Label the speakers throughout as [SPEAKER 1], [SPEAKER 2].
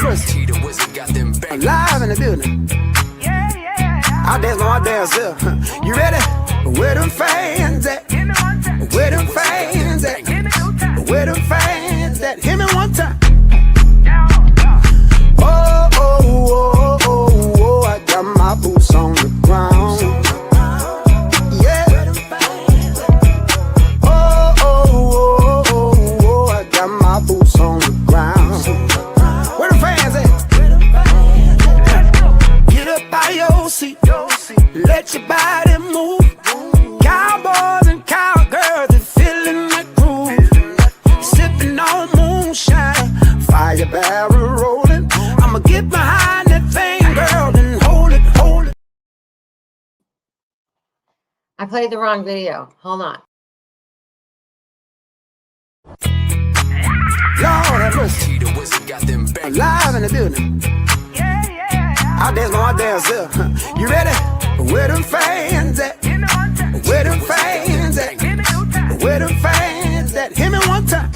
[SPEAKER 1] first. Live in the building. I dance on my dance here. You ready? Where them fans at? Where them fans at? Where them fans at? Hit me one time. Oh, oh, oh, oh, oh, I got my boots on the ground. Yeah. Oh, oh, oh, oh, oh, I got my boots on the ground. Where them fans at? Get up out your seat. Let your body move. Cowboys and cowgirls are feeling the groove. Sipping on moonshine, fire barrel rolling. I'ma get behind that thing, girl, and hold it, hold it.
[SPEAKER 2] I played the wrong video. Hold on.
[SPEAKER 1] Lord have mercy. Live in the building. I dance on my dance here. You ready? Where them fans at? Where them fans at? Where them fans at? Hit me one time.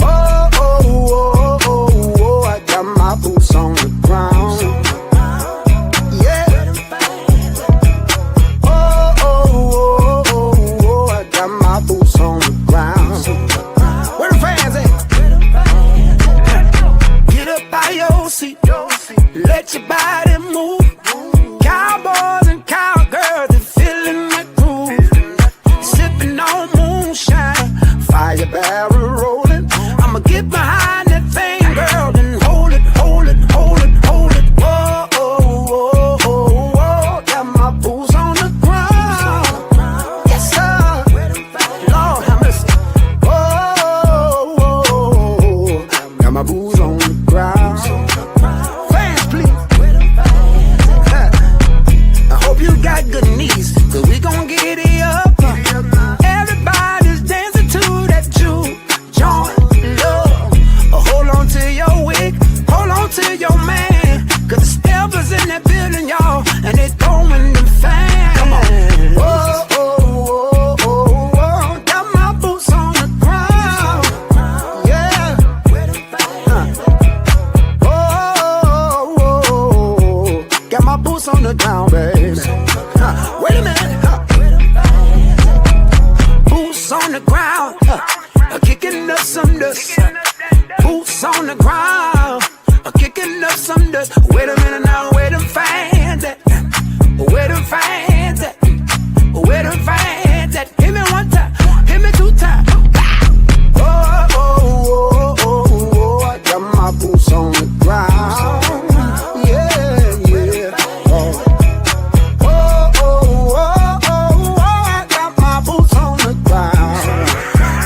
[SPEAKER 1] Oh, oh, oh, oh, oh, I got my boots on the ground. Yeah. Oh, oh, oh, oh, oh, I got my boots on the ground. Where them fans at? Get up by your seat. Let your body move. Cowboys and cowgirls are feeling the groove. Sipping on moonshine, fire barrel rolling. I'ma get behind that thing, girl, and hold it, hold it, hold it, hold it. Whoa, oh, oh, oh, oh, got my boots on the ground. Yes, sir. Lord have mercy. Oh, oh, oh, got my boots on the ground. Fans, please. I hope you got good knees, cause we gon' get it up. Everybody's dancing to that juke joint love. Hold on to your wig, hold on to your man, cause the steppers in that building, y'all, and they throwing them fans. Come on. Oh, oh, oh, oh, oh, got my boots on the ground. Yeah. Oh, oh, oh, got my boots on the ground, baby. Wait a minute. Boots on the ground, kicking up some dust. Boots on the ground, kicking up some dust. Wait a minute now, where them fans at? Where them fans at? Where them fans at? Hit me one time, hit me two times. Oh, oh, oh, oh, oh, I got my boots on the ground. Yeah, yeah. Oh. Oh, oh, oh, oh, I got my boots on the ground.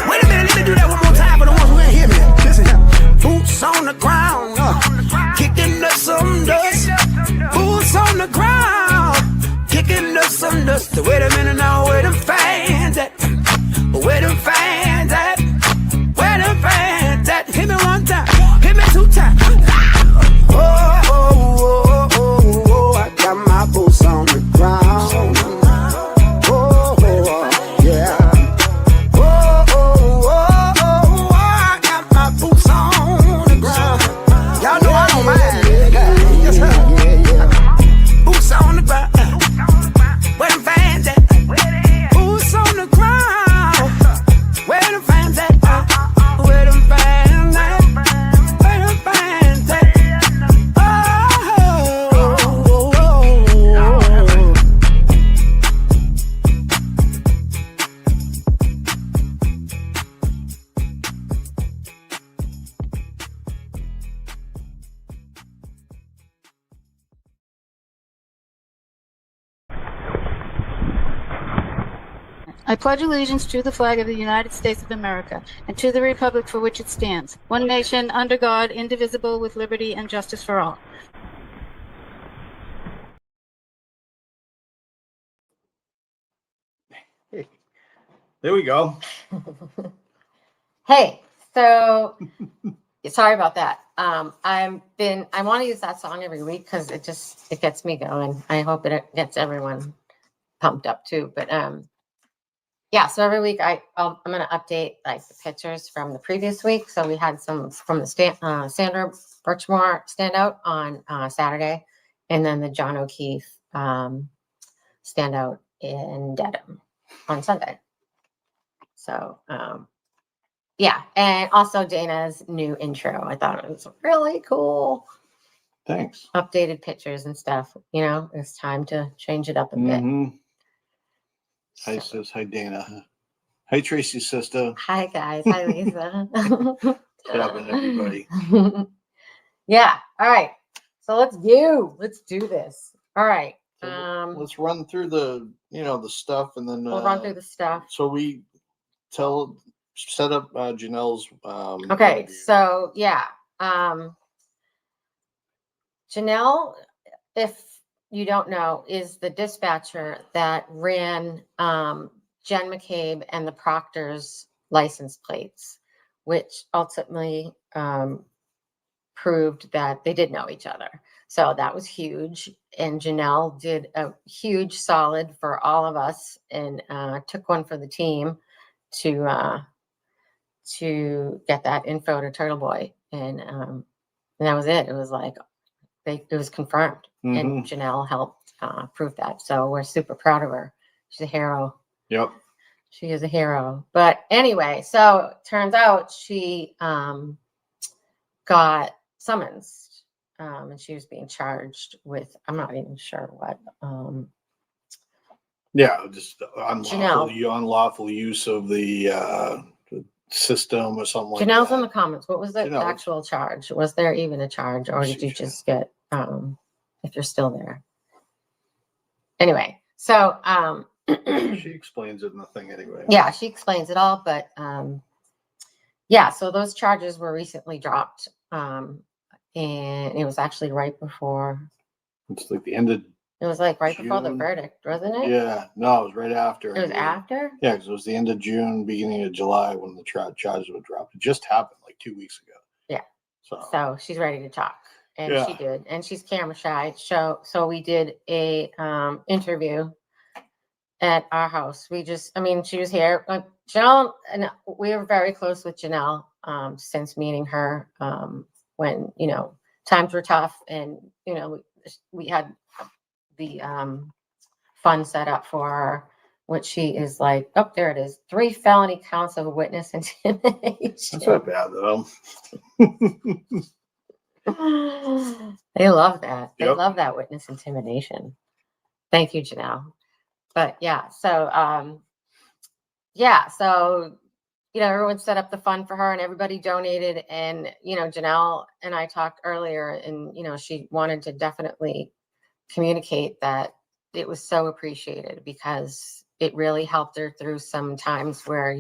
[SPEAKER 1] Wait a minute, let me do that one more time for the ones who ain't hear me. Listen here. Boots on the ground, kicking up some dust. Boots on the ground, kicking up some dust. Wait a minute now, where them fans at? Where them fans at? Where them fans at? Hit me one time, hit me two times. Oh, oh, oh, oh, oh, I got my boots on the ground. Oh, oh, yeah. Oh, oh, oh, oh, I got my boots on the ground. Y'all know I don't mind. Yes, sir. Boots on the ground. Where them fans at? Boots on the ground. Where them fans at? Where them fans at? Where them fans at? Oh, oh, oh, oh.
[SPEAKER 3] I pledge allegiance to the flag of the United States of America and to the republic for which it stands, one nation, under God, indivisible, with liberty and justice for all.
[SPEAKER 4] There we go.
[SPEAKER 2] Hey, so sorry about that. I want to use that song every week because it gets me going. I hope it gets everyone pumped up too. But yeah, so every week I'm going to update like the pictures from the previous week. So we had some from the Sandra Birchmore standout on Saturday, and then the John O'Keefe standout in Dedham on Sunday. So yeah, and also Dana's new intro. I thought it was really cool.
[SPEAKER 4] Thanks.
[SPEAKER 2] Updated pictures and stuff. You know, it's time to change it up a bit.
[SPEAKER 4] Mm-hmm. Hi,
[SPEAKER 2] So-
[SPEAKER 4] sis. Hi, Dana. Hi, Tracy's sister.
[SPEAKER 2] Hi guys. Hi Lisa.
[SPEAKER 4] What's happening, everybody?
[SPEAKER 2] Yeah. All right. So let's do this. All right.
[SPEAKER 4] So let's run through the stuff, and then
[SPEAKER 2] We'll run through the stuff.
[SPEAKER 4] So we set up Janelle's.
[SPEAKER 2] Okay.
[SPEAKER 4] interview.
[SPEAKER 2] So yeah. Janelle, if you don't know, is the dispatcher that ran Jen McCabe and the Proctor's license plates, which ultimately proved that they did know each other. So that was huge. And Janelle did a huge solid for all of us and took one for the team to get that info to Turtle Boy. And that was it. It was like, it was confirmed.
[SPEAKER 4] Mhm.
[SPEAKER 2] And Janelle helped prove that. So we're super proud of her. She's a hero.
[SPEAKER 4] Yep.
[SPEAKER 2] She is a hero. But anyway, so it turns out she got summons and she was being charged with, I'm not even sure what.
[SPEAKER 4] Yeah, just
[SPEAKER 2] Janelle.
[SPEAKER 4] unlawful use of the system or something like
[SPEAKER 2] Janelle's
[SPEAKER 4] that.
[SPEAKER 2] in the comments. What was the
[SPEAKER 4] Janelle.
[SPEAKER 2] actual charge? Was there even a charge, or did you
[SPEAKER 4] Sure.
[SPEAKER 2] just get, if you're still there? Anyway, so
[SPEAKER 4] She explains it in the thing anyway.
[SPEAKER 2] yeah, she explains it all, but yeah, so those charges were recently dropped, and it was actually right before.
[SPEAKER 4] It's like the end of.
[SPEAKER 2] It was like right before the
[SPEAKER 4] June.
[SPEAKER 2] verdict, wasn't it?
[SPEAKER 4] Yeah, no, it was right after.
[SPEAKER 2] It was after.
[SPEAKER 4] Yeah, because it was the end of June, beginning of July when the charges were dropped. It just happened like 2 weeks ago.
[SPEAKER 2] Yeah.
[SPEAKER 4] So
[SPEAKER 2] So she's ready to talk, and she
[SPEAKER 4] Yeah.
[SPEAKER 2] did, and she's camera shy. So we did a interview at our house. She was here. Janelle, and we were very close with Janelle since meeting her when, times were tough, and, we had the fund set up for her, which she is like, oh, there it is. 3 felony counts of witness intimidation.
[SPEAKER 4] that's not bad though.
[SPEAKER 2] They love that. They
[SPEAKER 4] Yep.
[SPEAKER 2] love that witness intimidation. Thank you, Janelle. But yeah, so everyone set up the fund for her and everybody donated. And, Janelle and I talked earlier, and, she wanted to definitely communicate that it was so appreciated because it really helped her through some times where,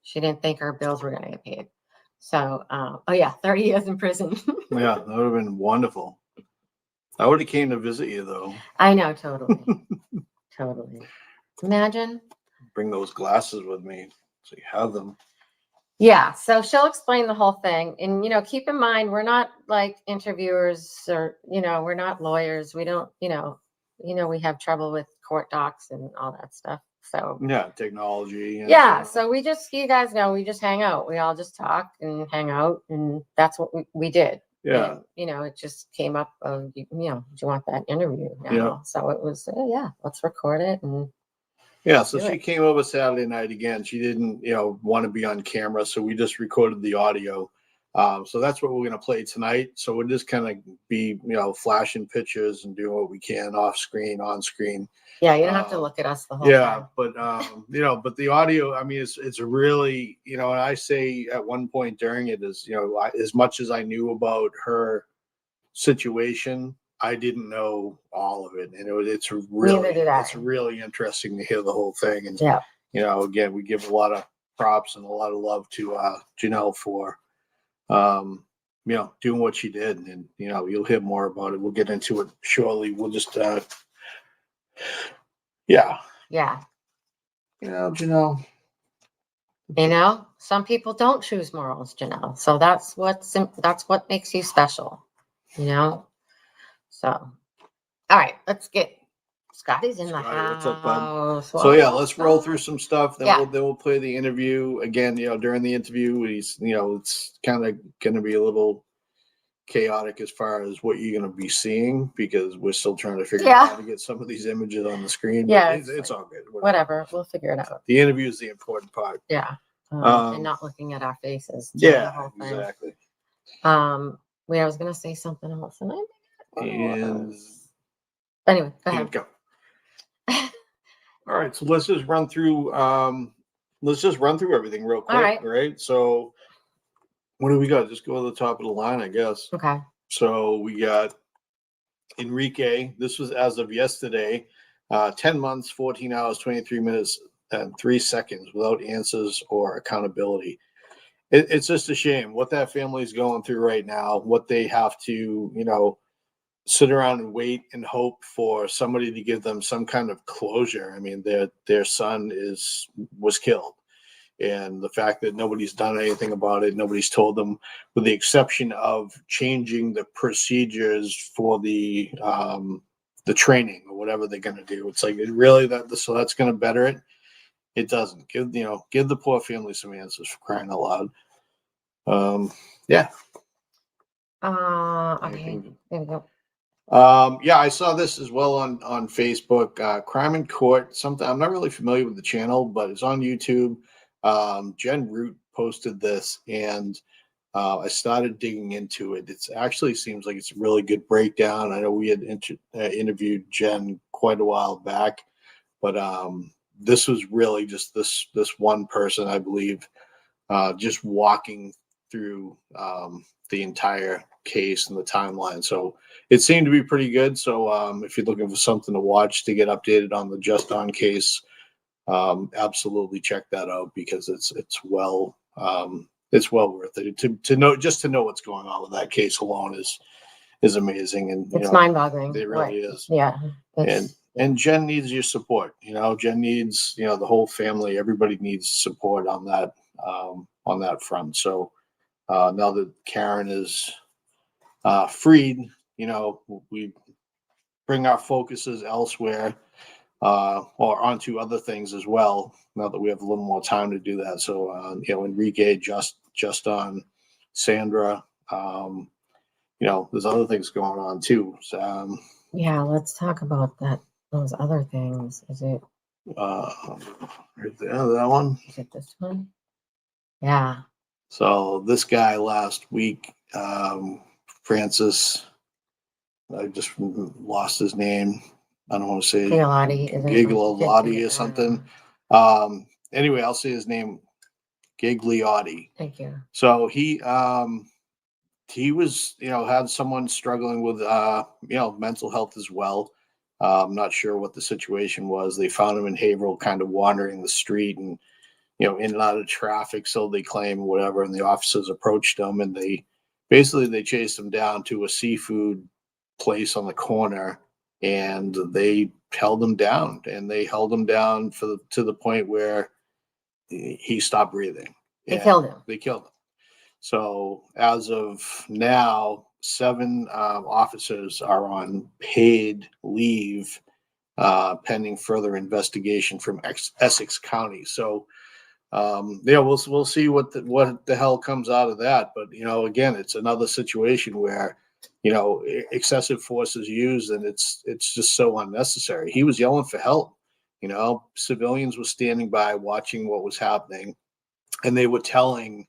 [SPEAKER 2] she didn't think her bills were going to get paid. So, 30 years in prison.
[SPEAKER 4] Yeah, that would have been wonderful. I would have came to visit you though.
[SPEAKER 2] I know, totally. Totally. Imagine.
[SPEAKER 4] Bring those glasses with me so you have them.
[SPEAKER 2] Yeah, so she'll explain the whole thing. And, keep in mind, we're not like interviewers or, we're not lawyers. We don't, we have trouble with court docs and all that stuff. So,
[SPEAKER 4] Yeah, technology. And,
[SPEAKER 2] yeah, so you guys know, we just hang out. We all just talk and hang out. And that's what we did.
[SPEAKER 4] Yeah.
[SPEAKER 2] And, it just came up of, do you want that interview now?
[SPEAKER 4] Yeah.
[SPEAKER 2] So it was, let's record it. And
[SPEAKER 4] Yeah, so
[SPEAKER 2] do
[SPEAKER 4] she
[SPEAKER 2] it.
[SPEAKER 4] came over Saturday night again. She didn't, want to be on camera, so we just recorded the audio. So that's what we're going to play tonight. So we'll just kind of be, flashing pictures and doing what we can off screen, on screen.
[SPEAKER 2] Yeah, you don't have to look at us the whole time.
[SPEAKER 4] But but the audio, I mean, it's really, and I say at one point during it is, as much as I knew about her situation, I didn't know all of it, and it's really interesting to hear the whole thing. And
[SPEAKER 2] Yeah.
[SPEAKER 4] Again, we give a lot of props and a lot of love to Janelle for doing what she did, and you'll hear more about it. We'll get into it shortly. We'll just Janelle.
[SPEAKER 2] Some people don't choose morals, Janelle. So that's what makes you special, So, all right, let's get Scotty's in the
[SPEAKER 4] Scotty, what's up, bud?
[SPEAKER 2] house.
[SPEAKER 4] So yeah,
[SPEAKER 2] Whoa.
[SPEAKER 4] let's roll through some stuff. Then
[SPEAKER 2] Yeah.
[SPEAKER 4] we'll play the interview again. During the interview, he's it's kind of going to be a little chaotic as far as what you're going to be seeing because we're still trying to figure out how to get some of these images on the screen. But
[SPEAKER 2] Yeah,
[SPEAKER 4] it's all good.
[SPEAKER 2] Whatever, we'll figure it out.
[SPEAKER 4] The interview is the important part.
[SPEAKER 2] Yeah, and not looking at our faces.
[SPEAKER 4] Yeah, exactly.
[SPEAKER 2] I was gonna say something else, and anyway, go ahead.
[SPEAKER 4] Go. All right, so let's just run through. Everything real quick.
[SPEAKER 2] All right.
[SPEAKER 4] Right. So, what do we got? Just go to the top of the line, I guess.
[SPEAKER 2] Okay.
[SPEAKER 4] So we got Enrique. This was as of yesterday. 10 months, 14 hours, 23 minutes, and 3 seconds without answers or accountability. It's just a shame what that family's going through right now. What they have to, sit around and wait and hope for somebody to give them some kind of closure. I mean, their son was killed, and the fact that nobody's done anything about it, nobody's told them, with the exception of changing the procedures for the training or whatever they're going to do. It's like really so that's going to better it. It doesn't give the poor family some answers, for crying out loud. Yeah.
[SPEAKER 2] Okay. There we go.
[SPEAKER 4] I saw this as well on Facebook. Crime in Court. Something I'm not really familiar with the channel, but it's on YouTube. Jen Root posted this, and I started digging into it. It actually seems like it's a really good breakdown. I know we had interviewed Jen quite a while back, but this was really just this one person, I believe, just walking through the entire case and the timeline. So it seemed to be pretty good. So if you're looking for something to watch to get updated on the Just On case, absolutely check that out because it's well worth it to know what's going on with that case alone is amazing. And
[SPEAKER 2] it's mind-boggling.
[SPEAKER 4] It really is.
[SPEAKER 2] Yeah.
[SPEAKER 4] And Jen needs your support. Jen needs the whole family. Everybody needs support on that front. So now that Karen is freed, we bring our focuses elsewhere or onto other things as well. Now that we have a little more time to do that. So Enrique, just on Sandra, there's other things going on too. So,
[SPEAKER 2] yeah, let's talk about those other things. Is it
[SPEAKER 4] right there, that one?
[SPEAKER 2] Is it this one? Yeah.
[SPEAKER 4] So this guy last week, Francis, I just lost his name. I don't want to say Gigliotti or something. Anyway, I'll say his name, Gigliotti.
[SPEAKER 2] Thank you.
[SPEAKER 4] So he was, had someone struggling with, mental health as well. I'm not sure what the situation was. They found him in Haverhill, kind of wandering the street and, in and out of traffic, so they claim, whatever. And the officers approached him, and they chased him down to a seafood place on the corner, and they held him down. And they held him down to the point where he stopped breathing.
[SPEAKER 2] They killed him.
[SPEAKER 4] They killed him. So as of now, 7 officers are on paid leave, pending further investigation from Essex County. So, we'll see what the hell comes out of that. But again, it's another situation where excessive force is used, and it's just so unnecessary. He was yelling for help. Civilians were standing by watching what was happening, and they were telling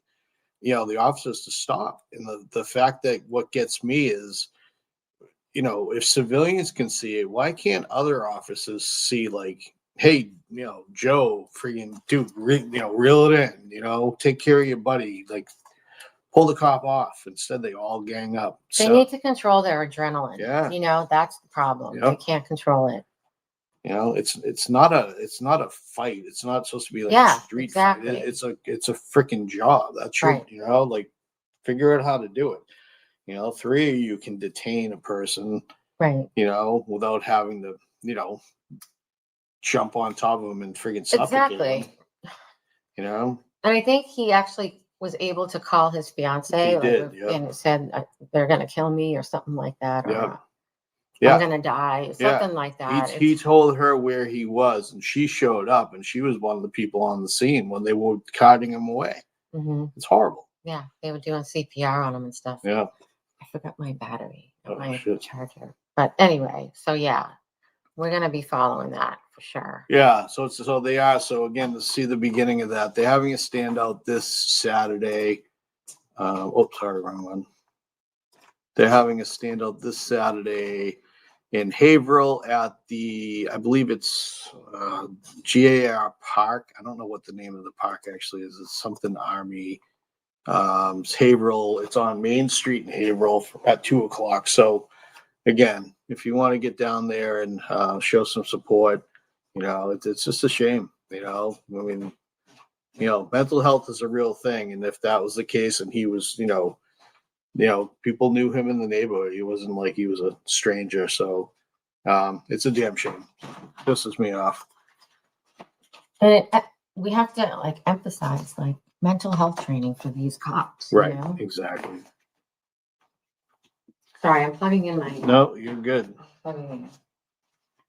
[SPEAKER 4] the officers to stop. And the fact that what gets me is, if civilians can see it, why can't other officers see, like, hey, Joe, freaking dude, reel it in, take care of your buddy, like, pull the cop off. Instead, they all gang up.
[SPEAKER 2] They need to control their adrenaline.
[SPEAKER 4] Yeah.
[SPEAKER 2] That's the problem.
[SPEAKER 4] Yep.
[SPEAKER 2] They can't control it.
[SPEAKER 4] It's not a fight. It's not supposed to be like a street fight. It's a freaking job. That should,
[SPEAKER 2] right.
[SPEAKER 4] Like, figure out how to do it. 3 of you can detain a person,
[SPEAKER 2] right?
[SPEAKER 4] Without having to, jump on top of them and freaking suffocate them.
[SPEAKER 2] And I think he actually was able to call his fiance
[SPEAKER 4] did,
[SPEAKER 2] and said they're going to kill me or something like that.
[SPEAKER 4] Yeah. Yeah.
[SPEAKER 2] I'm gonna die, something like that.
[SPEAKER 4] He told her where he was, and she showed up, and she was one of the people on the scene when they were carting him away.
[SPEAKER 2] Mhm.
[SPEAKER 4] It's horrible.
[SPEAKER 2] Yeah, they were doing CPR on him and stuff.
[SPEAKER 4] Yeah.
[SPEAKER 2] I forgot my battery,
[SPEAKER 4] Oh,
[SPEAKER 2] my
[SPEAKER 4] shit.
[SPEAKER 2] charger. But anyway, so yeah, we're gonna be following that for sure.
[SPEAKER 4] Yeah, so they are. So again, to see the beginning of that, they're having a standout this Saturday. Sorry, wrong one. They're having a standout this Saturday in Haverhill at the, I believe it's GAR Park. I don't know what the name of the park actually is. It's something Army. It's Haverhill. It's on Main Street in Haverhill at 2:00. So again, if you want to get down there and show some support, it's just a shame. I mean, mental health is a real thing, and if that was the case, and he was, people knew him in the neighborhood. He wasn't like he was a stranger. So it's a damn shame. Pisses me off.
[SPEAKER 2] And we have to like emphasize like mental health training for these cops.
[SPEAKER 4] Right.
[SPEAKER 2] You know?
[SPEAKER 4] Exactly.
[SPEAKER 2] Sorry, I'm plugging in my.
[SPEAKER 4] No, you're good.
[SPEAKER 2] Plugging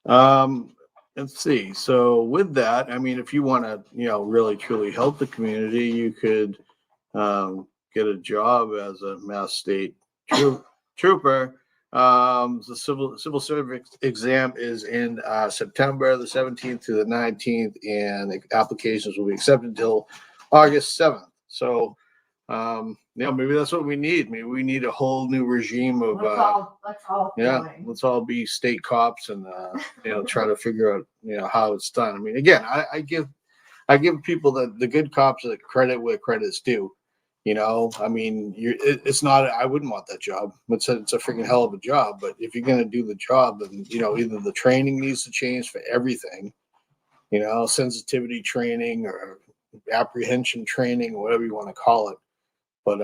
[SPEAKER 2] in.
[SPEAKER 4] Let's see. So with that, I mean, if you want to, really truly help the community, you could get a job as a Mass State trooper. The civil service exam is in September the 17th to the 19th, and the applications will be accepted until August 7th. So, maybe that's what we need. Maybe we need a whole new regime of let's all be state cops and try to figure out how it's done. I mean, again, I give people the good cops the credit where credit's due. I mean, it's not. I wouldn't want that job. It's a freaking hell of a job. But if you're going to do the job, then either the training needs to change for everything, sensitivity training or apprehension training, whatever you want to call it. But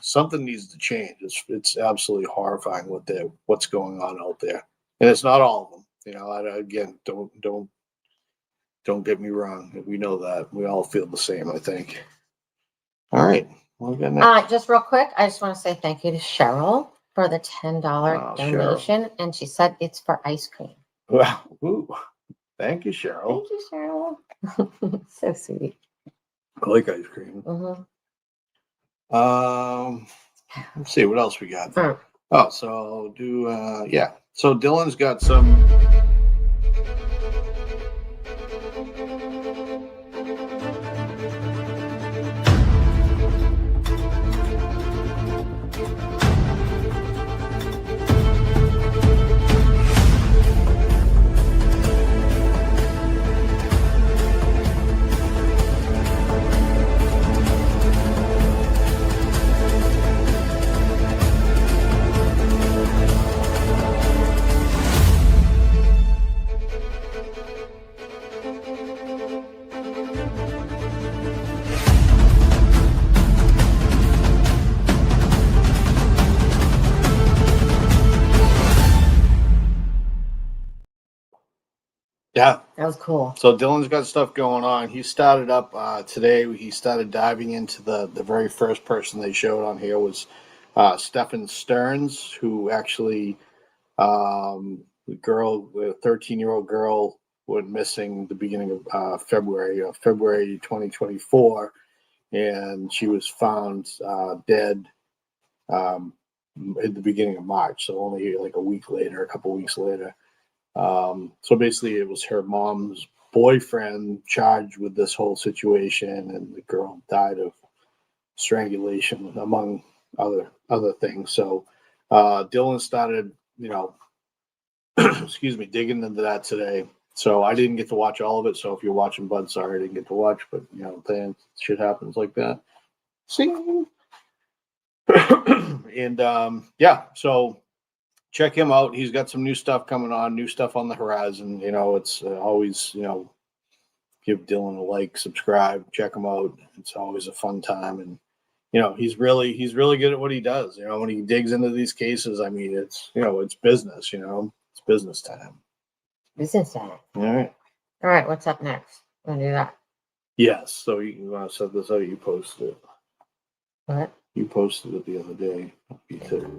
[SPEAKER 4] something needs to change. It's absolutely horrifying what's going on out there, and it's not all of them. Again, don't get me wrong. We know that we all feel the same. I think. All right. We'll get next.
[SPEAKER 2] Just real quick, I just want to say thank you to Cheryl for the $10 donation, and she said it's for ice cream.
[SPEAKER 4] Well, thank you, Cheryl.
[SPEAKER 2] Thank you, Cheryl. So sweet.
[SPEAKER 4] I like ice cream.
[SPEAKER 2] Mm-hmm.
[SPEAKER 4] Let's see what else we got.
[SPEAKER 2] Mm.
[SPEAKER 4] Oh, so I'll do So Dylan's got some. Yeah.
[SPEAKER 2] That was cool.
[SPEAKER 4] So Dylan's got stuff going on. He started up today. He started diving into the very first person they showed on here was Stephen Stearns, who actually the 13-year-old girl went missing the beginning of February 2024, and she was found dead at the beginning of March. So only like a couple weeks later. So basically it was her mom's boyfriend charged with this whole situation, and the girl died of strangulation among other things. So Dylan started, digging into that today. So I didn't get to watch all of it. So if you're watching, Bud, sorry I didn't get to watch, but then shit happens like that. See? And so check him out. He's got some new stuff coming on, new stuff on the horizon. It's always, give Dylan a like, subscribe, check him out. It's always a fun time. And, he's really good at what he does. When he digs into these cases, I mean, it's, it's business, it's business time.
[SPEAKER 2] Business time.
[SPEAKER 4] All
[SPEAKER 2] right. What's up next? Want to do that?
[SPEAKER 4] Yes. So you want to set this out? You posted it.
[SPEAKER 2] What?
[SPEAKER 4] You posted it the other day. You too.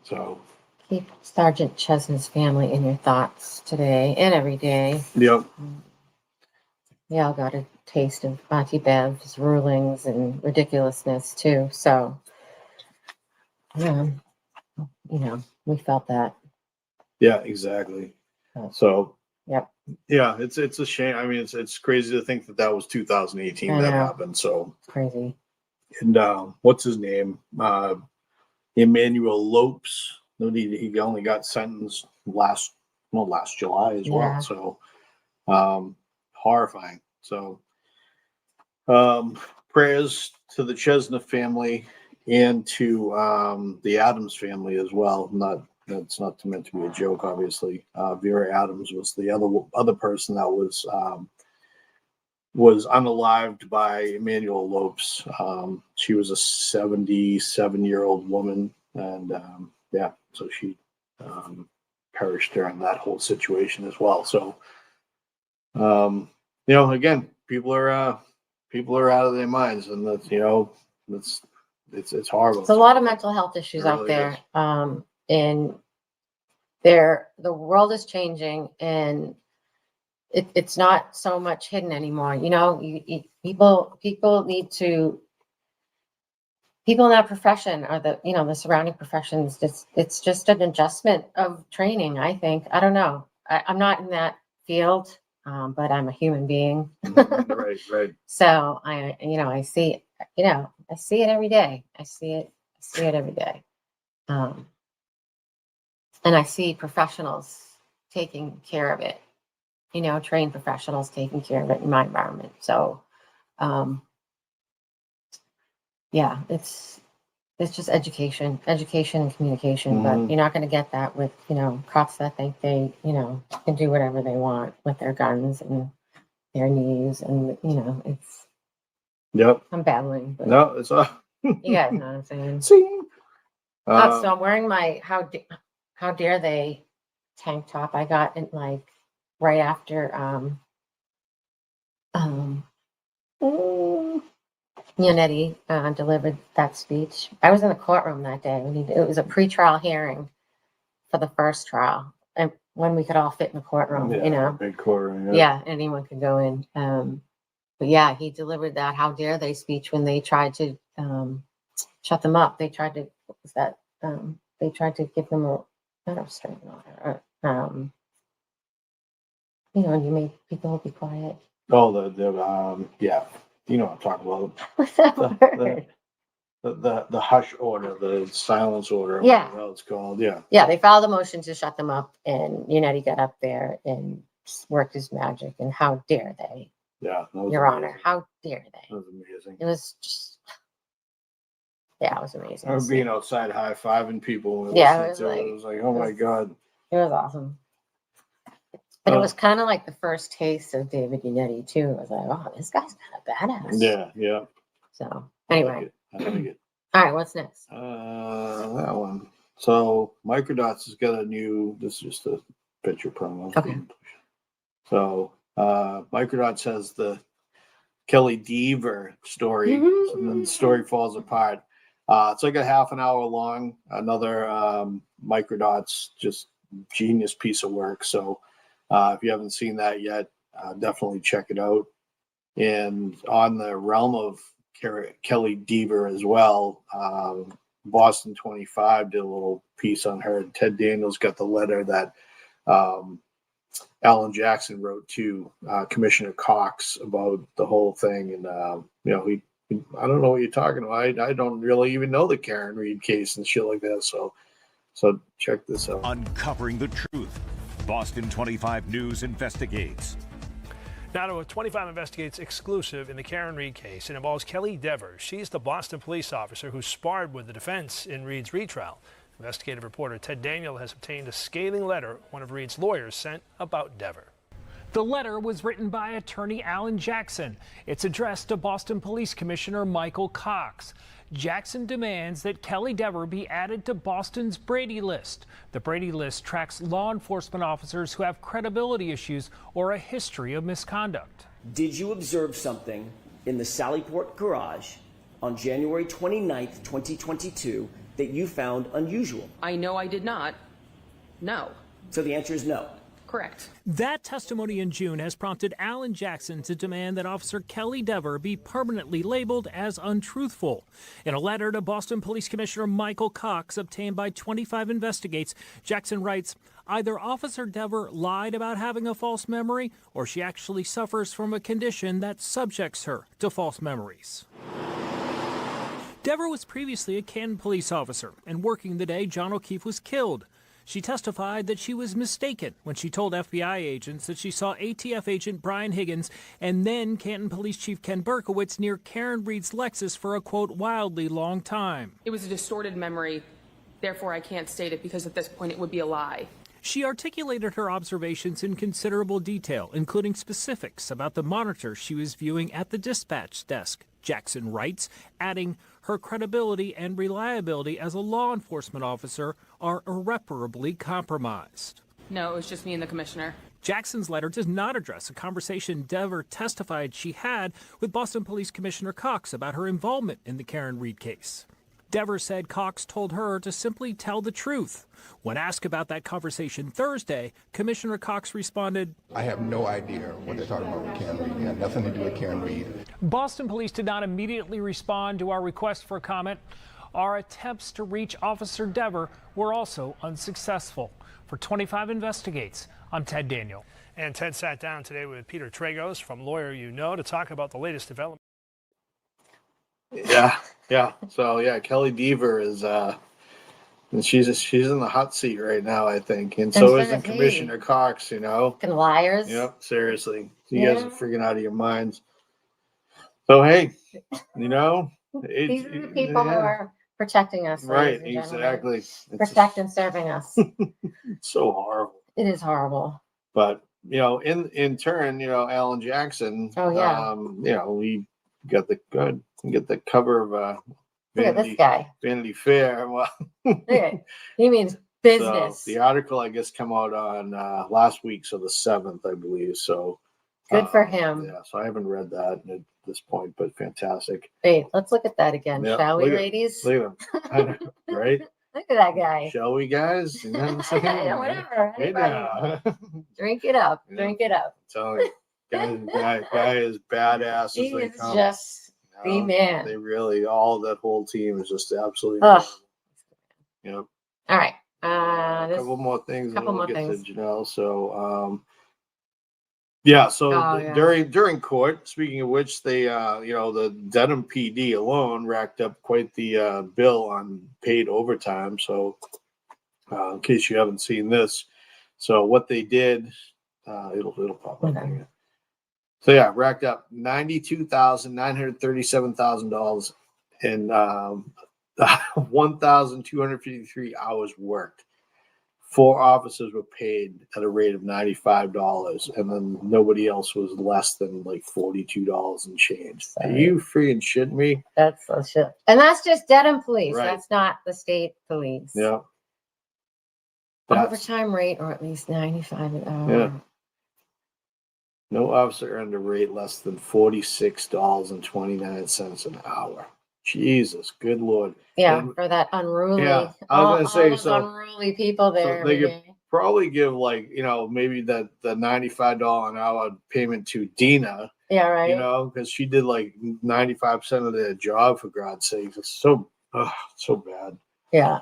[SPEAKER 4] So,
[SPEAKER 2] Keep Sergeant Chesney's family in your thoughts today and every day.
[SPEAKER 4] yep.
[SPEAKER 2] We all got a taste of Auntie Bev's rulings and ridiculousness too. So, we felt that.
[SPEAKER 4] Yeah, exactly.
[SPEAKER 2] Oh.
[SPEAKER 4] So,
[SPEAKER 2] Yep.
[SPEAKER 4] yeah, it's a shame. I mean, it's crazy to think that was 2018
[SPEAKER 2] I
[SPEAKER 4] that
[SPEAKER 2] know.
[SPEAKER 4] happened. So,
[SPEAKER 2] It's crazy.
[SPEAKER 4] and what's his name? Emmanuel Lopes. He only got sentenced last July as well.
[SPEAKER 2] Yeah.
[SPEAKER 4] So, horrifying. So, prayers to the Chesna family and to the Adams family as well. That's not meant to be a joke, obviously. Vera Adams was the other person that was unalived by Emmanuel Lopes. She was a 77-year-old woman, and so she perished during that whole situation as well. So, again, people are out of their minds, and that's it's horrible.
[SPEAKER 2] It's a lot of mental health issues out there. And the world is changing, and it's not so much hidden anymore. People need to, people in that profession are the surrounding professions. It's just an adjustment of training, I think. I don't know. I'm not in that field, but I'm a human being.
[SPEAKER 4] Right.
[SPEAKER 2] So I see it every day. I see it every day. And I see professionals taking care of it, trained professionals taking care of it in my environment. So, it's just education and communication, but you're not going to get that with, cops that think they, can do whatever they want with their guns and their knees. And, it's,
[SPEAKER 4] Yep.
[SPEAKER 2] I'm babbling. But
[SPEAKER 4] no, it's
[SPEAKER 2] you guys know what I'm saying.
[SPEAKER 4] See?
[SPEAKER 2] So I'm wearing my, how dare they tank top. I got it right after, Yannetti delivered that speech. I was in the courtroom that day. It was a pretrial hearing for the first trial, and when we could all fit in the courtroom,
[SPEAKER 4] big courtroom.
[SPEAKER 2] Yeah, anyone could go in. But yeah, he delivered that "How dare they" speech when they tried to shut them up. They tried to they tried to give them not a restraining order. And you made people be quiet.
[SPEAKER 4] Oh, yeah. You know what I'm talking about.
[SPEAKER 2] What's that word?
[SPEAKER 4] The hush order, the silence order,
[SPEAKER 2] Yeah.
[SPEAKER 4] whatever it's called. Yeah.
[SPEAKER 2] Yeah, they filed a motion to shut them up, and Yannetti got up there and worked his magic. And how dare they?
[SPEAKER 4] Yeah.
[SPEAKER 2] Your Honor, how dare they?
[SPEAKER 4] That was amazing.
[SPEAKER 2] It was just, it was amazing.
[SPEAKER 4] I was being outside high-fiving people.
[SPEAKER 2] Yeah,
[SPEAKER 4] it was like, oh my God.
[SPEAKER 2] It was awesome. But it was kind of like the first taste of David Yannetti too. I was like, oh, this guy's kind of badass.
[SPEAKER 4] Yeah.
[SPEAKER 2] So anyway.
[SPEAKER 4] I like it.
[SPEAKER 2] All right, what's next?
[SPEAKER 4] That one. So Microdots has got this is just a picture promo.
[SPEAKER 2] Okay.
[SPEAKER 4] So Microdots has the Kelly Deaver story, and then the story falls apart. It's like a half an hour long. Another Microdots, just genius piece of work. So if you haven't seen that yet, definitely check it out. And on the realm of Kelly Deaver as well, Boston 25 did a little piece on her. Ted Daniels got the letter that Alan Jackson wrote to Commissioner Cox about the whole thing. And, I don't know what you're talking about. I don't really even know the Karen Reed case and shit like that. So check this out.
[SPEAKER 5] Uncovering the truth. Boston 25 News investigates.
[SPEAKER 6] Now to a 25 Investigates exclusive in the Karen Reed case. It involves Kelly Dever. She's the Boston police officer who sparred with the defense in Reed's retrial. Investigative reporter Ted Daniel has obtained a scathing letter one of Reed's lawyers sent about Dever.
[SPEAKER 7] The letter was written by attorney Alan Jackson. It's addressed to Boston Police Commissioner Michael Cox. Jackson demands that Kelly Dever be added to Boston's Brady List. The Brady List tracks law enforcement officers who have credibility issues or a history of misconduct.
[SPEAKER 8] Did you observe something in the Sallyport garage on January 29th, 2022 that you found unusual?
[SPEAKER 9] I know I did not. No.
[SPEAKER 8] So the answer is no.
[SPEAKER 9] Correct.
[SPEAKER 7] That testimony in June has prompted Alan Jackson to demand that Officer Kelly Dever be permanently labeled as untruthful. In a letter to Boston Police Commissioner Michael Cox obtained by 25 Investigates, Jackson writes, either Officer Dever lied about having a false memory or she actually suffers from a condition that subjects her to false memories. Dever was previously a Canton police officer and working the day John O'Keefe was killed. She testified that she was mistaken when she told FBI agents that she saw ATF agent Brian Higgins and then Canton Police Chief Ken Berkowitz near Karen Reed's Lexus for a, quote, wildly long time.
[SPEAKER 9] It was a distorted memory. Therefore, I can't state it because at this point it would be a lie.
[SPEAKER 7] She articulated her observations in considerable detail, including specifics about the monitor she was viewing at the dispatch desk. Jackson writes, adding, her credibility and reliability as a law enforcement officer are irreparably compromised.
[SPEAKER 9] No, it was just me and the commissioner.
[SPEAKER 7] Jackson's letter does not address a conversation Dever testified she had with Boston Police Commissioner Cox about her involvement in the Karen Reed case. Dever said Cox told her to simply tell the truth. When asked about that conversation Thursday, Commissioner Cox responded,
[SPEAKER 10] I have no idea what they're talking about with Karen Reed. It had nothing to do with Karen Reed.
[SPEAKER 7] Boston police did not immediately respond to our request for comment. Our attempts to reach Officer Dever were also unsuccessful. For 25 Investigates, I'm Ted Daniel.
[SPEAKER 6] And Ted sat down today with Peter Tragos from Lawyer You Know to talk about the latest development.
[SPEAKER 4] Yeah. So yeah, Kelly Dever is and she's in the hot seat right now, I think, and so isn't Commissioner Cox. You know,
[SPEAKER 2] Fucking liars.
[SPEAKER 4] Yep, seriously, you guys are freaking out of your minds. So hey, you know,
[SPEAKER 2] These are the people who are protecting us.
[SPEAKER 4] Right?
[SPEAKER 2] ladies and gentlemen.
[SPEAKER 4] Exactly.
[SPEAKER 2] Protect and serving us.
[SPEAKER 4] It's so horrible.
[SPEAKER 2] It is horrible.
[SPEAKER 4] But you know, in turn, you know, Alan Jackson.
[SPEAKER 2] Oh yeah.
[SPEAKER 4] You know, we got the good. You get the cover of
[SPEAKER 2] Look at this guy.
[SPEAKER 4] Vanity Fair. Well,
[SPEAKER 2] He means business.
[SPEAKER 4] So the article, I guess, come out on last week, so the 7th, I believe. So
[SPEAKER 2] good for him.
[SPEAKER 4] Yeah. So I haven't read that at this point, but fantastic.
[SPEAKER 2] Wait, let's look at that again,
[SPEAKER 4] Yep,
[SPEAKER 2] shall we,
[SPEAKER 4] look at-
[SPEAKER 2] ladies?
[SPEAKER 4] Look at him, right?
[SPEAKER 2] Look at that guy.
[SPEAKER 4] Shall we, guys? And then
[SPEAKER 2] Yeah, whatever.
[SPEAKER 4] Hey
[SPEAKER 2] Anybody.
[SPEAKER 4] now.
[SPEAKER 2] Drink it up.
[SPEAKER 4] Yeah.
[SPEAKER 2] Drink it up.
[SPEAKER 4] Telling you, guy is badass
[SPEAKER 2] He
[SPEAKER 4] as they
[SPEAKER 2] is
[SPEAKER 4] come.
[SPEAKER 2] just the man.
[SPEAKER 4] They really, all that whole team is just absolutely.
[SPEAKER 2] Ugh.
[SPEAKER 4] You know,
[SPEAKER 2] All right.
[SPEAKER 4] a couple more things.
[SPEAKER 2] couple
[SPEAKER 4] and we'll
[SPEAKER 2] more
[SPEAKER 4] get
[SPEAKER 2] things.
[SPEAKER 4] to Janelle. So, yeah. So
[SPEAKER 2] Oh, yeah.
[SPEAKER 4] during court, speaking of which, they, you know, the Dedham PD alone racked up quite the bill on paid overtime. So, in case you haven't seen this, so what they did, it'll pop up.
[SPEAKER 2] Okay.
[SPEAKER 4] So yeah, racked up $92,937,000 and 1,253 hours worked. 4 officers were paid at a rate of $95, and then nobody else was less than like $42 and change. Are you freaking shitting me?
[SPEAKER 2] That's so shit. And that's just Dedham police.
[SPEAKER 4] Right.
[SPEAKER 2] That's not the state police.
[SPEAKER 4] Yeah. That's,
[SPEAKER 2] Overtime rate, or at least 95 an hour.
[SPEAKER 4] Yeah. No officer earned a rate less than $46.29 an hour. Jesus, good Lord.
[SPEAKER 2] Yeah,
[SPEAKER 4] And-
[SPEAKER 2] for that unruly.
[SPEAKER 4] Yeah, I was gonna say,
[SPEAKER 2] all those
[SPEAKER 4] so-
[SPEAKER 2] unruly people there.
[SPEAKER 4] they could
[SPEAKER 2] every day.
[SPEAKER 4] probably give, like, you know, maybe the $95 an hour payment to Dina,
[SPEAKER 2] Yeah, right.
[SPEAKER 4] you know, because she did like 95% of their job, for God's sake. It's so bad.
[SPEAKER 2] Yeah.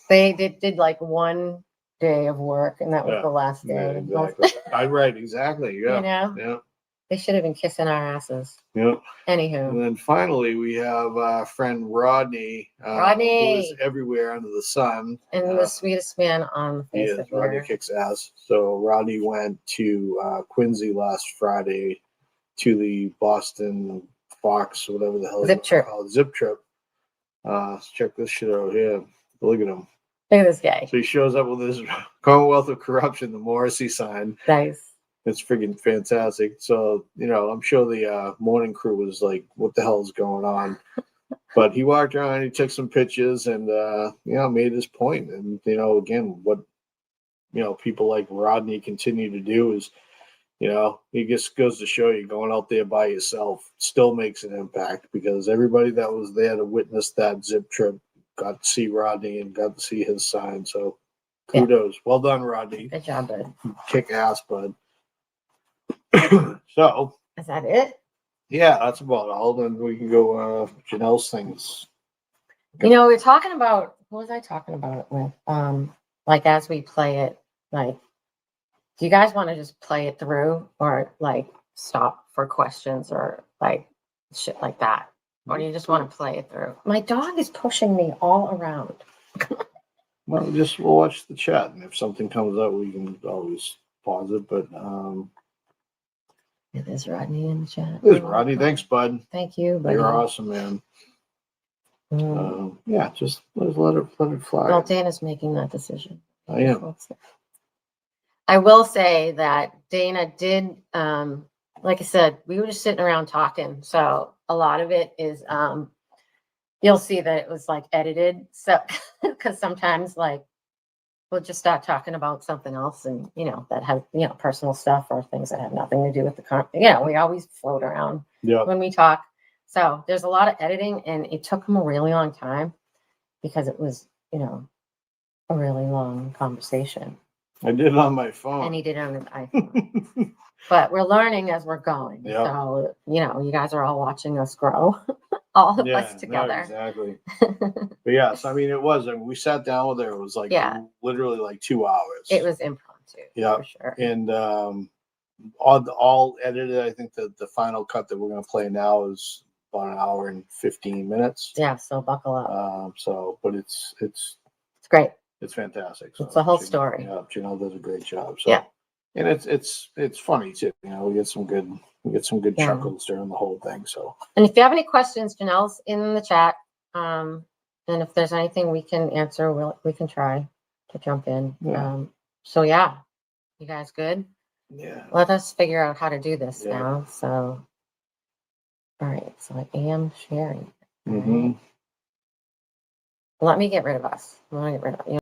[SPEAKER 2] They did like one day of work, and that was
[SPEAKER 4] Yeah,
[SPEAKER 2] the last
[SPEAKER 4] yeah,
[SPEAKER 2] day.
[SPEAKER 4] exactly. Right, exactly. Yeah.
[SPEAKER 2] You know?
[SPEAKER 4] Yeah.
[SPEAKER 2] They should have been kissing our asses.
[SPEAKER 4] Yeah.
[SPEAKER 2] Anywho.
[SPEAKER 4] And then finally, we have our friend Rodney.
[SPEAKER 2] Rodney.
[SPEAKER 4] Who is everywhere under the sun.
[SPEAKER 2] And the sweetest man on the
[SPEAKER 4] He
[SPEAKER 2] face
[SPEAKER 4] is.
[SPEAKER 2] of the
[SPEAKER 4] Rodney
[SPEAKER 2] earth.
[SPEAKER 4] kicks ass. So Rodney went to Quincy last Friday to the Boston Fox, whatever the hell.
[SPEAKER 2] Zip trip.
[SPEAKER 4] Zip trip. Let's check this shit out here. Look at him.
[SPEAKER 2] Look at this guy.
[SPEAKER 4] So he shows up with his Commonwealth of Corruption, the Morrissey sign.
[SPEAKER 2] Nice.
[SPEAKER 4] It's freaking fantastic. So, you know, I'm sure the morning crew was like, what the hell is going on? But he walked around, he took some pictures and, you know, made his point. And, you know, again, what, you know, people like Rodney continue to do is, you know, he just goes to show you going out there by yourself still makes an impact, because everybody that was there to witness that zip trip got to see Rodney and got to see his sign. So
[SPEAKER 2] Yeah.
[SPEAKER 4] kudos. Well done, Rodney.
[SPEAKER 2] Good job, bud.
[SPEAKER 4] Kick ass, bud. So
[SPEAKER 2] Is that it?
[SPEAKER 4] yeah, that's about all. Then we can go Janelle's things.
[SPEAKER 2] You know, we're talking about, what was I talking about it with? Like as we play it, like, do you guys want to just play it through or like stop for questions or like shit like that? Or do you just want to play it through? My dog is pushing me all around.
[SPEAKER 4] Well, we'll watch the chat, and if something comes up, we can always pause it. But
[SPEAKER 2] Yeah, there's Rodney in the chat.
[SPEAKER 4] there's Rodney. Thanks, bud.
[SPEAKER 2] Thank you, buddy.
[SPEAKER 4] You're awesome, man. Yeah, just let it fly.
[SPEAKER 2] Well, Dana's making that decision.
[SPEAKER 4] I am.
[SPEAKER 2] I will say that Dana did, like I said, we were just sitting around talking. So a lot of it is, you'll see that it was like edited. So, because sometimes like we'll just start talking about something else and, you know, that have, you know, personal stuff or things that have nothing to do with the we always float around when we talk. So there's a lot of editing and it took him a really long time because it was, you know, a really long conversation.
[SPEAKER 4] I did it on my phone.
[SPEAKER 2] And he did it on an iPhone. But we're learning as we're going.
[SPEAKER 4] Yep.
[SPEAKER 2] So, you know, you guys are all watching us grow, all of us together.
[SPEAKER 4] No, exactly. But yes, I mean, it was. I mean, we sat down with her. It was like literally like 2 hours.
[SPEAKER 2] It was impromptu.
[SPEAKER 4] Yeah,
[SPEAKER 2] for sure.
[SPEAKER 4] And all edited. I think that the final cut that we're going to play now is about an hour and 15 minutes.
[SPEAKER 2] Yeah, so buckle up.
[SPEAKER 4] But it's
[SPEAKER 2] great.
[SPEAKER 4] It's fantastic. So
[SPEAKER 2] it's the whole story.
[SPEAKER 4] Yeah, Janelle does a great job. So
[SPEAKER 2] yeah.
[SPEAKER 4] And it's funny too. You know, we get some good chuckles during the whole thing. So.
[SPEAKER 2] And if you have any questions, Janelle's in the chat. And if there's anything we can answer, we can try to jump in.
[SPEAKER 4] Yeah.
[SPEAKER 2] So yeah, you guys good?
[SPEAKER 4] Yeah.
[SPEAKER 2] Let us figure out how to do this now. So, all right. So I am sharing.
[SPEAKER 4] Mm-hmm.
[SPEAKER 2] Right. Let me get rid of us. I want to get rid of you.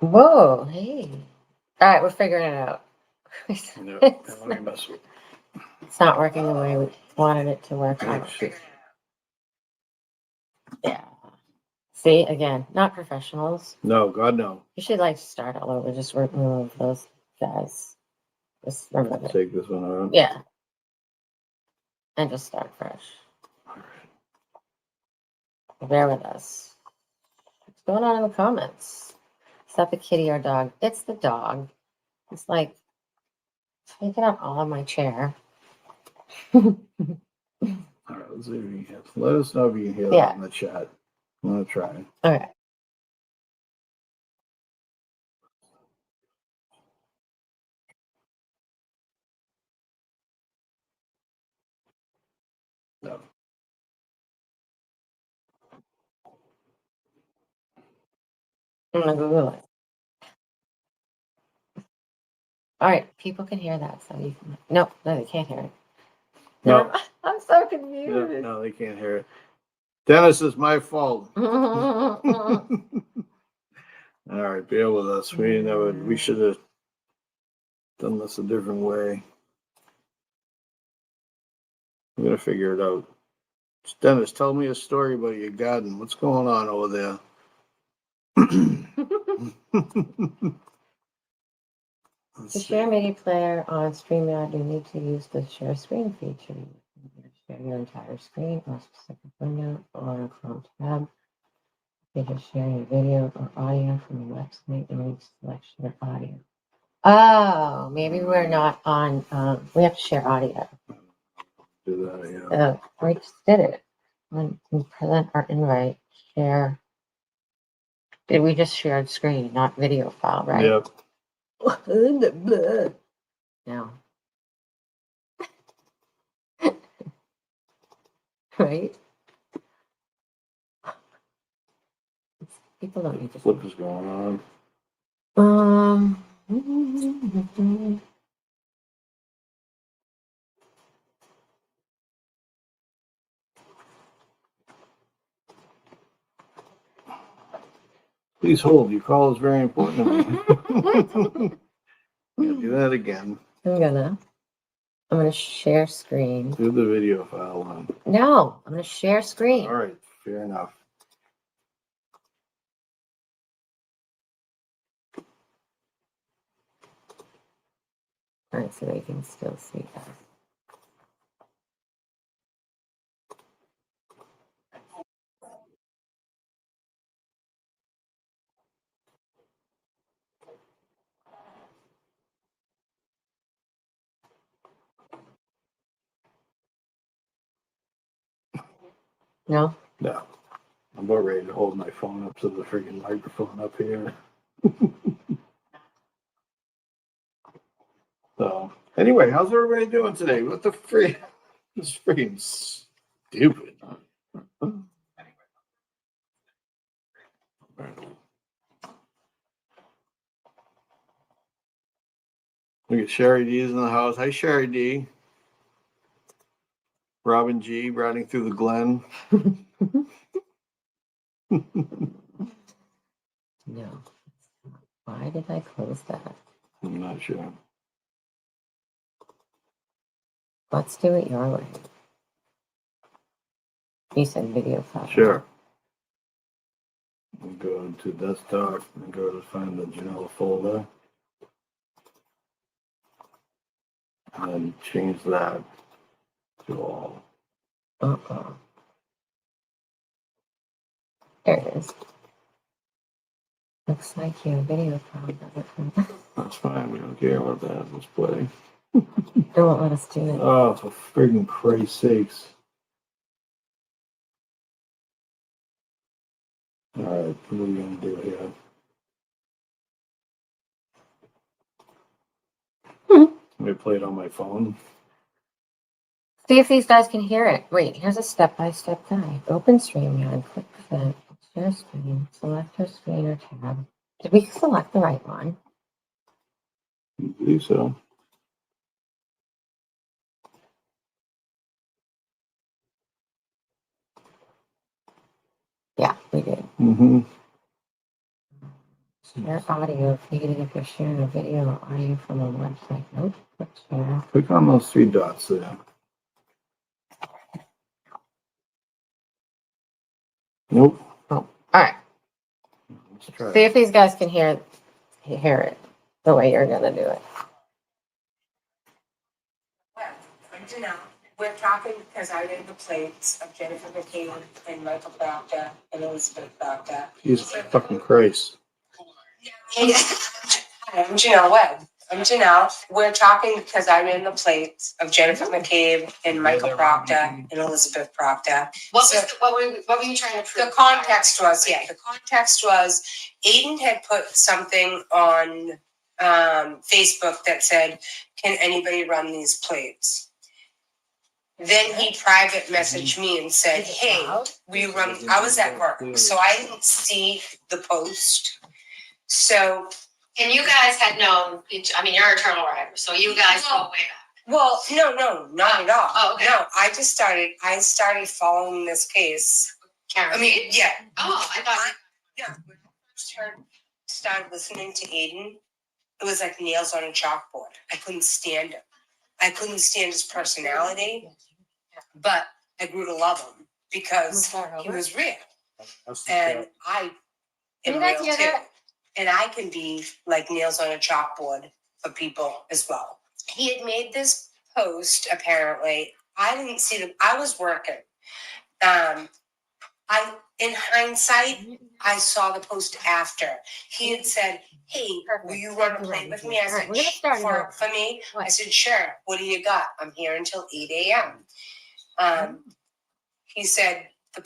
[SPEAKER 2] Whoa, hey. All right, we're figuring it out.
[SPEAKER 4] No,
[SPEAKER 2] It's
[SPEAKER 4] let me mess with
[SPEAKER 2] not working the way we wanted it to work.
[SPEAKER 4] Oh, shit.
[SPEAKER 2] Yeah. See, again, not professionals.
[SPEAKER 4] No, God, no.
[SPEAKER 2] You should like start all over. Just remove those guys. Just remove it.
[SPEAKER 4] Take this one out.
[SPEAKER 2] Yeah. And just start fresh. Bear with us. What's going on in the comments? Is that the kitty or dog? It's the dog. It's like taking up all of my chair.
[SPEAKER 4] All right, let's see if you can let us know if you can hear
[SPEAKER 2] Yeah.
[SPEAKER 4] that in the chat. I'm gonna try.
[SPEAKER 2] Okay.
[SPEAKER 4] No.
[SPEAKER 2] I'm gonna Google it. All right, people can hear that, so you can. No, they can't hear it.
[SPEAKER 4] No.
[SPEAKER 2] I'm so
[SPEAKER 4] No,
[SPEAKER 2] confused.
[SPEAKER 4] no, they can't hear it. Dennis, it's my fault. All right, bear with us. We should have done this a different way. I'm gonna figure it out. Dennis, tell me a story about your garden. What's going on over there?
[SPEAKER 2] To share media player on StreamYard, you need to use the share screen feature. You can share your entire screen or a specific window or a Chrome tab. You can share your video or audio from the website and each selection of audio. Oh, maybe we're not on. We have to share audio.
[SPEAKER 4] Do that, yeah.
[SPEAKER 2] We just did it. When we present our invite, share. Did we just share screen, not video file, right?
[SPEAKER 4] Yep.
[SPEAKER 2] No. Right? People don't need to.
[SPEAKER 4] What is going on? Please hold. Your call is very important to me. Do that again.
[SPEAKER 2] I'm gonna share screen.
[SPEAKER 4] Do the video file on.
[SPEAKER 2] No, I'm gonna share screen.
[SPEAKER 4] All right, fair enough.
[SPEAKER 2] All right, so they can still see us. No?
[SPEAKER 4] No. I'm about ready to hold my phone up to the freaking microphone up here. So, anyway, how's everybody doing today? What the freak? This freaking stupid. Look at Sherry D's in the house. Hi, Sherry D. Robin G. riding through the Glen.
[SPEAKER 2] No. Why did I close that?
[SPEAKER 4] I'm not sure.
[SPEAKER 2] Let's do it your way. You said video file.
[SPEAKER 4] Sure. We'll go to desktop and go to find the Janelle folder. And then change that to all.
[SPEAKER 2] There it is. Looks like your video file.
[SPEAKER 4] That's fine. We don't care about that. Let's play.
[SPEAKER 2] They won't let us do it.
[SPEAKER 4] Oh, for friggin' Christ's sakes. All right, what are we going to do here? Let me play it on my phone.
[SPEAKER 2] See if these guys can hear it. Wait, here's a step-by-step guide. Open StreamYard, click present, share screen, select your screen or tab. Did we select the right one?
[SPEAKER 4] I believe so.
[SPEAKER 2] Yeah, we did.
[SPEAKER 4] Mm-hmm.
[SPEAKER 2] Share audio feed if you're sharing a video or audio from a website. Nope. Click share.
[SPEAKER 4] Click on those three dots there. Nope.
[SPEAKER 2] Oh, all right.
[SPEAKER 4] Let's try
[SPEAKER 2] See
[SPEAKER 4] it.
[SPEAKER 2] if these guys can hear it the way you're gonna do it.
[SPEAKER 11] I'm Janelle. We're talking because I read the plates of Jennifer McCain and Michael Proctor and Elizabeth Proctor.
[SPEAKER 4] Jesus fucking Christ.
[SPEAKER 11] Hey, hi, I'm Janelle Webb. I'm Janelle. We're talking because I ran the plates of Jennifer McCabe and Michael Proctor and Elizabeth Proctor. What were you trying to prove? The context was Aiden had put something on Facebook that said, "Can anybody run these plates?" Then he private messaged me and said, "Hey, will you run?" I was at work, so I didn't see the post. So,
[SPEAKER 2] And you guys had known I mean, you're a turtle rider, so you guys go way back.
[SPEAKER 11] well, no, not at all.
[SPEAKER 2] Oh, okay.
[SPEAKER 11] No, I started following this case.
[SPEAKER 2] Karen.
[SPEAKER 11] I mean, yeah.
[SPEAKER 2] Oh, I thought.
[SPEAKER 11] Yeah, when I first started listening to Aiden, it was like nails on a chalkboard. I couldn't stand him. I couldn't stand his personality, but I grew to love him because he was real. And I am
[SPEAKER 2] You guys
[SPEAKER 11] real
[SPEAKER 2] hear
[SPEAKER 11] too.
[SPEAKER 2] that?
[SPEAKER 11] And I can be like nails on a chalkboard for people as well. He had made this post, apparently. I didn't see them. I was working. In hindsight, I saw the post after. He had said, "Hey, will you run a plate with me?" I said,
[SPEAKER 2] We're gonna start
[SPEAKER 11] for me? I
[SPEAKER 2] What?
[SPEAKER 11] said, "Sure. What do you got? I'm here until 8 a.m." He said, "The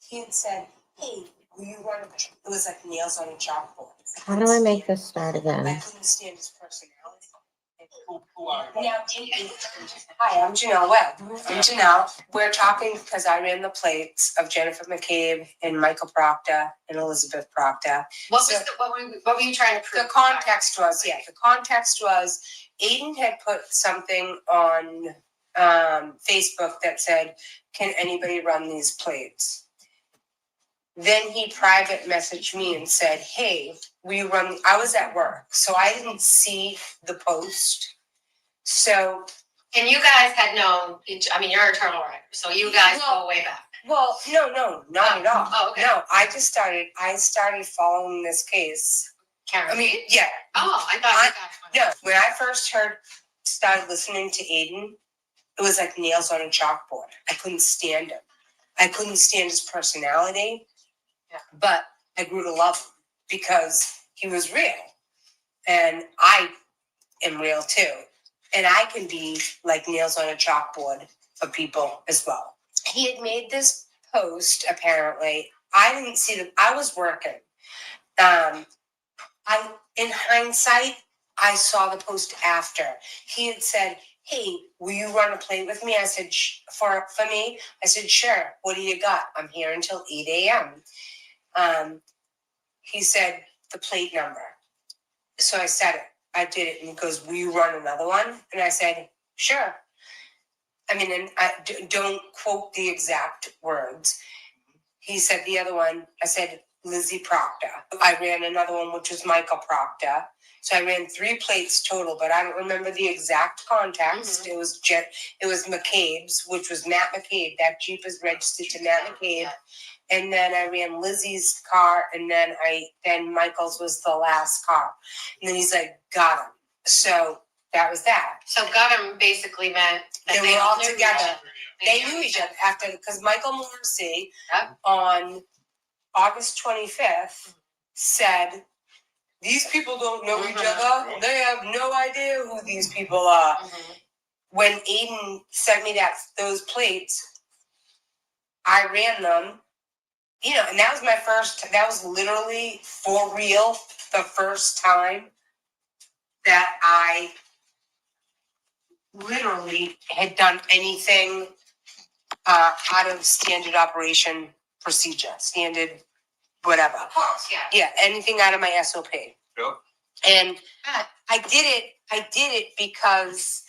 [SPEAKER 11] He had said, hey, will you run it was like nails on a chalkboard.
[SPEAKER 2] How do I make this start again?
[SPEAKER 11] I couldn't stand his personality. Hi, I'm Janelle Webb. I'm Janelle. We're talking because I ran the plates of Jennifer McCabe and Michael Proctor and Elizabeth Proctor.
[SPEAKER 2] What were you trying to prove?
[SPEAKER 11] The context was Aiden had put something on Facebook that said, can anybody run these plates? Then he private messaged me and said, hey, will you run? I was at work, so I didn't see the post. So,
[SPEAKER 2] And you guys had known you're a turtle writer, so you guys go way back.
[SPEAKER 11] well, no, not at all.
[SPEAKER 2] Oh, okay.
[SPEAKER 11] No, I started following this case.
[SPEAKER 2] Karen.
[SPEAKER 11] I mean, yeah.
[SPEAKER 2] Oh, I thought you guys
[SPEAKER 11] No, when I first started listening to Aiden, it was like nails on a chalkboard. I couldn't stand him. I couldn't stand his personality.
[SPEAKER 2] Yeah.
[SPEAKER 11] But I grew to love him because he was real. And I am real too. And I can be like nails on a chalkboard for people as well. He had made this post, apparently. I didn't see them. I was working. In hindsight, I saw the post after. He had said, hey, will you run a plate with me? I said, for me? I said, sure. What do you got? I'm here until 8 a.m. He said, the plate number. So I said it. I did it. And he goes, will you run another one? And I said, sure. I mean, and don't quote the exact words. He said the other one. I said, Lizzie Proctor. I ran another one, which was Michael Proctor. So I ran 3 plates total, but I don't remember the exact context. Mm-hmm. It was McCabe's, which was Matt McCabe. That Jeep is registered to Matt McCabe. Yeah. And then I ran Lizzie's car, and then Michael's was the last car. And then he's like, got him. So that was that.
[SPEAKER 2] So got him basically meant that
[SPEAKER 11] they were all together. They knew each other after, because Michael Morrissey on August 25th said, these people don't know each other. They have no idea who these people are. Mm-hmm. When Aiden sent me those plates, I ran them. And that was literally for real the first time that I literally had done anything out of standard operation procedure, standard whatever.
[SPEAKER 2] Of course, yeah.
[SPEAKER 11] Yeah, anything out of my SOP. Yep. And I did it because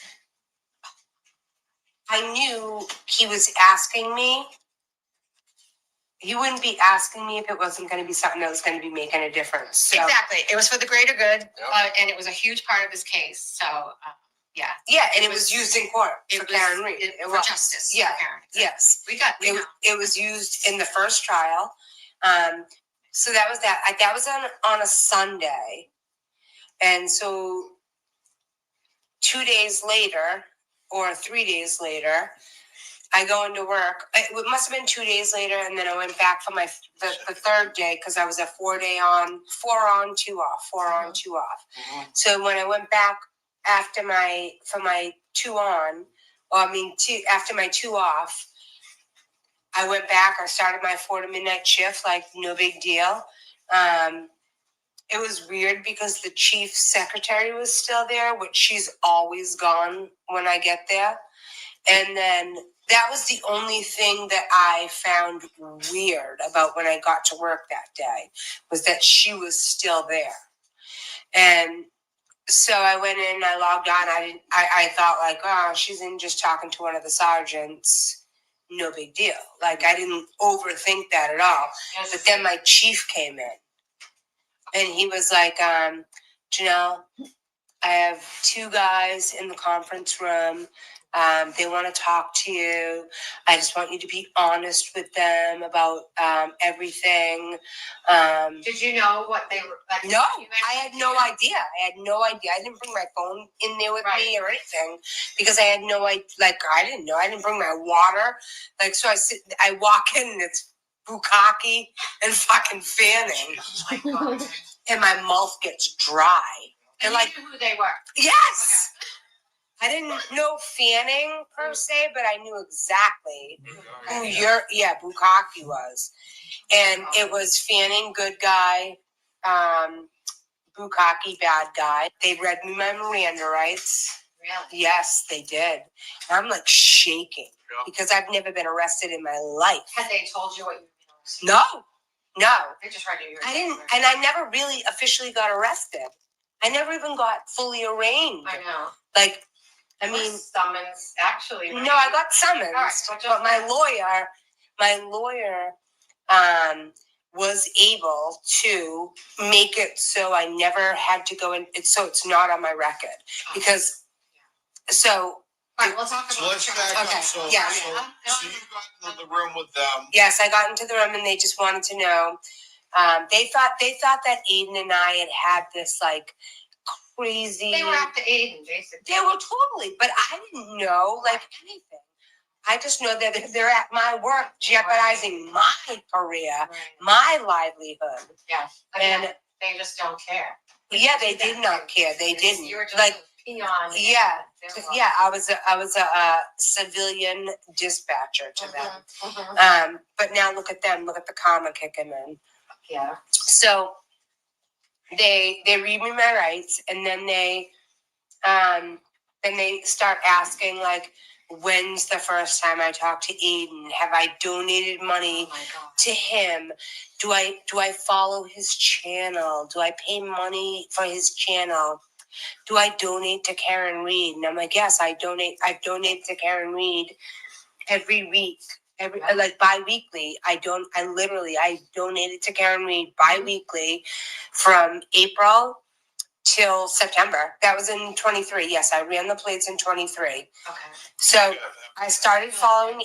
[SPEAKER 11] I knew he was asking me. He wouldn't be asking me if it wasn't going to be something that was going to be making a difference. So.
[SPEAKER 2] Exactly. It was for the greater good, and it was a huge part of his case. So, yeah.
[SPEAKER 11] Yeah, and it was used in court for Karen Reed.
[SPEAKER 2] For justice.
[SPEAKER 11] Yeah.
[SPEAKER 2] For Karen.
[SPEAKER 11] Yes.
[SPEAKER 2] It
[SPEAKER 11] was used in the first trial. So that was that. That was on a Sunday. And so 2 days later, or 3 days later, I go into work. It must have been 2 days later, and then I went back for the third day because I was a 4 on, 2 off, 4 on, 2 off. Mm-hmm. So when I went back after my 2 on, after my 2 off, I went back. I started my 4 to midnight shift, like no big deal. It was weird because the chief secretary was still there, which she's always gone when I get there. And then that was the only thing that I found weird about when I got to work that day, was that she was still there. And so I went in, I logged on. I thought like, oh, she's in just talking to one of the sergeants. No big deal. Like, I didn't overthink that at all. Yes. But then my chief came in and he was like, Janelle, I have 2 guys in the conference room. They want to talk to you. I just want you to be honest with them about everything.
[SPEAKER 2] Did you know what they were? Like,
[SPEAKER 11] no, I had no idea. I didn't bring my phone in there with me or anything because I had no idea. Like, I didn't know. I didn't bring my water. Like, so I walk in and it's bukkake and fucking fanning.
[SPEAKER 2] Oh my God.
[SPEAKER 11] And my mouth gets dry.
[SPEAKER 2] And
[SPEAKER 11] like,
[SPEAKER 2] you knew who they were?
[SPEAKER 11] Yes. I didn't know Fanning per se, but I knew exactly who Bukaki was. And it was Fanning, good guy, Bukaki, bad guy. They read me my Miranda rights. Really? Yes, they did. And I'm like shaking because I've never been arrested in my life.
[SPEAKER 2] Had they told you what you were arrested?
[SPEAKER 11] No.
[SPEAKER 2] They just read you.
[SPEAKER 11] I didn't, and I never really officially got arrested. I never even got fully arraigned.
[SPEAKER 2] I know.
[SPEAKER 11] Like, I mean,
[SPEAKER 2] summons actually. Right?
[SPEAKER 11] No, I got summons,
[SPEAKER 2] right,
[SPEAKER 11] but my lawyer, was able to make it so I never had to go in. So it's not on my record because. So.
[SPEAKER 2] All right, we'll talk about
[SPEAKER 4] So let's back up. So you got into the room with them.
[SPEAKER 11] Yes, I got into the room and they just wanted to know. They thought that Aiden and I had this like crazy.
[SPEAKER 2] They were after Aiden, basically.
[SPEAKER 11] They were totally, but I didn't know like anything. I just know that they're at my work, jeopardizing my career, my livelihood.
[SPEAKER 2] Yes,
[SPEAKER 11] and
[SPEAKER 2] they just don't care.
[SPEAKER 11] Yeah, they did not care. They didn't.
[SPEAKER 2] You were just
[SPEAKER 11] like
[SPEAKER 2] a peon.
[SPEAKER 11] Yeah, I was a civilian dispatcher to them. But now look at them. Look at the karma kicking in.
[SPEAKER 2] Yeah.
[SPEAKER 11] So they read me my rights, and then they start asking like, when's the first time I talked to Aiden? Have I donated money to him? Do I follow his channel? Do I pay money for his channel? Do I donate to Karen Reed? And I'm like, yes, I donate. I donate to Karen Reed every week. Like bi-weekly. I donated to Karen Reed bi-weekly from April till September. That was in 23. Yes, I ran the plates in 23. Okay. So I started following,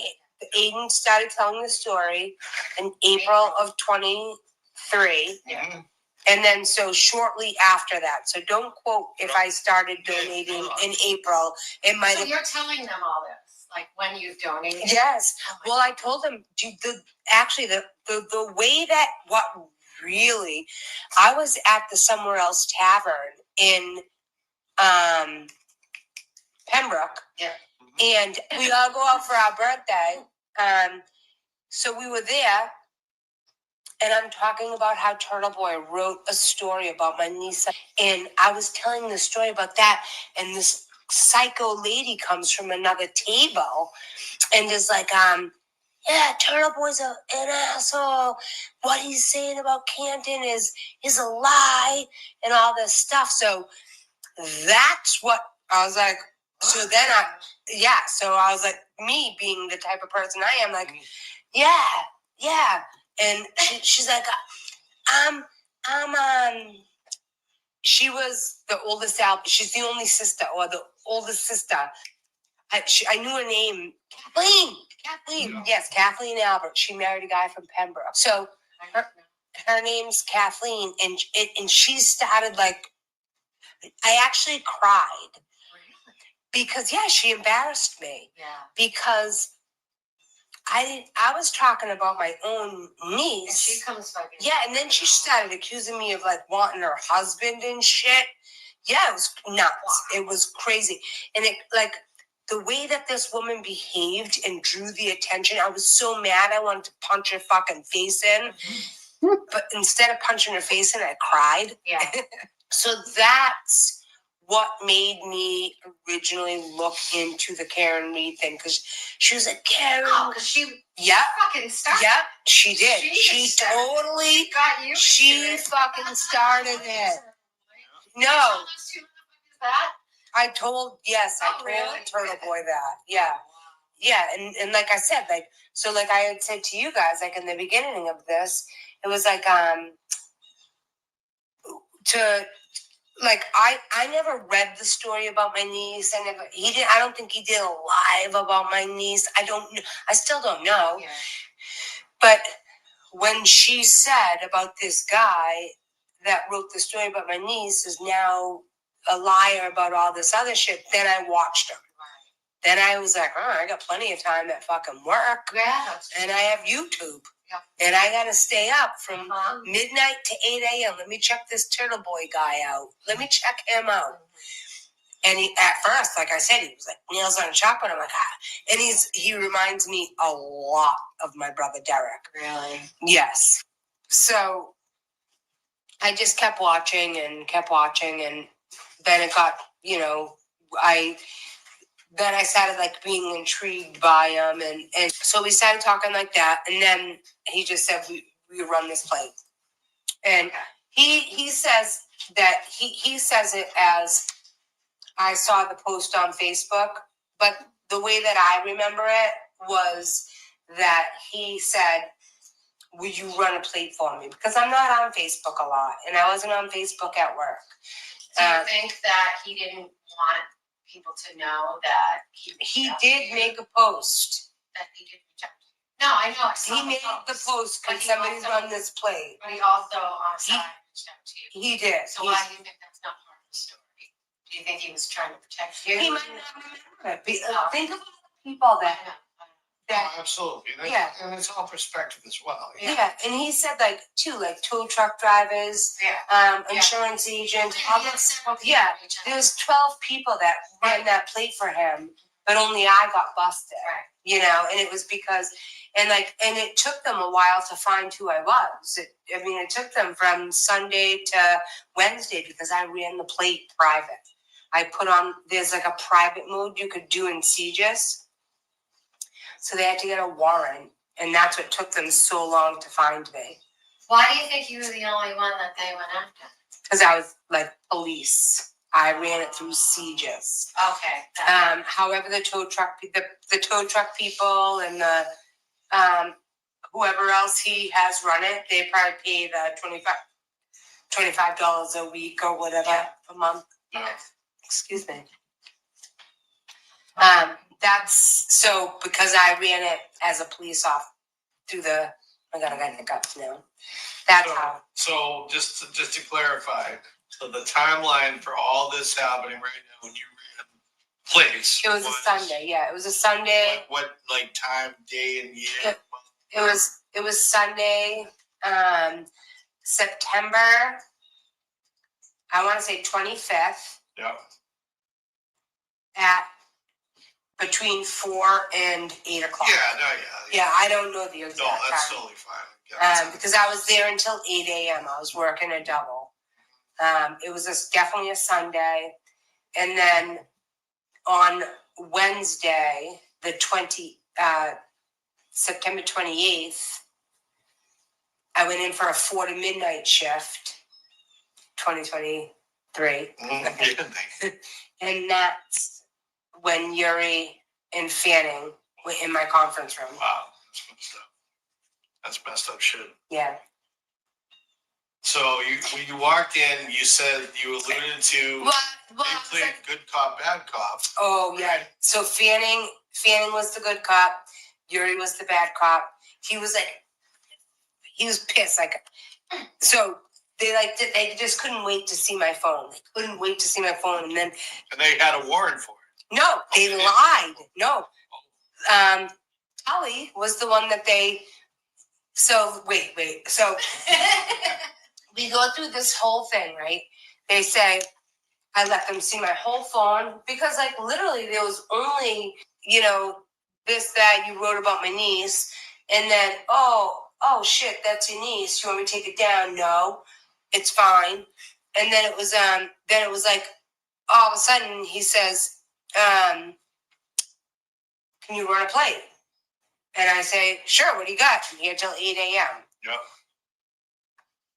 [SPEAKER 11] Aiden started telling the story in April of 23.
[SPEAKER 2] Yeah.
[SPEAKER 11] And then so shortly after that, so don't quote if I started donating in April. It might have.
[SPEAKER 2] So you're telling them all this, like when you've donated?
[SPEAKER 11] Yes. Well, I told them the way that what really, I was at the Somewhere Else Tavern in Pembroke.
[SPEAKER 2] Yeah.
[SPEAKER 11] And we all go out for our birthday. So we were there, and I'm talking about how Turtle Boy wrote a story about my niece. And I was telling the story about that, and this psycho lady comes from another table and is like, yeah, Turtle Boy's an asshole. What he's saying about Canton is a lie and all this stuff. So that's what I was like. So then so I was like, me being the type of person I am, like, yeah. And she's like, she was the oldest she's the only sister, or the oldest sister. I knew her name, Kathleen. Yeah. Yes, Kathleen Albert. She married a guy from Pembroke. So her name's Kathleen, and she started like, I actually cried because she embarrassed me. Yeah. Because I was talking about my own niece.
[SPEAKER 2] And she comes fucking.
[SPEAKER 11] Yeah, and then she started accusing me of like wanting her husband and shit. Yeah, it was nuts. Wow. It was crazy. And it like the way that this woman behaved and drew the attention, I was so mad I wanted to punch her fucking face in. But instead of punching her face in, I cried.
[SPEAKER 2] Yeah.
[SPEAKER 11] So that's what made me originally look into the Karen Reed thing, because she was like, Karen.
[SPEAKER 2] Oh, because she fucking started.
[SPEAKER 11] Yep, she did. She totally
[SPEAKER 2] got you.
[SPEAKER 11] She fucking started it. No. I told Turtle Boy that. Yeah. Yeah, and like I said, like, so like I had said to you guys, like in the beginning of this, it was like I never read the story about my niece. I don't think he did a live about my niece. I still don't know. Yeah. But when she said about this guy that wrote the story about my niece is now a liar about all this other shit, then I watched him. Then I was like, I got plenty of time at fucking work.
[SPEAKER 2] Yeah.
[SPEAKER 11] And I have YouTube. Yeah. And I got to stay up from midnight to 8 a.m. Let me check this Turtle Boy guy out. Let me check him out. And at first, like I said, he was like, nails on a chalkboard. I'm like, ah. And he reminds me a lot of my brother Derek.
[SPEAKER 2] Really?
[SPEAKER 11] Yes. So I just kept watching, and then it got, then I started like being intrigued by him, and so we started talking like that, and then he just said we run this plate, and he says that he says it as I saw the post on Facebook, but the way that I remember it was that he said, "Would you run a plate for me?" Because I'm not on Facebook a lot, and I wasn't on Facebook at work.
[SPEAKER 2] Do you think that he didn't want people to know that
[SPEAKER 11] he did make a post?
[SPEAKER 2] That he did reach out to you? No, I know. I saw
[SPEAKER 11] He made the post. Could somebody run this plate?
[SPEAKER 2] But he also on the side reached out to you.
[SPEAKER 11] He did.
[SPEAKER 2] So why do you think that's not part of the story? Do you think he was trying to protect you?
[SPEAKER 11] He might not remember it. Think about the people that.
[SPEAKER 4] Absolutely. And it's all perspective as well.
[SPEAKER 11] Yeah, and he said like tow truck drivers, insurance agents. There's 12 people that ran that plate for him, but only I got busted. Right. And it was because, and it took them a while to find who I was. It took them from Sunday to Wednesday because I ran the plate private. I put on, there's like a private mode you could do in CGIS. So they had to get a warrant, and that's what took them so long to find me.
[SPEAKER 2] Why do you think you were the only one that they went after?
[SPEAKER 11] Because I was like police. I ran it through CGIS.
[SPEAKER 2] Okay.
[SPEAKER 11] However, the tow truck people and the whoever else he has run it, they probably pay the $25 a week or whatever a month.
[SPEAKER 2] Yeah.
[SPEAKER 11] Excuse me. That's so because I ran it as a police officer through the. Oh my God, I got hiccups now. That's how.
[SPEAKER 4] So just to clarify, so the timeline for all this happening right now when you ran plates.
[SPEAKER 11] It was a Sunday. Yeah, it was a Sunday.
[SPEAKER 4] What time, day, and year?
[SPEAKER 11] It was Sunday, September. I want to say 25th.
[SPEAKER 4] Yeah.
[SPEAKER 11] At between 4 and 8 o'clock. Yeah, I don't know the exact time.
[SPEAKER 4] No, that's totally fine.
[SPEAKER 11] Because I was there until 8 a.m. I was working a double. It was definitely a Sunday. And then on Wednesday, September 28th, I went in for a 4 to midnight shift, 2023. And that's when Yuri and Fanning were in my conference room.
[SPEAKER 4] Wow. That's messed up shit.
[SPEAKER 11] Yeah.
[SPEAKER 4] So when you walked in, you said you alluded to they played good cop, bad cop.
[SPEAKER 11] Oh, yeah. Right? So Fanning was the good cop. Yuri was the bad cop. He was pissed. So they just couldn't wait to see my phone. They couldn't wait to see my phone. And
[SPEAKER 4] they had a warrant for it.
[SPEAKER 11] No, they lied. No. Holly was the one that they. So wait. So we go through this whole thing, right? They say I let them see my whole phone because, literally, there was only this that you wrote about my niece, and then oh shit, that's your niece. You want me to take it down? No, it's fine. And then it was like all of a sudden he says. Can you run a plate? And I say, sure, what do you got? I'm here till 8 a.m.
[SPEAKER 4] Yep.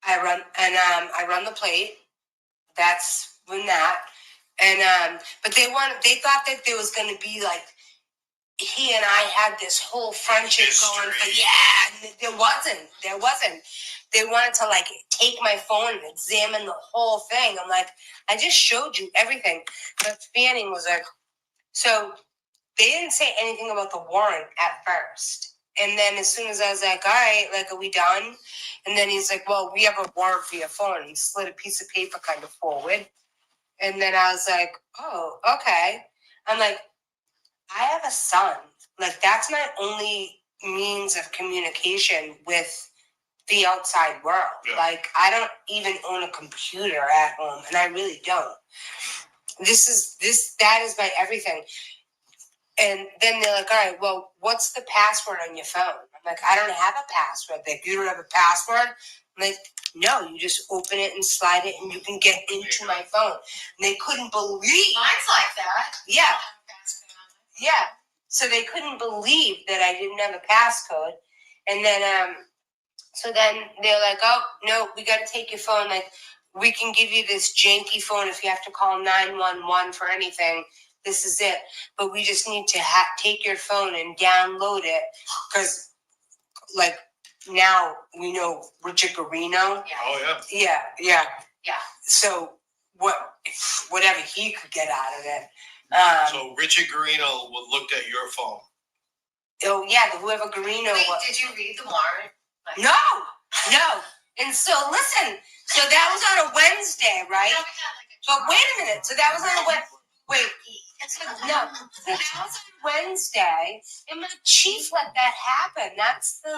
[SPEAKER 11] I run the plate. That's when that. And but they thought that there was gonna be he and I had this whole friendship going, but there wasn't. They wanted to take my phone and examine the whole thing. I'm like, I just showed you everything. But Fanning was like, so they didn't say anything about the warrant at first. And then as soon as I was like, all right, are we done? And then he's like, well, we have a warrant for your phone. And he slid a piece of paper kind of forward. And then I was like, oh, okay. I'm like, I have a son. That's my only means of communication with the outside world. Yeah. I don't even own a computer at home, and I really don't. that is my everything. And then they're like, all right, well, what's the password on your phone? I'm like, I don't have a password. Like, you don't have a password? I'm like, no, you just open it and slide it and you can get into my phone. And they couldn't believe.
[SPEAKER 2] Mine's like that.
[SPEAKER 11] Yeah. Yeah. So they couldn't believe that I didn't have a passcode. And then, so then they're like, oh, no, we got to take your phone. Like, we can give you this janky phone if you have to call 911 for anything. This is it. But we just need to take your phone and download it. Because, like, now we know Richard Garino.
[SPEAKER 4] Oh, yeah.
[SPEAKER 11] Yeah, yeah.
[SPEAKER 2] Yeah.
[SPEAKER 11] So whatever he could get out of it.
[SPEAKER 4] So Richard Garino looked at your phone.
[SPEAKER 11] Oh, yeah, whoever Garino
[SPEAKER 2] Wait,
[SPEAKER 11] was.
[SPEAKER 2] did you read the warrant? Like,
[SPEAKER 11] No. And so listen, so that was on a Wednesday, right? But wait a minute. So that was on a Wednesday. Wait. No. So that was on Wednesday, and my chief let that happen. That's the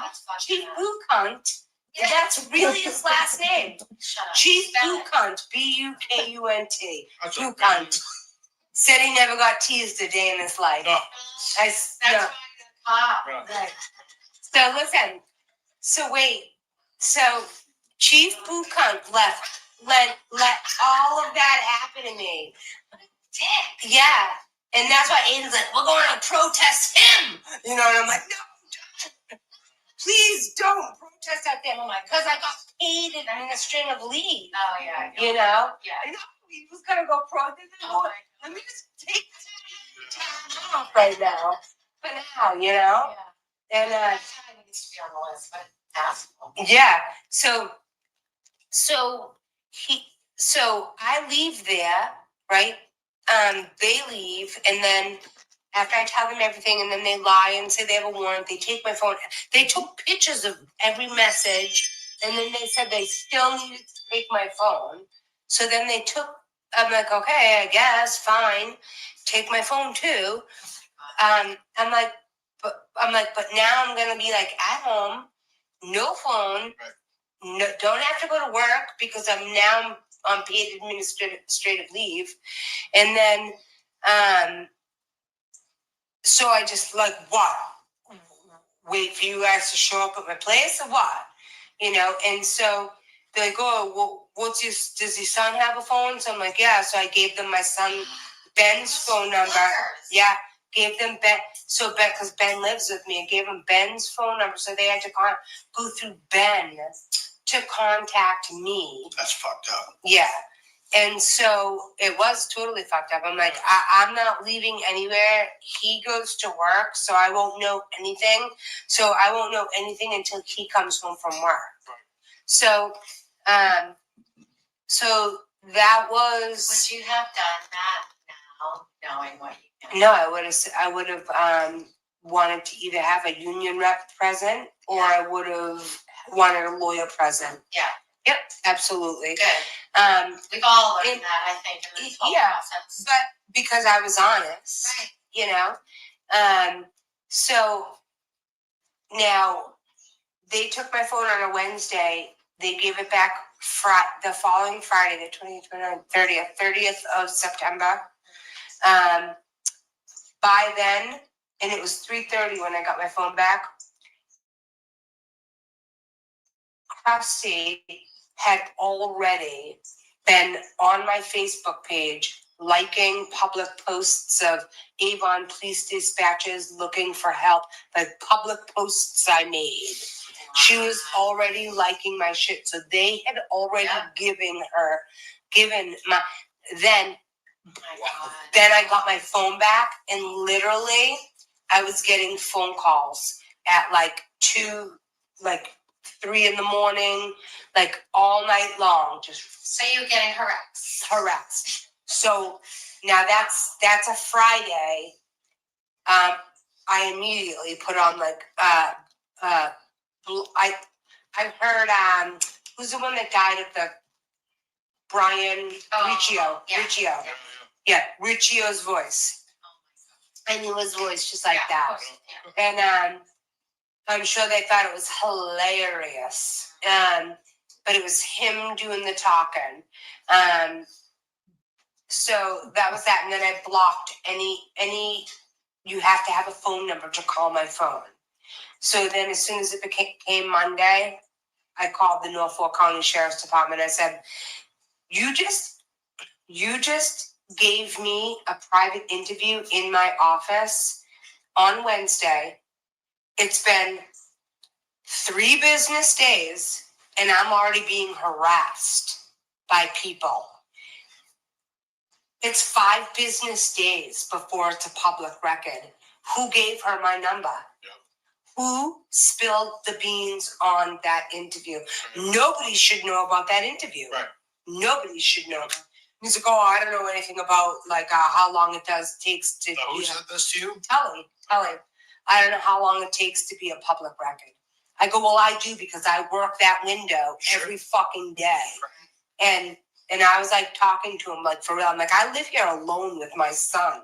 [SPEAKER 2] that's fucked
[SPEAKER 11] Chief
[SPEAKER 2] up.
[SPEAKER 11] Bukunt.
[SPEAKER 2] Yeah.
[SPEAKER 11] That's really his last name.
[SPEAKER 2] Shut up.
[SPEAKER 11] Chief
[SPEAKER 2] Spell it.
[SPEAKER 11] Bukunt. Bukunt. Bukunt. Said he never got teased a day in his life.
[SPEAKER 4] No.
[SPEAKER 2] That's why the cop.
[SPEAKER 4] Yeah.
[SPEAKER 11] Right. So listen. So wait. So Chief Bukunt let all of that happen to me.
[SPEAKER 2] Dick.
[SPEAKER 11] Yeah. And that's why Aiden's like, we're going to protest him. You know, and I'm like, no, please don't protest out there. Because I got paid in administrative leave.
[SPEAKER 2] Oh, yeah.
[SPEAKER 11] You know?
[SPEAKER 2] Yeah.
[SPEAKER 11] I know he was going to go protest. Let me just take this time off right now. For now, you know?
[SPEAKER 2] Yeah.
[SPEAKER 11] And
[SPEAKER 2] That kind of needs to be on the list, but asshole.
[SPEAKER 11] yeah. So I leave there, right? They leave, and then after I tell them everything, and then they lie and say they have a warrant, they take my phone. They took pictures of every message, and then they said they still needed to take my phone. So then they took. I'm like, okay, I guess, fine, take my phone too. I'm like, but now I'm gonna be like at home, no phone, no, don't have to go to work because I'm now on paid administrative leave, and then, so I just like what? Wait for you guys to show up at my place or what? You know, and so they're like, oh, well, does your son have a phone? So I'm like, yeah. So I gave them my son Ben's phone number. Yeah, gave them Ben. So Ben, because Ben lives with me, I gave him Ben's phone number. So they had to go through Ben to contact me.
[SPEAKER 4] That's fucked up.
[SPEAKER 11] Yeah. And so it was totally fucked up. I'm like, I'm not leaving anywhere. He goes to work, so I won't know anything. So I won't know anything until he comes home from work. So, so that was.
[SPEAKER 2] Would you have done that now, knowing what you know?
[SPEAKER 11] No, I would have wanted to either have a union rep present, or I would have wanted a lawyer present.
[SPEAKER 2] Yeah.
[SPEAKER 11] Yep, absolutely.
[SPEAKER 2] Good. We've all learned that, I think, in this whole process.
[SPEAKER 11] But because I was honest,
[SPEAKER 2] Right.
[SPEAKER 11] you know. So now they took my phone on a Wednesday. They gave it back the following Friday, the 30th of September. By then, and it was 3:30 when I got my phone back, Krusty had already been on my Facebook page liking public posts of Avon police dispatches looking for help, like public posts I made. She was already liking my shit. So they had already given my, then I got my phone back, and literally I was getting phone calls at like 3 in the morning, like all night long, just.
[SPEAKER 2] So you're getting harassed.
[SPEAKER 11] So now that's a Friday. I immediately put on like I heard who's the one that died at the Brian Riccio. Yeah, Riccio's voice. I knew his voice just like that. And I'm sure they thought it was hilarious. But it was him doing the talking. So that was that, and then I blocked any. You have to have a phone number to call my phone. So then, as soon as it became Monday, I called the Norfolk County Sheriff's Department. I said, "You just gave me a private interview in my office on Wednesday. It's been 3 business days, and I'm already being harassed by people. It's 5 business days before it's a public record. Who gave her my number? Yep. Who spilled the beans on that interview? Right. Nobody should know about that interview. Right. Nobody should know. He's like, oh, I don't know anything about like how long it takes to. Who said this to you? Tell him. I don't know how long it takes to be a public record. I go, well, I do because I work that window every fucking day. Right. And I was like talking to him like for real. I'm like, I live here alone with my son,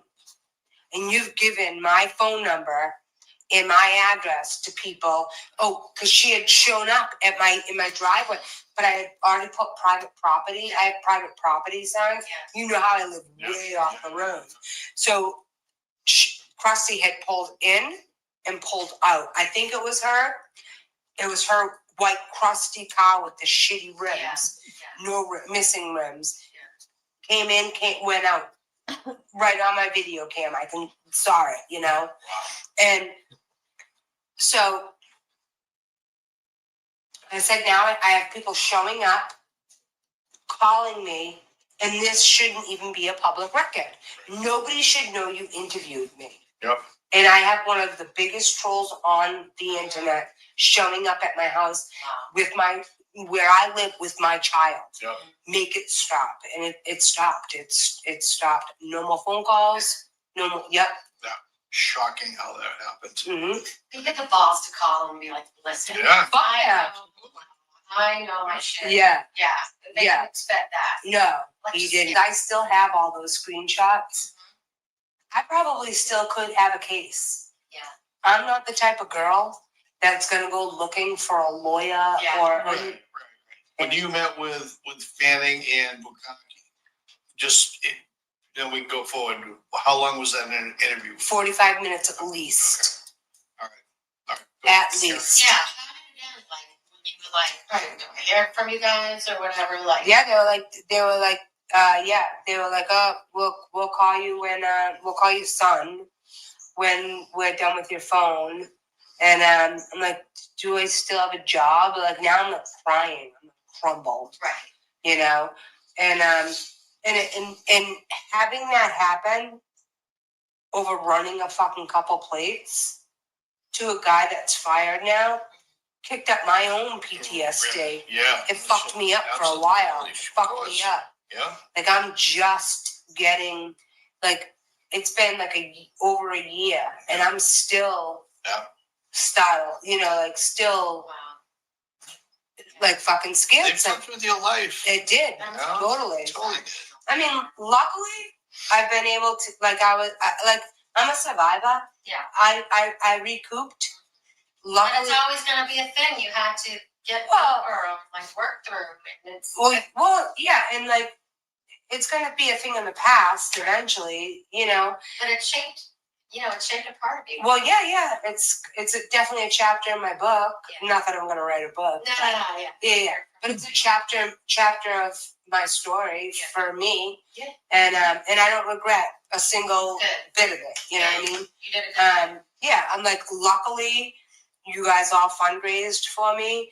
[SPEAKER 11] and you've given my phone number and my address to people. Oh, because she had shown up at in my driveway, but I had already put private property. I have private property signs. You know how I live way off the road. So Krusty had pulled in and pulled out. I think it was her. It was her white crusty car with the shitty rims, missing rims. Came in, went out. Right on my video cam, I saw it, you know. And so I said, now I have people showing up, calling me, and this shouldn't even be a public record. Nobody should know you interviewed me. Yep. And I have one of the biggest trolls on the internet showing up at my house with where I live with my child. Yep. Make it stop. And it stopped. It stopped. No more phone calls. No more. Yep. Yeah. Shocking how that happened. Mm-hmm.
[SPEAKER 2] You get the balls to call and be like, listen.
[SPEAKER 11] Yeah.
[SPEAKER 2] I know my shit.
[SPEAKER 11] Yeah.
[SPEAKER 2] Yeah. They didn't expect that.
[SPEAKER 11] No, he didn't. I still have all those screenshots. I probably still could have a case. Yeah. I'm not the type of girl that's going to go looking for a lawyer or. Right. When you met with Fanning and Bukaki, just then we can go forward. How long was that interview? 45 minutes at least. Okay. All right. At least.
[SPEAKER 2] Yeah. Like when you were like, hear from you guys or whatever. Like.
[SPEAKER 11] Yeah, they were like. They were like, oh, we'll call you when we'll call you son when we're done with your phone. And I'm like, do I still have a job? Like now I'm like crying, I'm crumbled, right? You know, and having that happen over running a fucking couple plates to a guy that's fired now kicked up my own PTSD. Yeah, it fucked me up for a while. It fucked me up. Yeah. Like I'm just getting like it's been like over a year and I'm still still like fucking scared. It fucked with your life. It did. Totally. I mean, luckily I've been able to I'm a survivor. Yeah. I recouped. Luckily,
[SPEAKER 2] and it's always gonna be a thing you have to get work through.
[SPEAKER 11] And like it's gonna be a thing in the past eventually, you know.
[SPEAKER 2] But it shaped a part of you.
[SPEAKER 11] Well, yeah. It's definitely a chapter in my book. Yeah. Not that I'm gonna write a book.
[SPEAKER 2] No.
[SPEAKER 11] Yeah. But it's a chapter of my story for me. Yeah. And I don't regret a single bit of it. You know what I mean?
[SPEAKER 2] You did it.
[SPEAKER 11] Yeah. I'm like, luckily, you guys all fundraised for me.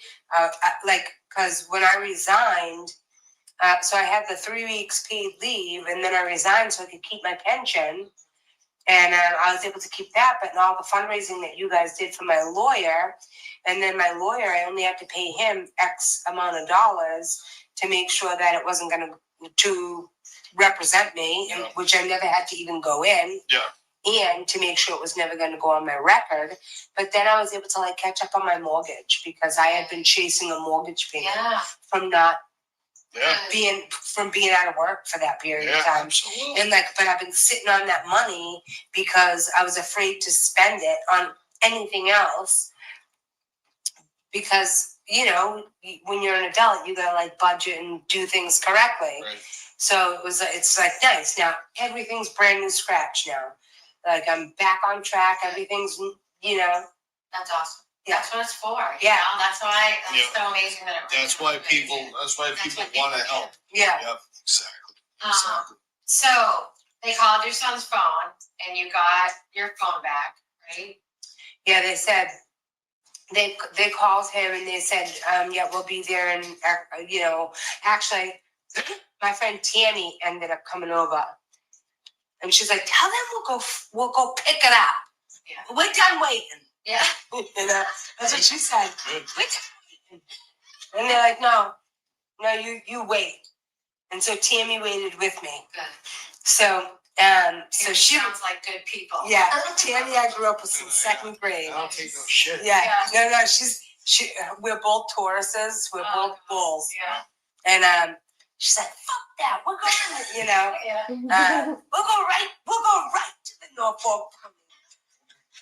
[SPEAKER 11] Because when I resigned, so I had the 3 weeks paid leave, and then I resigned so I could keep my pension. And I was able to keep that, but all the fundraising that you guys did for my lawyer, and then my lawyer, I only had to pay him X amount of dollars to make sure that it wasn't going to represent me, which I never had to even go in. Yeah. And to make sure it was never going to go on my record. But then I was able to catch up on my mortgage because I had been chasing a mortgage payment from being out of work for that period of time. Absolutely. And but I've been sitting on that money because I was afraid to spend it on anything else. Because, when you're an adult, you gotta budget and do things correctly. Right. So it's like nice. Now everything's brand new scratch now. Like I'm back on track. Everything's, you know.
[SPEAKER 2] That's awesome.
[SPEAKER 11] Yeah.
[SPEAKER 2] That's what it's for.
[SPEAKER 11] Yeah.
[SPEAKER 2] You know? That's why it's so amazing that it
[SPEAKER 4] That's why people want to help.
[SPEAKER 11] Yeah.
[SPEAKER 4] Yep, exactly.
[SPEAKER 2] So they called your son's phone and you got your phone back, right?
[SPEAKER 11] Yeah, they said they called him and they said, yeah, we'll be there. And you know, actually, my friend Tammy ended up coming over, and she's like, "Tell them we'll go pick it up.
[SPEAKER 2] Yeah.
[SPEAKER 11] We're done waiting."
[SPEAKER 2] Yeah.
[SPEAKER 11] You know, that's what she said. We're done waiting. And they're like, "No, you wait." And so Tammy waited with me.
[SPEAKER 2] Good.
[SPEAKER 11] So she
[SPEAKER 2] sounds like good people.
[SPEAKER 11] Yeah, Tammy, I grew up with since second grade.
[SPEAKER 4] I don't take no shit.
[SPEAKER 11] Yeah, no, we're both Tauruses, we're both bulls.
[SPEAKER 2] Yeah.
[SPEAKER 11] And she's like, fuck that, we're going, you know.
[SPEAKER 2] Yeah.
[SPEAKER 11] We'll go right to the Norfolk.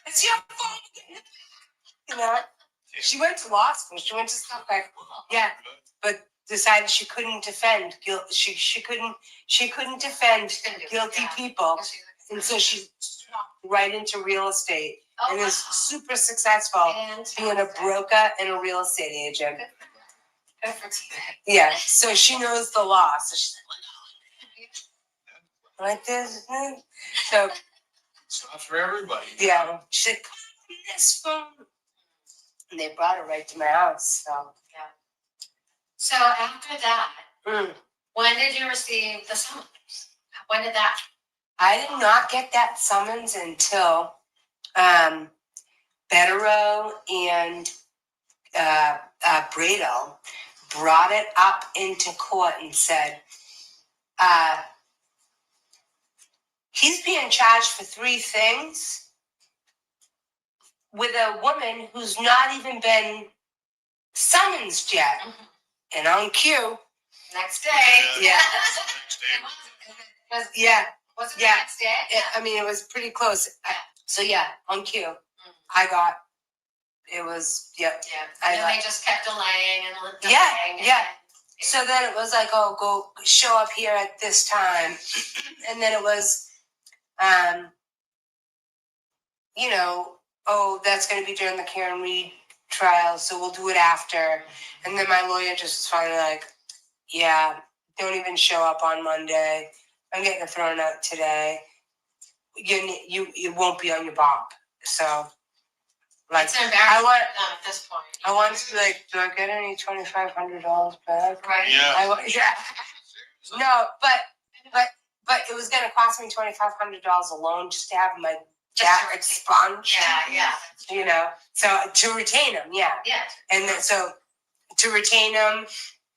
[SPEAKER 11] It's your phone. You know. She went to law school, she went to stuff like, yeah, but decided she couldn't defend she couldn't defend guilty people. And so she walked right into real estate and is super successful being a broker and a real estate agent. Yeah, so she knows the law. So she's like this. So
[SPEAKER 4] It's not for everybody.
[SPEAKER 11] yeah, she said, "Come on this phone," and they brought her right to my house. So
[SPEAKER 2] Yeah. So after that, when did you receive the summons? When did that?
[SPEAKER 11] I did not get that summons until Betterow and Brado brought it up into court and said, he's being charged for 3 things with a woman who's not even been summoned yet. And on cue.
[SPEAKER 2] Next day.
[SPEAKER 11] Yeah. Yeah.
[SPEAKER 2] Was it the
[SPEAKER 11] Yeah.
[SPEAKER 2] next day?
[SPEAKER 11] I mean, it was pretty close. So yeah, on cue. It was, yep.
[SPEAKER 2] Yeah. And then they just kept delaying and
[SPEAKER 11] Yeah,
[SPEAKER 2] delaying.
[SPEAKER 11] yeah. So then it was like, oh, go show up here at this time. And then it was, you know, oh, that's going to be during the Karen Reed trial, so we'll do it after. And then my lawyer just was finally like, yeah, don't even show up on Monday. I'm getting thrown out today. You won't be on your bop. So, like,
[SPEAKER 2] It's embarrassing at this point.
[SPEAKER 11] I wanted to be like, do I get any $2,500 back?
[SPEAKER 2] Right.
[SPEAKER 4] Yeah.
[SPEAKER 11] No, but it was gonna cost me $2,500 alone just to have my dad expunged.
[SPEAKER 2] Yeah.
[SPEAKER 11] You know, so to retain him, yeah.
[SPEAKER 2] Yeah.
[SPEAKER 11] And then, so to retain him,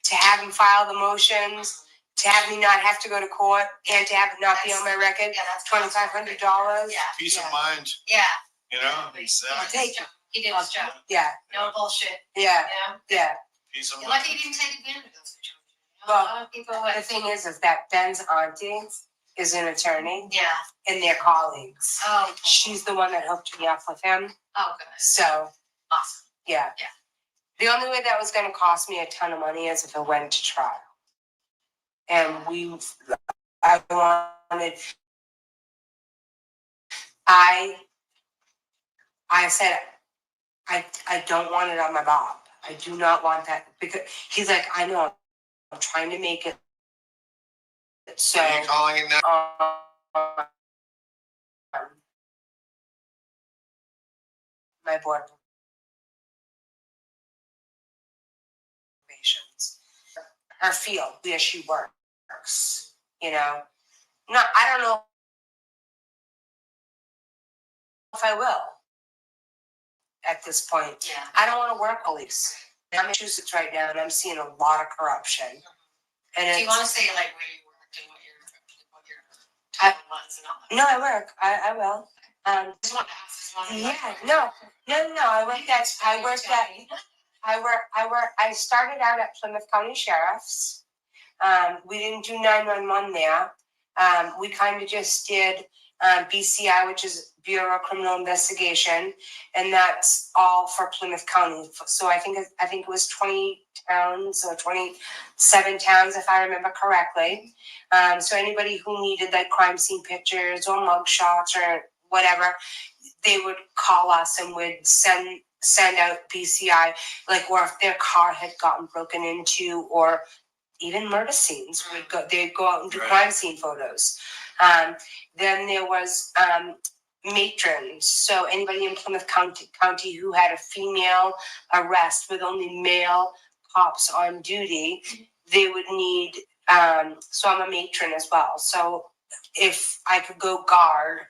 [SPEAKER 11] to have him file the motions, to have me not have to go to court, and to have it not be on my record,
[SPEAKER 2] Yeah, that's
[SPEAKER 11] $2,500.
[SPEAKER 2] Yeah.
[SPEAKER 4] Peace of mind,
[SPEAKER 2] Yeah.
[SPEAKER 4] you know?
[SPEAKER 11] I'll take it.
[SPEAKER 2] He did his job.
[SPEAKER 11] Yeah,
[SPEAKER 2] No bullshit.
[SPEAKER 11] yeah,
[SPEAKER 2] Yeah.
[SPEAKER 4] Peace of
[SPEAKER 2] You're
[SPEAKER 4] mind.
[SPEAKER 2] lucky you didn't take advantage of those situations.
[SPEAKER 11] Well,
[SPEAKER 2] A lot of people
[SPEAKER 11] the
[SPEAKER 2] would.
[SPEAKER 11] thing is that Ben's auntie is an attorney,
[SPEAKER 2] Yeah.
[SPEAKER 11] and they're colleagues.
[SPEAKER 2] Oh.
[SPEAKER 11] She's the one that hooked me up with him.
[SPEAKER 2] Oh, good.
[SPEAKER 11] So,
[SPEAKER 2] Awesome.
[SPEAKER 11] yeah.
[SPEAKER 2] Yeah.
[SPEAKER 11] The only way that was going to cost me a ton of money is if it went to trial. And I said, I don't want it on my bob. I do not want that, because he's like, I know, I'm trying to make it. So,
[SPEAKER 4] What are you calling it now?
[SPEAKER 11] My board patients, her field where she works, you know. No, I don't know if I will at this point.
[SPEAKER 2] Yeah.
[SPEAKER 11] I don't want to work police. I'm in Massachusetts right now, and I'm seeing a lot of corruption. And
[SPEAKER 2] Do you want to say like where you worked and what your title was and all that?
[SPEAKER 11] No, I work. I will.
[SPEAKER 2] Just want to ask.
[SPEAKER 11] Yeah, no. I started out at Plymouth County Sheriff's. We didn't do 911 there. We kind of just did BCI, which is Bureau of Criminal Investigation, and that's all for Plymouth County. So I think it was 20 towns or 27 towns, if I remember correctly. So anybody who needed like crime scene pictures or mug shots or whatever, they would call us and would send out BCI, like, or if their car had gotten broken into, or even murder scenes, they'd go out and do crime scene photos. Then there was matrons. So anybody in Plymouth County who had a female arrest with only male cops on duty, they would need, so I'm a matron as well. So if I could go guard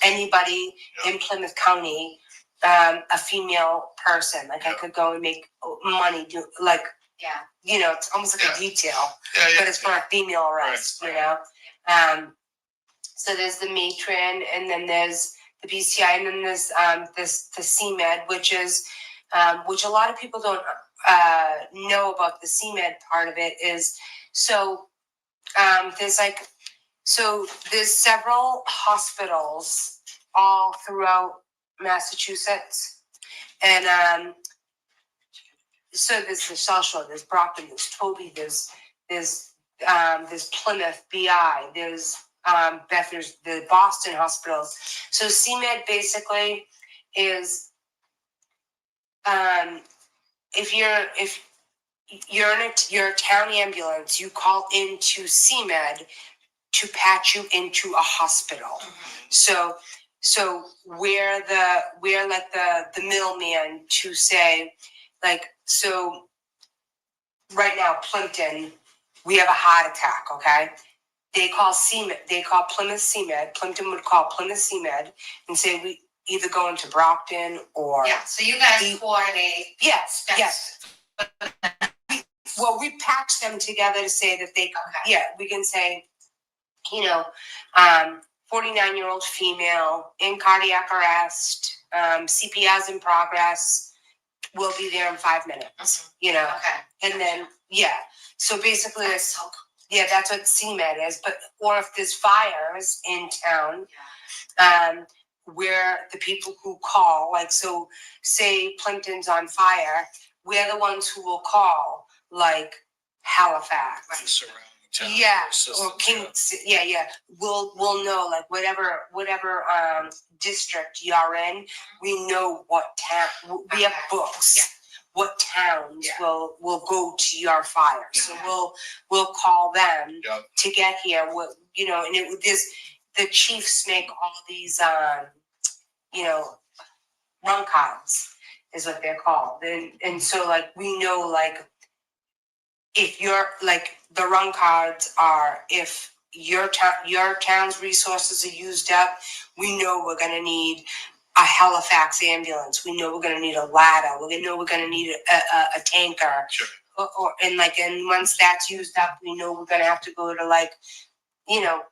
[SPEAKER 11] anybody in Plymouth County, a female person, like I could go and make money, do like, you know, it's almost like a detail, but it's for a female arrest, you know. So there's the matron, and then there's the BCI, and then there's the CMED, which is which a lot of people don't know about. The CMED part of it is, so there's several hospitals all throughout Massachusetts, and so there's the South Shore, there's Brockton, there's Toby, there's Plymouth BI, there's there's the Boston hospitals. So CMED basically is if you're a town ambulance, you call into CMED to patch you into a hospital. So we're like the middleman to say, like, so right now, Plimpton, we have a heart attack, okay? They call CMED, they call Plymouth CMED. Plimpton would call Plymouth CMED and say, we either go into Brockton or...
[SPEAKER 2] Yeah, so you guys coordinate.
[SPEAKER 11] Yes. Well, we patch them together to say that they... Okay. Yeah, we can say, you know, 49-year-old female in cardiac arrest, CPR's in progress, we'll be there in 5 minutes, you know? Okay. And then, so basically it's... Yeah, that's what CMED is. But or if there's fires in town, we're the people who call. Like, so say Plimpton's on fire, we're the ones who will call, like Halifax.
[SPEAKER 4] The surrounding town.
[SPEAKER 11] Yeah, or Kings. Yeah. We'll know, like, whatever district you're in. We know what town. We have books. Yeah. What towns will go to your fire? So we'll call them to get here. What, you know, and the chiefs make all these you know, run cards is what they're called. And so, like, we know, like, if you're, like, the run cards are, if your town's resources are used up, we know we're gonna need a Halifax ambulance. We know we're going to need a ladder. We know we're going to need a tanker.
[SPEAKER 4] Sure.
[SPEAKER 11] And once that's used up, we know we're going to have to go to, like, you know,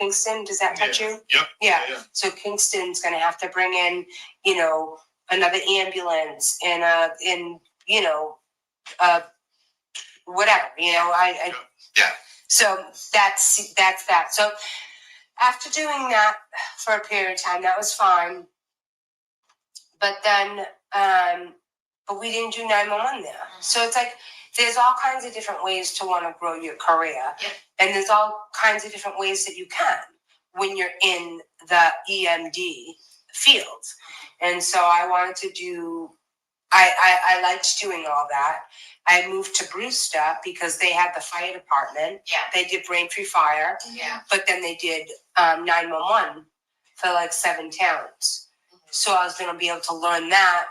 [SPEAKER 11] Kingston. Does that touch you?
[SPEAKER 4] Yep.
[SPEAKER 11] Yeah. So Kingston's going to have to bring in, you know, another ambulance and you know, whatever, you know, So that's that. So after doing that for a period of time, that was fine. But then, but we didn't do 911 there. So it's like, there's all kinds of different ways to want to grow your career. And there's all kinds of different ways that you can when you're in the EMD field. And so I wanted to do, I liked doing all that. I moved to Brewster because they had the fire department. Yeah. They did Braintree Fire. Yeah. But then they did 911 for like 7 towns. So I was going to be able to learn that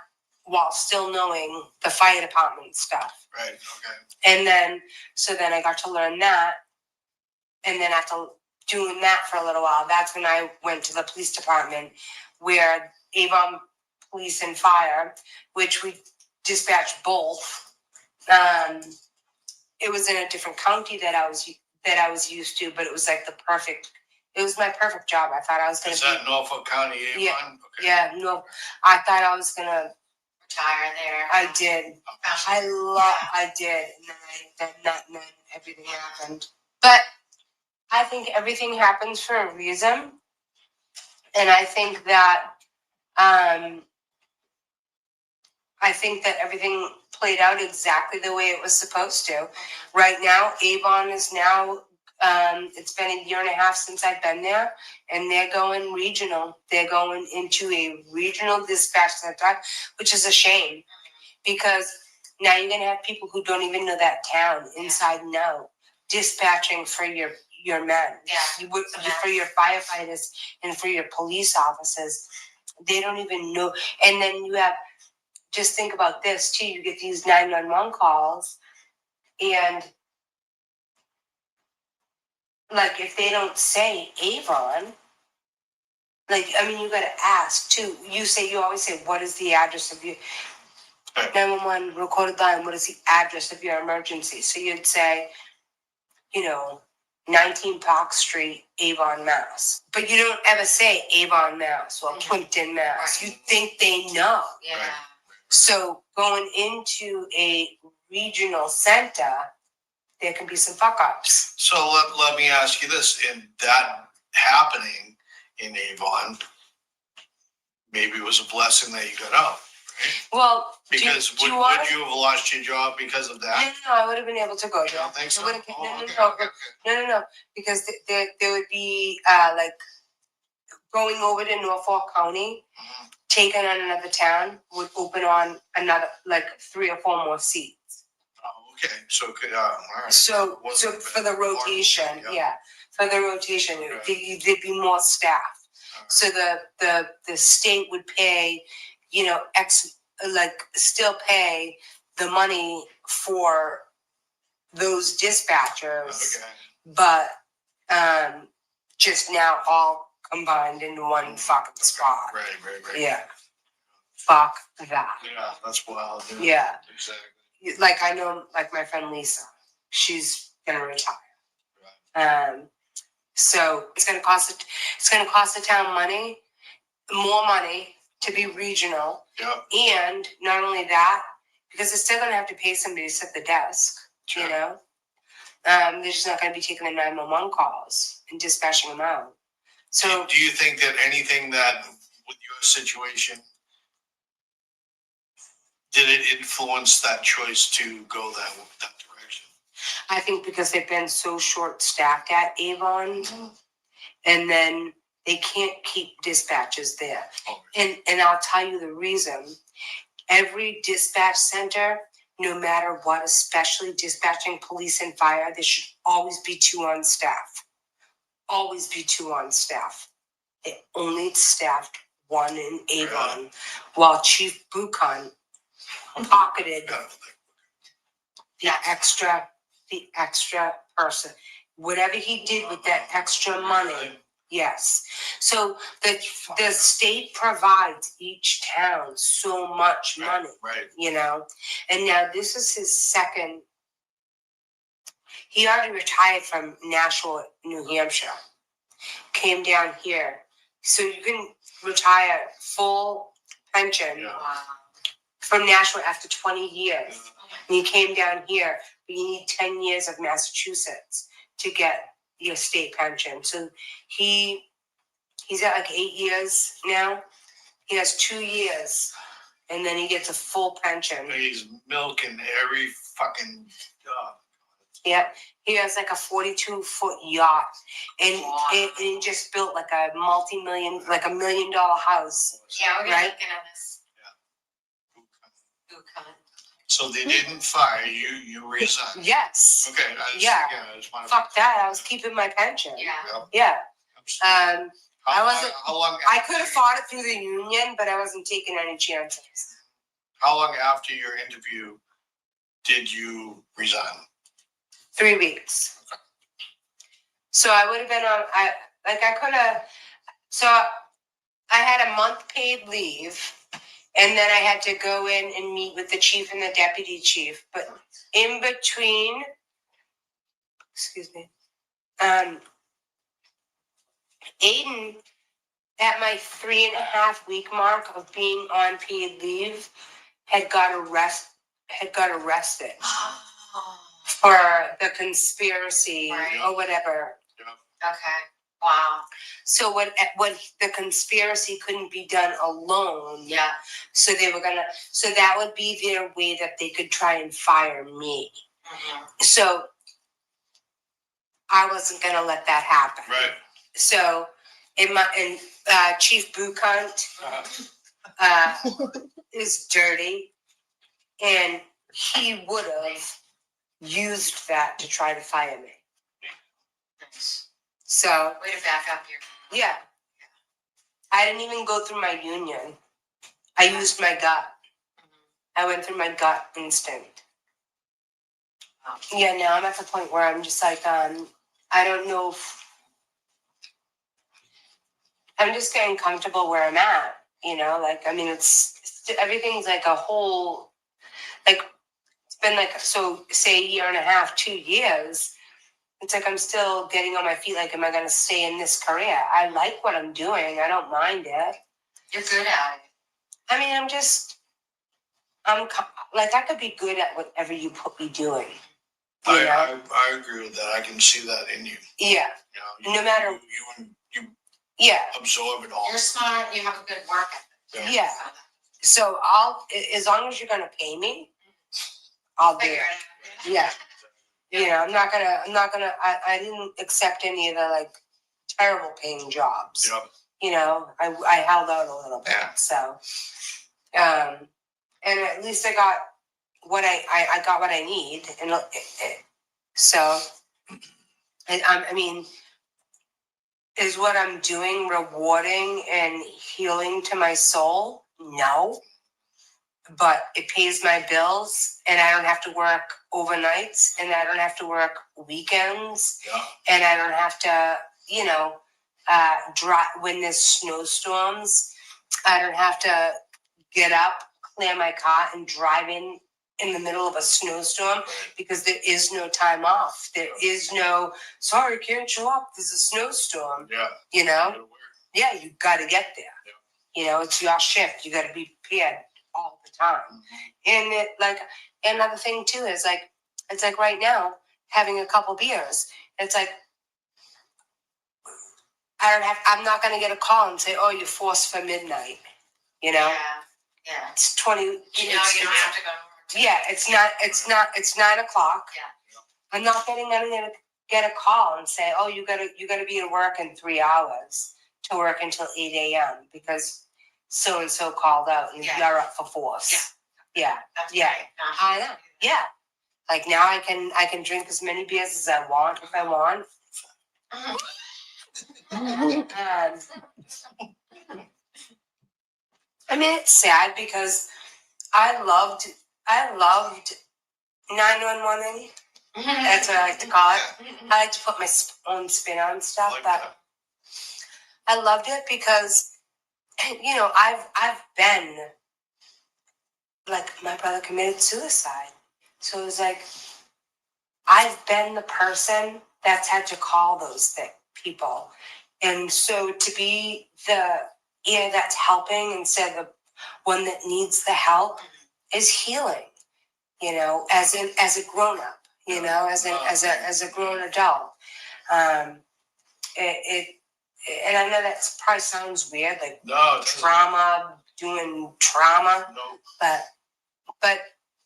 [SPEAKER 11] while still knowing the fire department stuff.
[SPEAKER 4] Right, okay.
[SPEAKER 11] And then, so then I got to learn that. And then after doing that for a little while, that's when I went to the police department, where Avon Police and Fire, which we dispatched both. It was in a different county that I was used to, but it was like it was my perfect job. I thought I was going to.
[SPEAKER 4] Is that Norfolk County, Avon?
[SPEAKER 11] Yeah,
[SPEAKER 4] okay.
[SPEAKER 11] yeah, no. I thought I was going to retire there. I did. I did. And then everything happened. But I think everything happens for a reason. And I think that everything played out exactly the way it was supposed to. Right now, Avon is now, it's been a year and a half since I've been there, and they're going regional. They're going into a regional dispatch center, which is a shame, because now you're going to have people who don't even know that town inside and out dispatching for your men, for your firefighters and for your police officers. They don't even know. And then you have, just think about this too, you get these 911 calls, and like if they don't say Avon, like, I mean, you gotta ask too. You always say, what is the address of your 911 recorded line? What is the address of your emergency? So you'd say, 19 Park Street, Avon, Mass. But you don't ever say Avon, Mass or Plimpton, Mass. You think they know.
[SPEAKER 2] Yeah.
[SPEAKER 11] So going into a regional center, there can be some fuck ups.
[SPEAKER 4] So let me ask you this, in that happening in Avon, maybe it was a blessing that you got out, right?
[SPEAKER 11] Well,
[SPEAKER 4] Because would you have lost your job because of that?
[SPEAKER 11] No, I would have been able to go there.
[SPEAKER 4] You don't think so?
[SPEAKER 11] No, because there would be like going over to Norfolk County, taking on another town would open on another, like 3 or 4 more seats.
[SPEAKER 4] Oh, okay, so could, all right.
[SPEAKER 11] So for the rotation, for the rotation, there'd be more staff.
[SPEAKER 4] Right.
[SPEAKER 11] So the state would pay, still pay the money for those dispatchers, but just now all combined into one fucking spot.
[SPEAKER 4] Right.
[SPEAKER 11] Yeah. Fuck that.
[SPEAKER 4] Yeah, that's wild.
[SPEAKER 11] Yeah.
[SPEAKER 4] Exactly.
[SPEAKER 11] Like I know, like my friend Lisa, she's gonna retire.
[SPEAKER 4] Right.
[SPEAKER 11] So it's gonna cost the town more money to be regional.
[SPEAKER 4] Yep.
[SPEAKER 11] And not only that, because they're still gonna have to pay somebody to sit at the desk.
[SPEAKER 4] Sure.
[SPEAKER 11] They're just not gonna be taking the 911 calls and dispatching them out. So
[SPEAKER 4] do you think that anything that with your situation, did it influence that choice to go that direction?
[SPEAKER 11] I think because they've been so short-staffed at Avon, and then they can't keep dispatches there.
[SPEAKER 4] Oh.
[SPEAKER 11] And I'll tell you the reason. Every dispatch center, no matter what, especially dispatching police and fire, there should always be 2 on staff. Always be 2 on staff. They only staffed 1 in Avon, while Chief Buchan pocketed the extra person. Whatever he did with that extra money, yes. So the state provides each town so much money,
[SPEAKER 4] Right.
[SPEAKER 11] And now this is his second. He already retired from Nashua, New Hampshire. Came down here. So you can retire full pension from Nashua after 20 years. And he came down here, but you need 10 years of Massachusetts to get your state pension. So he's at like 8 years now. He has 2 years, and then he gets a full pension.
[SPEAKER 4] He's milking every fucking job.
[SPEAKER 11] Yeah, he has like a 42-foot yacht, and he just built like a multi-million, like $1 million house.
[SPEAKER 2] Yeah, we're
[SPEAKER 11] right?
[SPEAKER 2] looking at this.
[SPEAKER 4] So they didn't fire you, you resigned.
[SPEAKER 11] Yes.
[SPEAKER 4] Okay. I just wanted
[SPEAKER 11] Fuck that. I was keeping my pension.
[SPEAKER 2] Yeah.
[SPEAKER 11] Yeah.
[SPEAKER 4] How long
[SPEAKER 11] I could have fought it through the union, but I wasn't taking any chances.
[SPEAKER 4] How long after your interview did you resign?
[SPEAKER 11] 3 weeks. So I would have been on. So I had a month paid leave, and then I had to go in and meet with the chief and the deputy chief. But in between, Aiden, at my 3.5 week mark of being on paid leave, had got arrested for the conspiracy or whatever.
[SPEAKER 2] Okay. Wow.
[SPEAKER 11] So what the conspiracy couldn't be done alone.
[SPEAKER 2] Yeah.
[SPEAKER 11] So so that would be their way that they could try and fire me.
[SPEAKER 2] Mm-hmm.
[SPEAKER 11] So I wasn't gonna let that happen.
[SPEAKER 4] Right.
[SPEAKER 11] So Chief Bucunt is dirty, and he would have used that to try to fire me. So
[SPEAKER 2] Way to back up here.
[SPEAKER 11] yeah, I didn't even go through my union. I used my gut. I went through my gut instinct. Yeah, now I'm at the point where I'm just like, I don't know if I'm just getting comfortable where I'm at, like, I mean, everything's like a whole, like, it's been like, so say a year and a half, 2 years, it's like I'm still getting on my feet, like, am I going to stay in this career? I like what I'm doing. I don't mind it.
[SPEAKER 2] You're good at it.
[SPEAKER 11] I mean, like, I could be good at whatever you put me doing.
[SPEAKER 4] I agree with that. I can see that in you.
[SPEAKER 11] Yeah. No matter.
[SPEAKER 4] You
[SPEAKER 11] yeah.
[SPEAKER 4] absorb it all.
[SPEAKER 2] You're smart. You have a good work ethic.
[SPEAKER 11] Yeah. So as long as you're gonna pay me, I'll do it. Yeah. I'm not gonna. I didn't accept any of the like terrible paying jobs.
[SPEAKER 4] Yep.
[SPEAKER 11] I held out a little bit.
[SPEAKER 4] Yeah.
[SPEAKER 11] So, and at least I got what I got what I need, and so, I mean, is what I'm doing rewarding and healing to my soul? No, but it pays my bills, and I don't have to work overnights, and I don't have to work weekends, and I don't have to, drive when there's snowstorms. I don't have to get up, clear my car, and drive in the middle of a snowstorm because there is no time off. There is no, sorry, can't show up. There's a snowstorm.
[SPEAKER 4] Yeah.
[SPEAKER 11] Yeah, you got to get there. It's your shift. You got to be prepared all the time. Mm-hmm. And another thing too is like, it's like right now having a couple beers. It's like, I'm not going to get a call and say, oh, you're forced for midnight.
[SPEAKER 2] Yeah.
[SPEAKER 11] It's 20.
[SPEAKER 2] You don't have to go.
[SPEAKER 11] Yeah, it's 9 o'clock.
[SPEAKER 2] Yeah.
[SPEAKER 11] I'm not gonna get a call and say, oh, you gotta be at work in 3 hours to work until 8 a.m. because so and so called out and you're up for force. Yeah. Yeah. I know. Yeah. Like now I can drink as many beers as I want if I want. I mean, it's sad because I loved 911. That's what I like to call it. I like to put my own spin on stuff, but I loved it because, I've been, like, my brother committed suicide. So it was like, I've been the person that's had to call those people. And so to be the ear that's helping instead of the one that needs the help is healing, as a grown up, as a grown adult. And I know that probably sounds weird, like doing trauma, but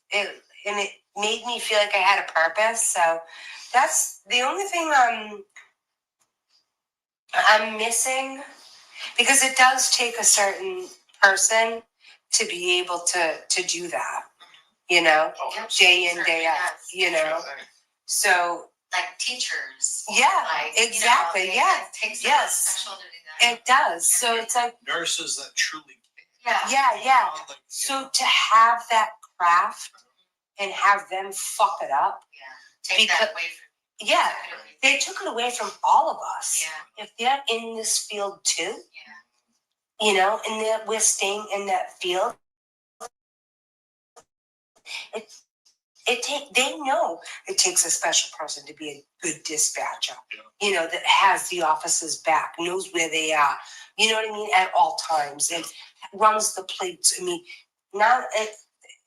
[SPEAKER 11] it made me feel like I had a purpose. So that's the only thing I'm missing, because it does take a certain person to be able to do that, day in, day out, So
[SPEAKER 2] like teachers.
[SPEAKER 11] Yeah,
[SPEAKER 2] like,
[SPEAKER 11] exactly.
[SPEAKER 2] It takes special to do that.
[SPEAKER 11] It does. So it's like
[SPEAKER 4] nurses that truly.
[SPEAKER 11] Yeah. So to have that craft and have them fuck it up.
[SPEAKER 2] Take that away from
[SPEAKER 11] you. Yeah. They took it away from all of us.
[SPEAKER 2] Yeah.
[SPEAKER 11] If they're in this field too, and that we're staying in that field, they know it takes a special person to be a good dispatcher, that has the officer's back, knows where they are, you know what I mean, at all times, and runs the plates. I mean, now,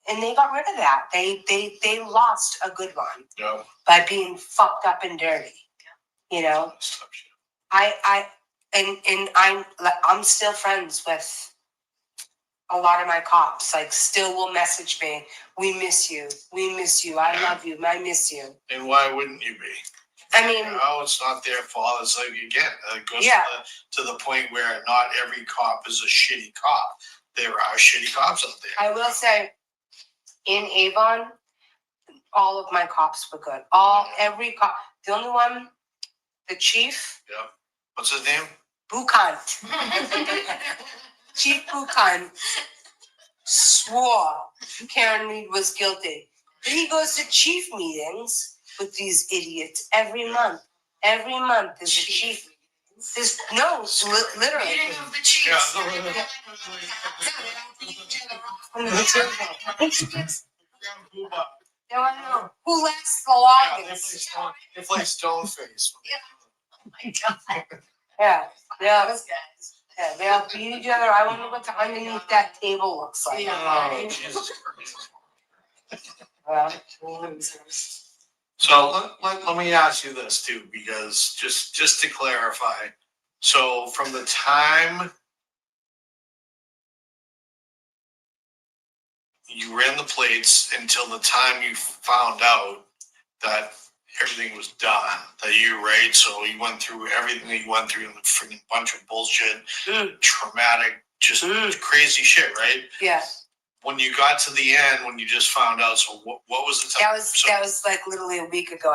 [SPEAKER 11] and they got rid of that. They lost a good one by being fucked up and dirty, I'm still friends with a lot of my cops. Like, still will message me. We miss you. We miss you. I love you. I miss you.
[SPEAKER 4] And why wouldn't you be?
[SPEAKER 11] I mean,
[SPEAKER 4] No, it's not their fault. It's like, again, it goes
[SPEAKER 11] Yeah.
[SPEAKER 4] to the point where not every cop is a shitty cop. There are shitty cops out there.
[SPEAKER 11] I will say, in Avon, all of my cops were good. Every cop. The only one, the chief,
[SPEAKER 4] Yeah. What's his name?
[SPEAKER 11] Bukant. Chief Bukant swore Karen Reed was guilty. Then he goes to chief meetings with these idiots every month. Every month there's a chief. There's no, literally.
[SPEAKER 9] Meeting of the chiefs.
[SPEAKER 4] Yeah.
[SPEAKER 11] No, I know. Who lasts the
[SPEAKER 4] Yeah,
[SPEAKER 11] longest?
[SPEAKER 4] they play Stone Face.
[SPEAKER 9] Oh my God.
[SPEAKER 11] Yeah, yeah.
[SPEAKER 9] Those guys.
[SPEAKER 11] Yeah, they all beat each other. I wonder what the underneath that table looks like.
[SPEAKER 4] Oh, Jesus Christ.
[SPEAKER 11] Well,
[SPEAKER 4] So let me ask you this too, because just to clarify, so from the time you ran the plates until the time you found out that everything was done, that you right, so you went through everything that you went through in the freaking bunch of bullshit, traumatic, just crazy shit, right?
[SPEAKER 11] yeah,
[SPEAKER 4] When you got to the end, when you just found out, so what was the time?
[SPEAKER 11] that was like literally a week ago.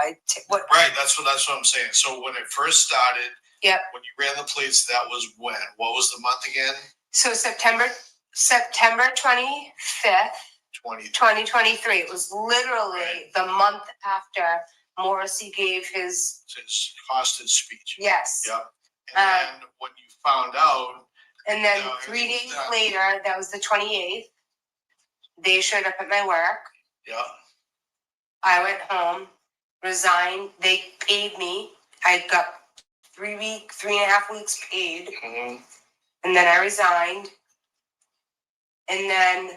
[SPEAKER 11] What?
[SPEAKER 4] Right, that's what I'm saying. So when it first started,
[SPEAKER 11] Yep.
[SPEAKER 4] when you ran the plates, that was when? What was the month again?
[SPEAKER 11] So September 25th, 2023. It was literally the month after Morrissey gave his
[SPEAKER 4] hostage speech.
[SPEAKER 11] yes.
[SPEAKER 4] Yep. And then when you found out,
[SPEAKER 11] And then
[SPEAKER 4] No,
[SPEAKER 11] 3 days
[SPEAKER 4] yeah.
[SPEAKER 11] later, that was the 28th. They showed up at my work.
[SPEAKER 4] yeah,
[SPEAKER 11] I went home, resigned. They paid me. I got 3.5 weeks paid.
[SPEAKER 4] mhm.
[SPEAKER 11] And then I resigned. And then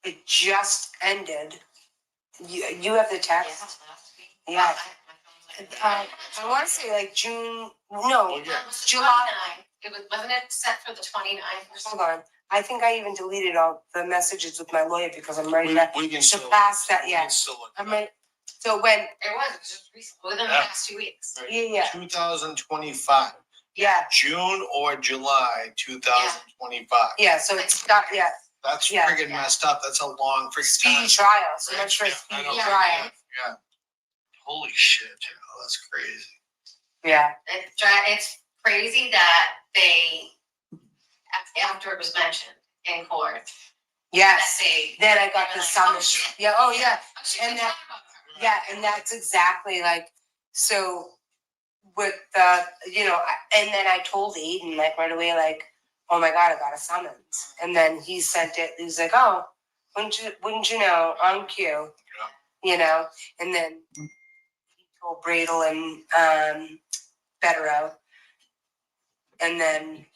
[SPEAKER 11] it just ended. You have the text? Yeah. I want to say like June. No,
[SPEAKER 4] yeah.
[SPEAKER 11] July.
[SPEAKER 2] Wasn't it set for the 29th or
[SPEAKER 11] Hold on. I think I even deleted all the messages with my lawyer because I'm ready to
[SPEAKER 4] We can still
[SPEAKER 11] surpass that.
[SPEAKER 4] we
[SPEAKER 11] Yeah.
[SPEAKER 4] can still look
[SPEAKER 11] I'm
[SPEAKER 4] it
[SPEAKER 11] ready. So when?
[SPEAKER 2] It was just recently, within the
[SPEAKER 4] Yeah.
[SPEAKER 2] past 2 weeks.
[SPEAKER 4] up.
[SPEAKER 11] Yeah.
[SPEAKER 4] 2025,
[SPEAKER 11] Yeah.
[SPEAKER 4] June or July 2025.
[SPEAKER 11] Yeah. So it's not. Yeah.
[SPEAKER 4] That's
[SPEAKER 11] Yeah.
[SPEAKER 4] friggin' messed up. That's a long friggin'
[SPEAKER 11] Speedy
[SPEAKER 4] time.
[SPEAKER 11] trial. So much for a
[SPEAKER 4] Yeah, I
[SPEAKER 11] speedy
[SPEAKER 4] know.
[SPEAKER 11] trial.
[SPEAKER 4] Yeah. Holy shit, Janelle, that's crazy.
[SPEAKER 11] Yeah.
[SPEAKER 2] It's crazy that they, after it was mentioned in court,
[SPEAKER 11] Yes.
[SPEAKER 2] they.
[SPEAKER 11] Then I got the summons. Yeah. Oh yeah. And that. Yeah. And that's exactly like so. With the and then I told Aiden like right away like, oh my God, I got a summons. And then he sent it. He was like, oh, wouldn't you know, on cue, And then he told Bradle and Federo, and then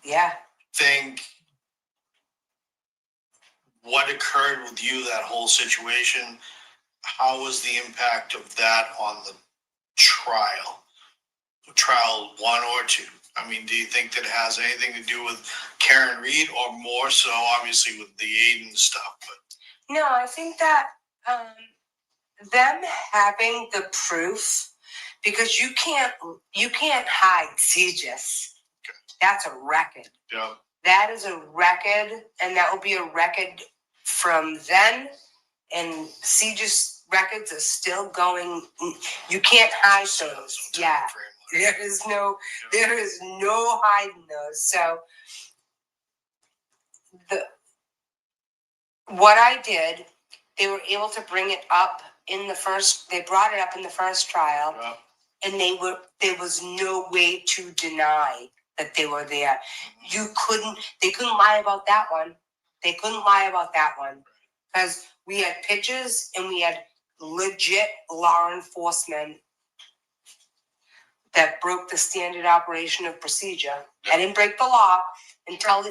[SPEAKER 11] yeah.
[SPEAKER 4] Think what occurred with you, that whole situation, how was the impact of that on the trial 1 or 2? I mean, do you think that it has anything to do with Karen Reed, or more so obviously with the Aiden stuff? But
[SPEAKER 11] No, I think that them having the proof, because you can't hide CGIS. That's a record.
[SPEAKER 4] yeah,
[SPEAKER 11] That is a record, and that will be a record from then. And CGIS records are still going. You can't hide those. Yeah, there is no hiding those. So what I did, they were able to bring it up in the first. They brought it up in the first trial,
[SPEAKER 4] yeah.
[SPEAKER 11] and there was no way to deny that they were there. They couldn't lie about that one. They couldn't lie about that one because we had pictures and we had legit law enforcement that broke the standard operation of procedure. I didn't break the law until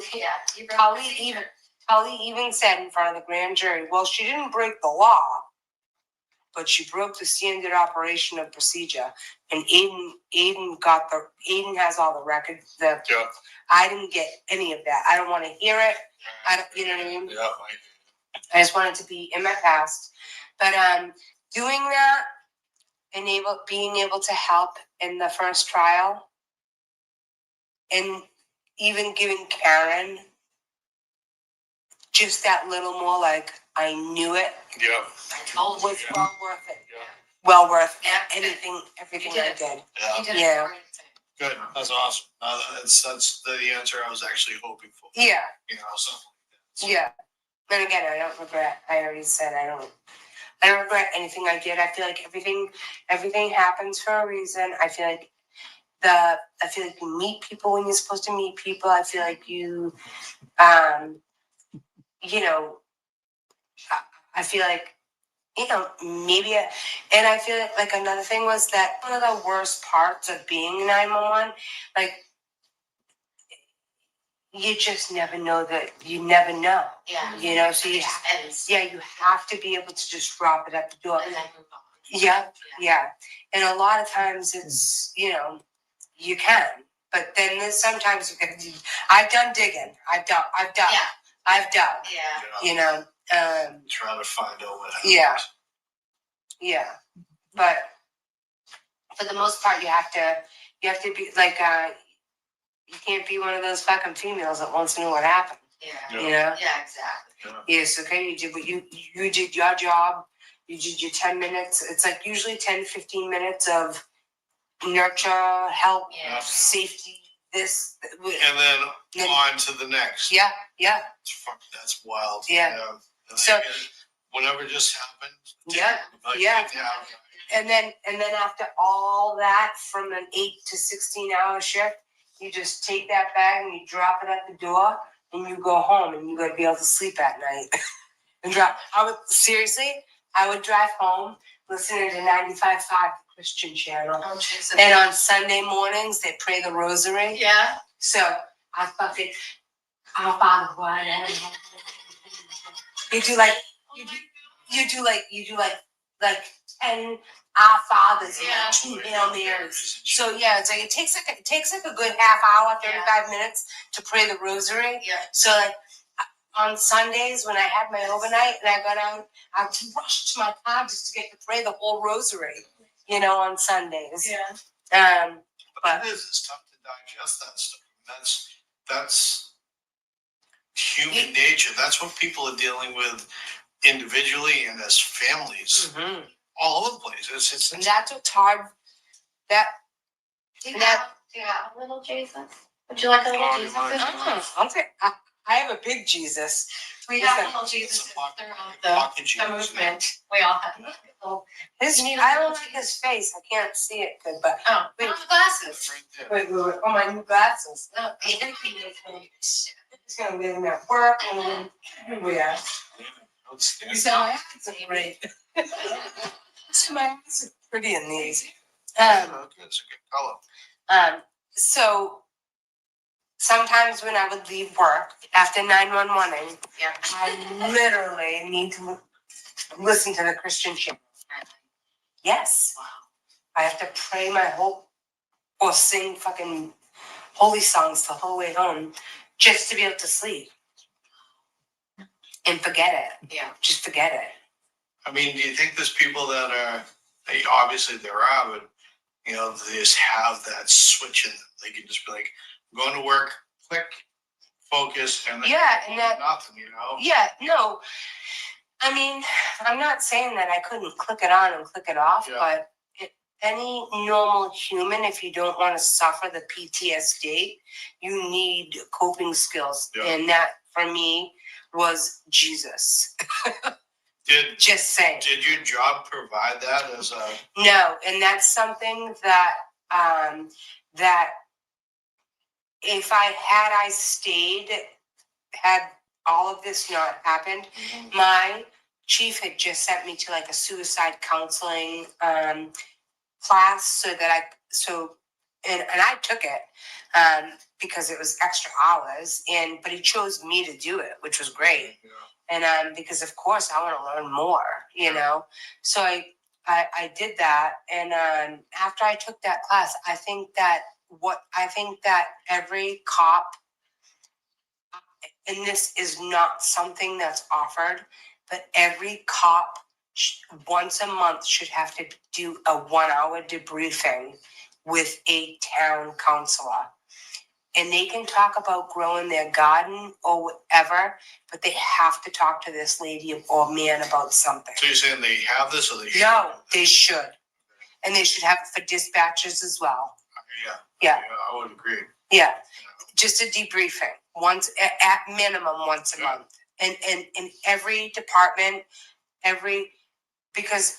[SPEAKER 11] Tully even said in front of the grand jury, well, she didn't break the law. but she broke the standard operation of procedure. And Aiden has all the records. I didn't get any of that. I don't want to hear it. I don't, you know what I mean?
[SPEAKER 4] Yeah.
[SPEAKER 11] I just want it to be in my past. But doing that and being able to help in the first trial, and even giving Karen just that little more, like, I knew it.
[SPEAKER 4] Yeah.
[SPEAKER 11] Was well worth it. Well worth everything I did. Yeah.
[SPEAKER 4] Good. That's awesome. That's the answer I was actually hoping for.
[SPEAKER 11] Yeah.
[SPEAKER 4] You know, something like that.
[SPEAKER 11] Yeah. And again, I don't regret. I already said I don't regret anything I did. I feel like everything happens for a reason. I feel like you meet people when you're supposed to meet people. I feel like you you know, I feel like, you know, maybe, and I feel like another thing was that one of the worst parts of being 911, like, you just never know that you never know.
[SPEAKER 2] Yeah.
[SPEAKER 11] You know, so you have to be able to just drop it at the door. Yeah, yeah. And a lot of times it's, you know, you can, but then there's sometimes you can. I've done digging. I've dug.
[SPEAKER 2] Yeah.
[SPEAKER 11] You know.
[SPEAKER 4] Trying to find out what happens.
[SPEAKER 11] Yeah. Yeah. But for the most part, you have to be like, you can't be one of those fucking females that wants to know what happened.
[SPEAKER 2] Yeah.
[SPEAKER 11] You know?
[SPEAKER 2] Yeah, exactly.
[SPEAKER 11] Yes, okay, you did what you did your job. You did your 10 minutes. It's like usually 10, 15 minutes of nurture, help, safety, this.
[SPEAKER 4] And then on to the next.
[SPEAKER 11] Yeah, yeah.
[SPEAKER 4] That's wild.
[SPEAKER 11] Yeah.
[SPEAKER 4] And
[SPEAKER 11] So,
[SPEAKER 4] whatever just happened.
[SPEAKER 11] yeah, yeah. And then after all that, from an 8 to 16-hour shift, you just take that bag and you drop it at the door and you go home, and you got to be able to sleep at night. And I would drive home listening to 95.5, the Christian channel.
[SPEAKER 2] Oh, Jesus.
[SPEAKER 11] And on Sunday mornings, they pray the rosary.
[SPEAKER 2] Yeah.
[SPEAKER 11] So I fucking, our Father who art in heaven. You do like 10 Our Fathers and 2 Hail Marys. So yeah, it's like it takes like a good half hour, 35 minutes to pray the rosary.
[SPEAKER 2] Yeah.
[SPEAKER 11] So like on Sundays when I had my overnight and I got out, I would rush to my car just to get to pray the whole rosary. You know, on Sundays.
[SPEAKER 2] Yeah.
[SPEAKER 11] But
[SPEAKER 4] it's tough to digest that stuff. That's human nature. That's what people are dealing with individually and as families, all over the place. It's
[SPEAKER 11] and that's what's hard.
[SPEAKER 2] Do you have a little Jesus? Would you like a little Jesus?
[SPEAKER 11] I have a big Jesus.
[SPEAKER 2] We have a little Jesus throughout the movement. We all have a little.
[SPEAKER 11] I don't like his face. I can't see it good, but
[SPEAKER 2] Wait, the glasses.
[SPEAKER 11] Wait. Oh, my new glasses. No, it's gonna be in at work and everywhere. So my eyes are great. So my eyes are pretty in these.
[SPEAKER 4] a good color.
[SPEAKER 11] So sometimes when I would leave work after 911, I literally need to listen to the Christian chant. Yes. I have to pray my whole, or sing fucking holy songs the whole way home just to be able to sleep. And forget it.
[SPEAKER 2] Yeah.
[SPEAKER 11] Just forget it.
[SPEAKER 4] I mean, do you think there's people that are, obviously there are, but, you know, they just have that switch in them. They can just be like, I'm going to work, click, focus, and then nothing, you know?
[SPEAKER 11] Yeah, no. I mean, I'm not saying that I couldn't click it on and click it off, but any normal human, if you don't want to suffer the PTSD, you need coping skills.
[SPEAKER 4] Yeah.
[SPEAKER 11] And that, for me, was Jesus. Just saying.
[SPEAKER 4] Did your job provide that as a...
[SPEAKER 11] No, and that's something that that if I stayed, had all of this not happened, my chief had just sent me to like a suicide counseling class and I took it because it was extra hours, but he chose me to do it, which was great. And because of course I want to learn more, you know. So I did that, and after I took that class, I think that every cop, and this is not something that's offered, but every cop once a month should have to do a 1-hour debriefing with a town councilor. And they can talk about growing their garden or whatever, but they have to talk to this lady or man about something.
[SPEAKER 4] So you're saying they have this or they should?
[SPEAKER 11] No, they should. And they should have it for dispatchers as well.
[SPEAKER 4] Yeah, I would agree.
[SPEAKER 11] Yeah, just a debriefing once, at minimum once a month. And in every department, because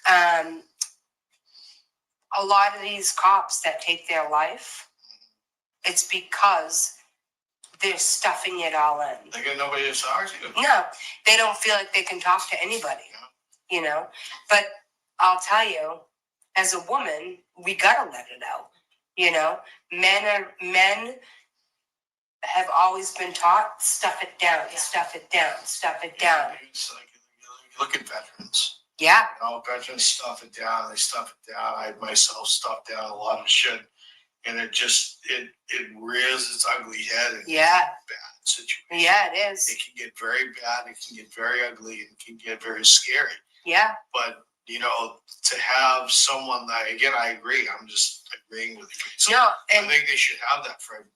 [SPEAKER 11] a lot of these cops that take their life, it's because they're stuffing it all in.
[SPEAKER 4] They got nobody to talk to.
[SPEAKER 11] No, they don't feel like they can talk to anybody, you know? But I'll tell you, as a woman, we gotta let it out, you know? Men have always been taught, stuff it down, stuff it down, stuff it down.
[SPEAKER 4] It's like, you look at veterans.
[SPEAKER 11] Yeah.
[SPEAKER 4] You know, veterans stuff it down, they stuff it down. I myself stuffed down a lot of shit. And it rears its ugly head in bad situations.
[SPEAKER 11] Yeah, it is.
[SPEAKER 4] It can get very bad, it can get very ugly, and it can get very scary.
[SPEAKER 11] Yeah.
[SPEAKER 4] But, you know, to have someone that, again, I agree, I'm just agreeing with you. So
[SPEAKER 11] No,
[SPEAKER 4] I think they should have that for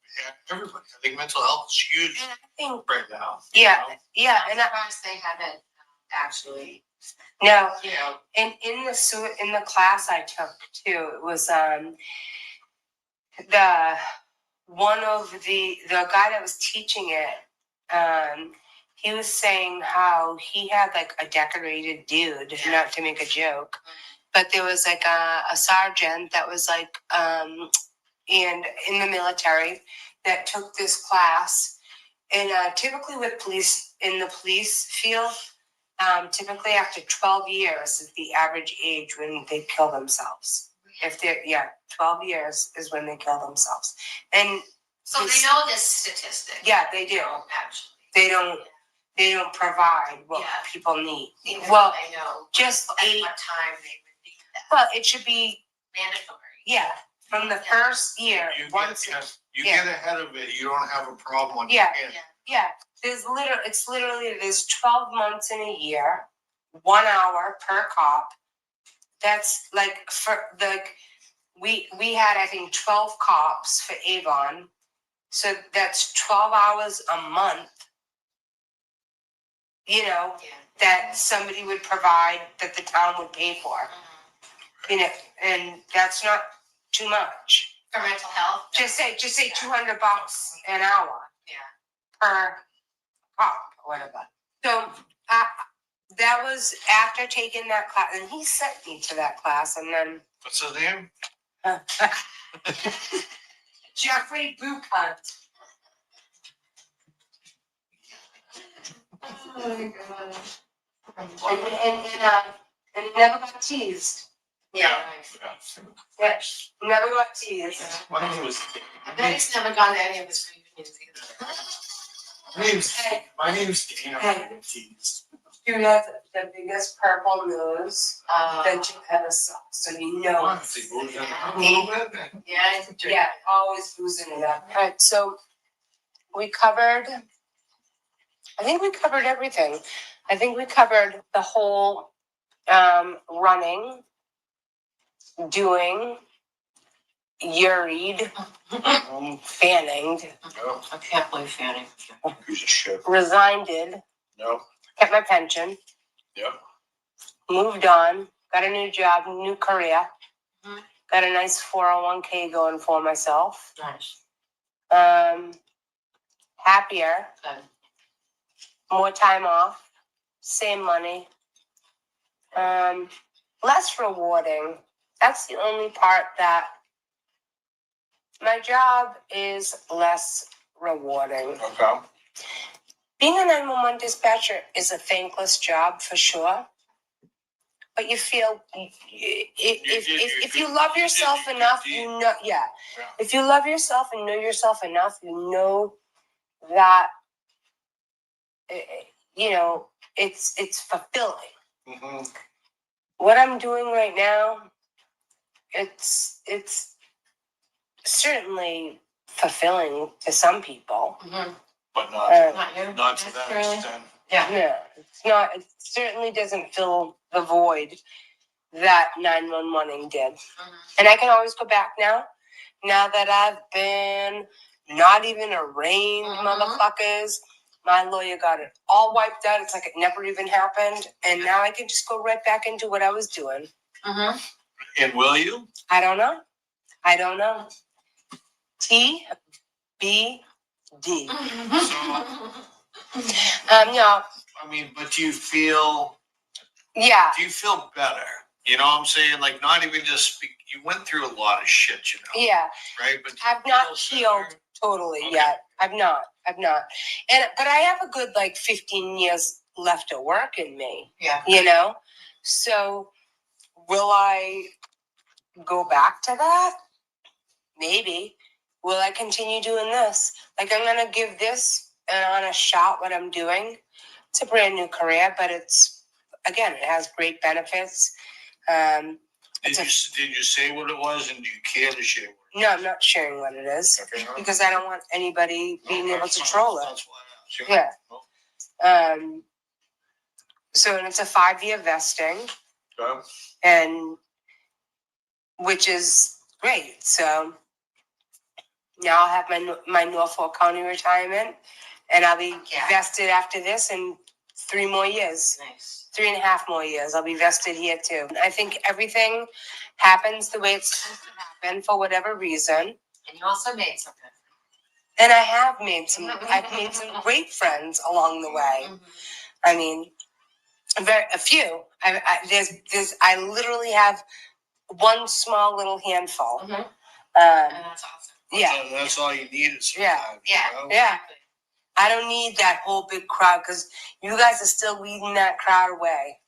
[SPEAKER 4] everybody. I think mental health is huge
[SPEAKER 11] and I think,
[SPEAKER 4] right now.
[SPEAKER 11] yeah, yeah. And
[SPEAKER 2] Sometimes they haven't actually,
[SPEAKER 11] no,
[SPEAKER 2] you know,
[SPEAKER 11] and in the class I took too, it was the guy that was teaching it, he was saying how he had like a decorated dude, not to make a joke, but there was like a sergeant that was like and in the military that took this class, and typically with police in the police field, typically after 12 years is the average age when they kill themselves. If they're 12 years is when they kill themselves. And
[SPEAKER 2] so they know this statistic.
[SPEAKER 11] Yeah, they do.
[SPEAKER 2] Actually,
[SPEAKER 11] they don't provide what people need.
[SPEAKER 2] Even
[SPEAKER 11] Well,
[SPEAKER 2] they know
[SPEAKER 11] just
[SPEAKER 2] at what time they would need that.
[SPEAKER 11] Well, it should be
[SPEAKER 2] Mandatory.
[SPEAKER 11] Yeah, from the first year.
[SPEAKER 4] You get ahead of it, you don't have a problem on
[SPEAKER 11] Yeah.
[SPEAKER 4] your end.
[SPEAKER 11] Yeah, there's there's 12 months in a year, 1 hour per cop. That's like we had I think 12 cops for Avon, so that's 12 hours a month. You know, that somebody would provide that the town would pay for. You know, and that's not too much
[SPEAKER 2] For mental health.
[SPEAKER 11] Just say $200 an hour. Per cop or whatever. So that was after taking that class, and he sent me to that class, and then
[SPEAKER 4] What's his name?
[SPEAKER 11] Jeffrey Buchhunt.
[SPEAKER 2] Oh my gosh.
[SPEAKER 11] And never got teased.
[SPEAKER 2] Yeah.
[SPEAKER 11] Yeah, never got teased.
[SPEAKER 4] My name was.
[SPEAKER 2] I bet he's never gone to any of his reunions either.
[SPEAKER 4] My name's Dan.
[SPEAKER 11] Hey.
[SPEAKER 4] Teased.
[SPEAKER 11] You have the biggest purple nose that you ever saw, so you know.
[SPEAKER 4] A little bit.
[SPEAKER 11] Yeah, always boozing it up. All right, so I think we covered everything. I think we covered the whole running, doing, urine, fanning,
[SPEAKER 2] I can't believe Fanning.
[SPEAKER 4] Piece of shit.
[SPEAKER 11] resigned,
[SPEAKER 4] No.
[SPEAKER 11] kept my pension,
[SPEAKER 4] Yep.
[SPEAKER 11] moved on, got a new job, new career,
[SPEAKER 2] Mhm.
[SPEAKER 11] got a nice 401k going for myself.
[SPEAKER 2] Nice.
[SPEAKER 11] Happier,
[SPEAKER 2] Good.
[SPEAKER 11] more time off, same money, less rewarding. That's the only part that my job is less rewarding.
[SPEAKER 4] Okay.
[SPEAKER 11] Being a 911 dispatcher is a thankless job for sure. But you feel if you love yourself enough, you know, if you love yourself and know yourself enough, you know that you know it's fulfilling.
[SPEAKER 4] Mm-hmm.
[SPEAKER 11] what I'm doing right now, it's certainly fulfilling to some people.
[SPEAKER 4] But not, not to that extent.
[SPEAKER 11] Yeah, it's not. It certainly doesn't fill the void that 911 did. And I can always go back now. Now that I've been not even arraigned, motherfuckers. My lawyer got it all wiped out. It's like it never even happened. And now I can just go right back into what I was doing.
[SPEAKER 4] And will you?
[SPEAKER 11] I don't know. TBD. No.
[SPEAKER 4] I mean, but do you feel?
[SPEAKER 11] Yeah.
[SPEAKER 4] Do you feel better? You know what I'm saying? Like, not even just speak. You went through a lot of shit, you know.
[SPEAKER 11] Yeah.
[SPEAKER 4] Right. But
[SPEAKER 11] I've not healed totally yet. I've not. But I have a good 15 years left to work in me. Yeah. You know. So, will I go back to that? Maybe. Will I continue doing this? I'm gonna give this an honest shot. What I'm doing. It's a brand new career, but it has great benefits.
[SPEAKER 4] Did you say what it was, and do you care to share?
[SPEAKER 11] No, I'm not sharing what it is because I don't want anybody being able to troll it.
[SPEAKER 4] That's why I asked.
[SPEAKER 11] Yeah. So it's a 5-year vesting,
[SPEAKER 4] Okay.
[SPEAKER 11] and which is great. So now I'll have my Norfolk County retirement, and I'll be vested after this in 3 more years. Nice. 3.5 more years. I'll be vested here too. I think everything happens the way it's supposed to happen for whatever reason.
[SPEAKER 2] And you also made something.
[SPEAKER 11] And I have made I've made some great friends along the way. I mean, a few. I literally have one small little handful.
[SPEAKER 2] And that's awesome.
[SPEAKER 11] Yeah.
[SPEAKER 4] That's all you need is
[SPEAKER 11] Yeah. Yeah. I don't need that whole big crowd because you guys are still leading that crowd away.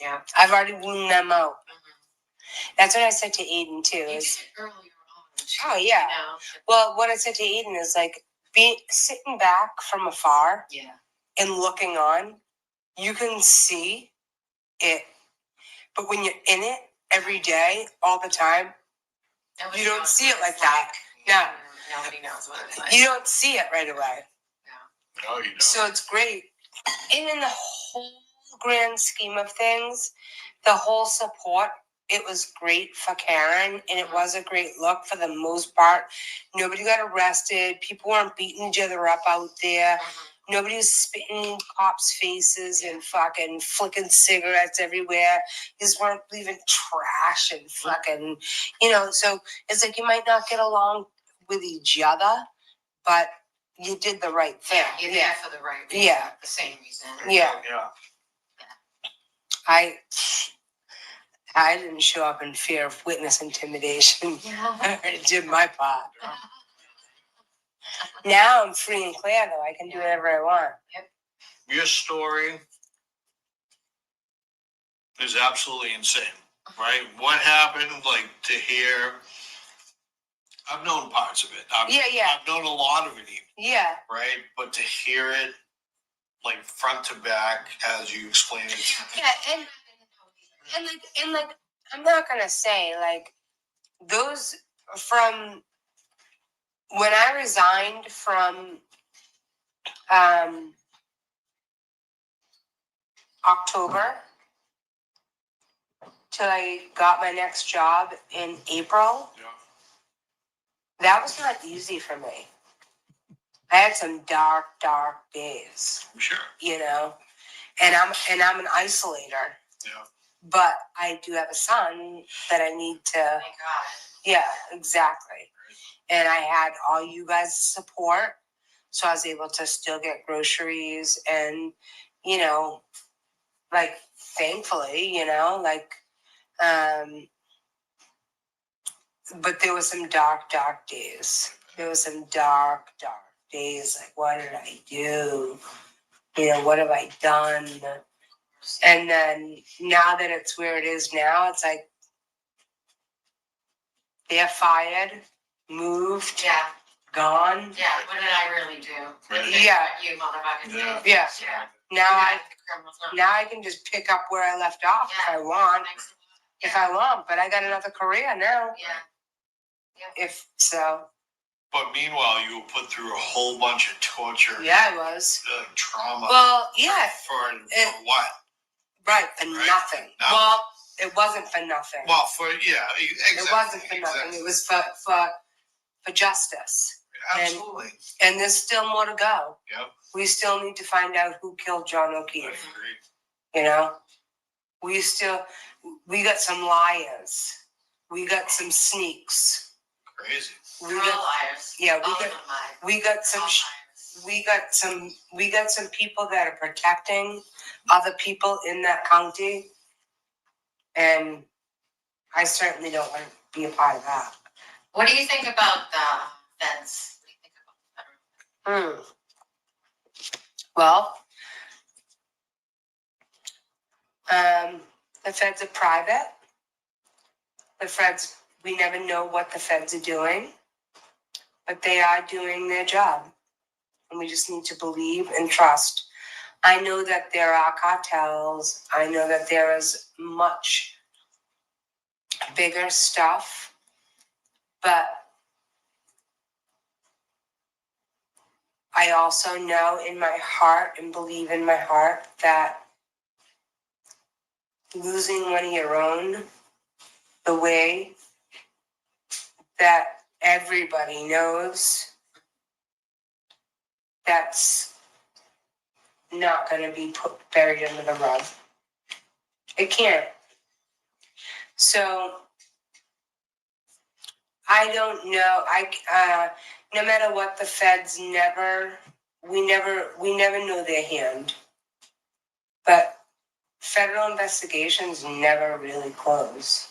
[SPEAKER 11] Yeah. I've already weaned them out. That's what I said to Aiden too.
[SPEAKER 2] Earlier on.
[SPEAKER 11] Oh yeah. Well, what I said to Aiden is sitting back from afar. Yeah. And looking on, you can see it. But when you're in it every day, all the time, you don't see it like that. No.
[SPEAKER 2] Nobody knows what it's like.
[SPEAKER 11] You don't see it right away.
[SPEAKER 4] No, you don't.
[SPEAKER 11] So it's great. And in the whole grand scheme of things, the whole support, it was great for Karen, and it was a great look for the most part. Nobody got arrested. People weren't beating each other up out there. Nobody was spitting in cops' faces and fucking flicking cigarettes everywhere. You just weren't leaving trash and fucking, so it's you might not get along with each other, but you did the right thing.
[SPEAKER 2] Yeah, you're there for the right reason.
[SPEAKER 11] Yeah.
[SPEAKER 2] The same reason.
[SPEAKER 11] Yeah. I didn't show up in fear of witness intimidation. I did my part. Now I'm free and clear, though. I can do whatever I want.
[SPEAKER 2] Yep.
[SPEAKER 4] Your story is absolutely insane, right? What happened, to hear... I've known parts of it. I've known a lot of it even.
[SPEAKER 11] Yeah.
[SPEAKER 4] Right? But to hear it, front to back, as you explain it.
[SPEAKER 11] Yeah, and I'm not going to say, those from... When I resigned from October till I got my next job in April, that was not easy for me. I had some dark days.
[SPEAKER 4] Sure.
[SPEAKER 11] And I'm an isolator.
[SPEAKER 4] Yeah.
[SPEAKER 11] But I do have a son that I need to.
[SPEAKER 2] Thank God.
[SPEAKER 11] Yeah, exactly. And I had all you guys' support, so I was able to still get groceries and, thankfully, but there was some dark days. There was some dark days. What did I do? What have I done? And then now that it's where it is now, it's they're fired, moved, gone.
[SPEAKER 2] Yeah, what did I really do?
[SPEAKER 11] Yeah.
[SPEAKER 2] You motherfuckers did.
[SPEAKER 11] Yeah. Now Now I can just pick up where I left off if I want. If I want, but I got another career now. If so.
[SPEAKER 4] But meanwhile, you were put through a whole bunch of torture.
[SPEAKER 11] Yeah, I was.
[SPEAKER 4] Trauma.
[SPEAKER 11] Well, yeah.
[SPEAKER 4] For what?
[SPEAKER 11] Right, for nothing.
[SPEAKER 4] No.
[SPEAKER 11] Well, it wasn't for nothing.
[SPEAKER 4] Well, exactly.
[SPEAKER 11] It wasn't for nothing. It was for justice.
[SPEAKER 4] Absolutely.
[SPEAKER 11] And there's still more to go.
[SPEAKER 4] Yep.
[SPEAKER 11] We still need to find out who killed John O'Keefe.
[SPEAKER 4] I agree.
[SPEAKER 11] You know, we got some liars. We got some sneaks.
[SPEAKER 4] Crazy.
[SPEAKER 11] We got liars. Yeah, we got some people that are protecting other people in that county, and I certainly don't want to be a part of that.
[SPEAKER 2] What do you think about the feds? What do you think about the federal?
[SPEAKER 11] Well, the feds are private. The feds, we never know what the feds are doing, but they are doing their job. And we just need to believe and trust. I know that there are cartels. I know that there is much bigger stuff, but I also know in my heart and believe in my heart that losing one of your own, the way that everybody knows, that's not going to be buried under the rug. It can't. So I don't know. No matter what, the feds we never know their hand. But federal investigations never really close.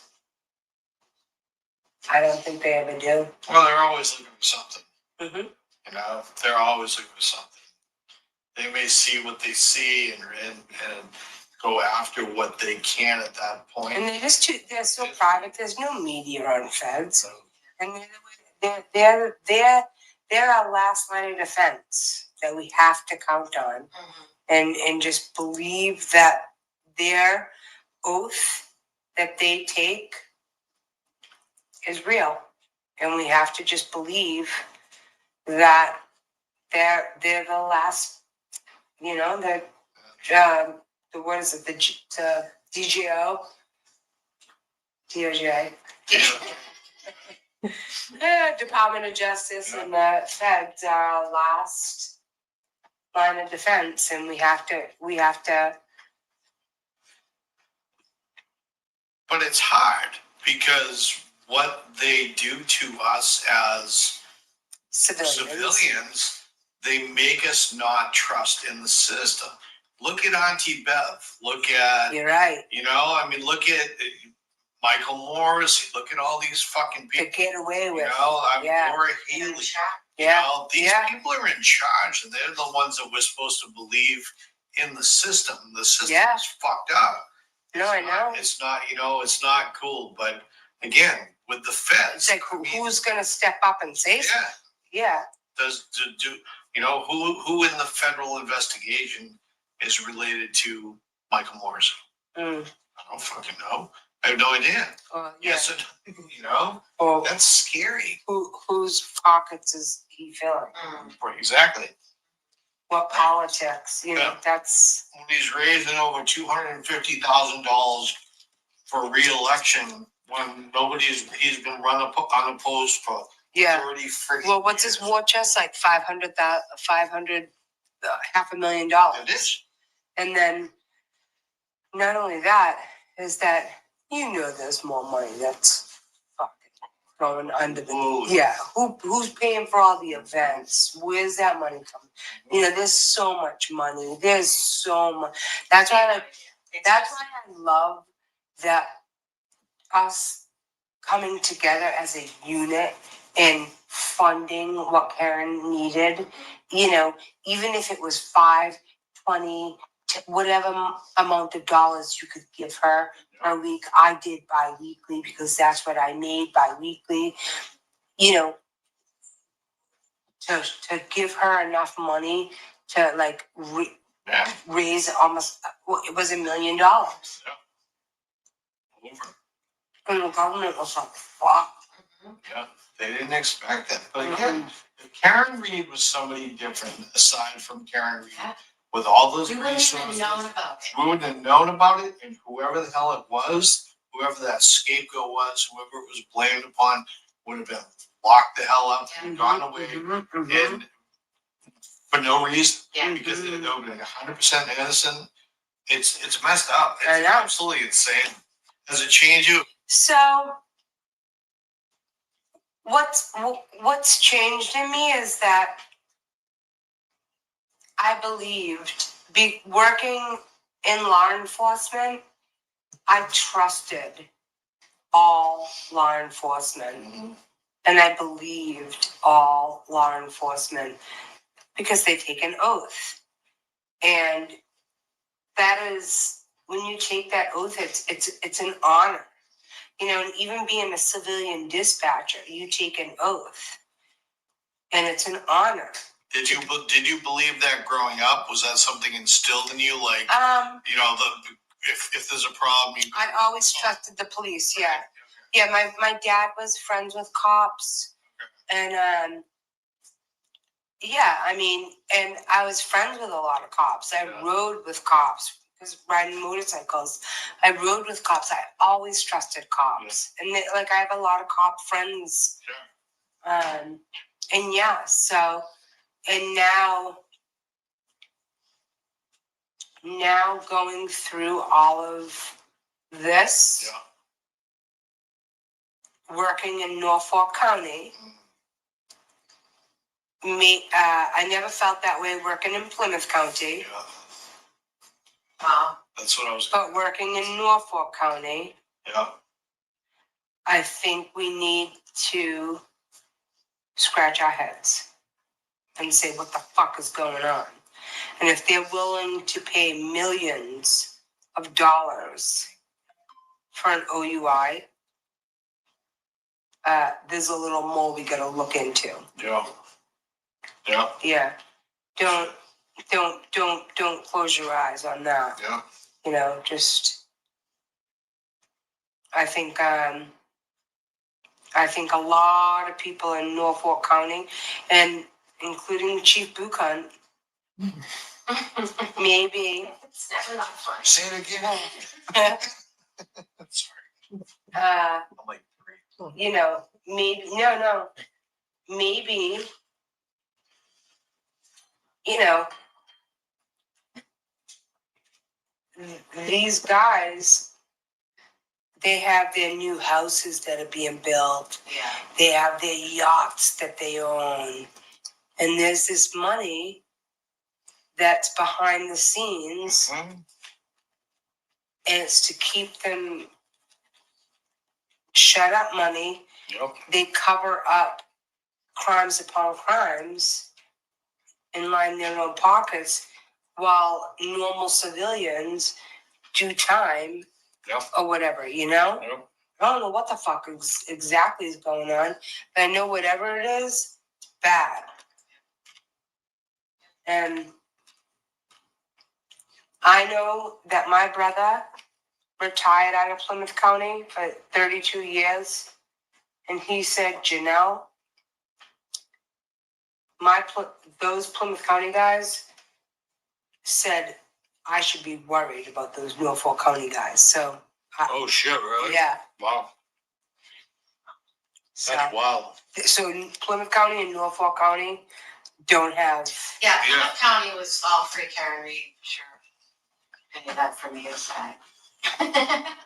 [SPEAKER 11] I don't think they ever do.
[SPEAKER 4] Well, they're always looking for something.
[SPEAKER 11] Mm-hmm.
[SPEAKER 4] You know, they're always looking for something. They may see what they see and go after what they can at that point.
[SPEAKER 11] And they're so private. There's no media on feds, and they're our last line of defense that we have to count on, and just believe that their oath that they take is real, and we have to just believe that they're the last. You know, the what is it? The DGO, DOJ, Department of Justice, and the feds are our last line of defense, and we have to.
[SPEAKER 4] But it's hard because what they do to us as civilians, they make us not trust in the system. Look at Auntie Bev. Look at,
[SPEAKER 11] you're right.
[SPEAKER 4] You know, I mean, look at Michael Morris. Look at all these fucking people.
[SPEAKER 11] To get away with.
[SPEAKER 4] You know, Laura Haley.
[SPEAKER 11] Yeah.
[SPEAKER 4] You know, these people are in charge, and they're the ones that we're supposed to believe in the system. The system is fucked up.
[SPEAKER 11] No, I know.
[SPEAKER 4] It's not, you know, it's not cool. But again, with the feds,
[SPEAKER 11] it's like who's going to step up and say something? Yeah.
[SPEAKER 4] You know, who in the federal investigation is related to Michael Morrison? I don't fucking know. I have no idea. Yes, you know, that's scary.
[SPEAKER 11] Whose pockets is he filling?
[SPEAKER 4] Exactly.
[SPEAKER 11] What politics? You know, that's
[SPEAKER 4] when he's raising over $250,000 for re-election when he's been run unopposed for 30 freaking
[SPEAKER 11] well, what's
[SPEAKER 4] years.
[SPEAKER 11] his war chest like? $500,000, $500,000.
[SPEAKER 4] It is.
[SPEAKER 11] And then, not only that, is that you know there's more money that's fucking going under the who's paying for all the events? Where's that money coming? You know, there's so much money. There's so much. That's why I love that us coming together as a unit and funding what Karen needed, you know, even if it was 5, 20, whatever amount of dollars you could give her per week. I did bi-weekly because that's what I made bi-weekly, you know, to give her enough money to like to raise almost, it was $1 million.
[SPEAKER 4] Over.
[SPEAKER 11] And the government was like, fuck.
[SPEAKER 4] Yeah, they didn't expect that. But again, if Karen Reed was somebody different aside from Karen Reed, with all those resources, we wouldn't have known about it, and whoever the hell it was, whoever that scapegoat was, whoever it was blamed upon, would have been locked the hell up and gone away, and for no reason, because they would have been 100% innocent. It's messed up. It's absolutely insane. Does it change you?
[SPEAKER 11] So what's changed in me is that I believed, working in law enforcement, I trusted all law enforcement. And I believed all law enforcement because they take an oath. And that is, when you take that oath, it's an honor. You know, and even being a civilian dispatcher, you take an oath. And it's an honor.
[SPEAKER 4] Did you believe that growing up? Was that something instilled in you? Like, you know, if there's a problem,
[SPEAKER 11] I always trusted the police. Yeah, yeah. My dad was friends with cops, and yeah, I mean, and I was friends with a lot of cops. I rode with cops. Was riding motorcycles. I rode with cops. I always trusted cops, and like I have a lot of cop friends. And yeah, so. And now going through all of this, working in Norfolk County, I never felt that way working in Plymouth County.
[SPEAKER 4] That's what I was.
[SPEAKER 11] But working in Norfolk County, I think we need to scratch our heads and say, what the fuck is going on? And if they're willing to pay millions of dollars for an OUI, there's a little more we gotta look into. Yeah. Don't close your eyes on that. You know, just, I think a lot of people in Norfolk County, and including Chief Buchan, maybe. It's never not fun.
[SPEAKER 4] Say it again. Sorry. I'm like,
[SPEAKER 11] you know, maybe, maybe, you know, these guys, they have their new houses that are being built. Yeah. They have their yachts that they own. And there's this money that's behind the scenes. And it's to keep them shut up money. They cover up crimes upon crimes and line their own pockets while normal civilians do time or whatever, you know? I don't know what the fuck exactly is going on, but I know whatever it is, bad. And I know that my brother retired out of Plymouth County for 32 years, and he said, Janelle, those Plymouth County guys said I should be worried about those Norfolk County guys. So.
[SPEAKER 4] Oh shit! Really?
[SPEAKER 11] Yeah.
[SPEAKER 4] Wow. That's wild.
[SPEAKER 11] So Plymouth County and Norfolk County don't have.
[SPEAKER 2] Yeah, Plymouth County was all free Karen Reed, sure. Any of that from the inside.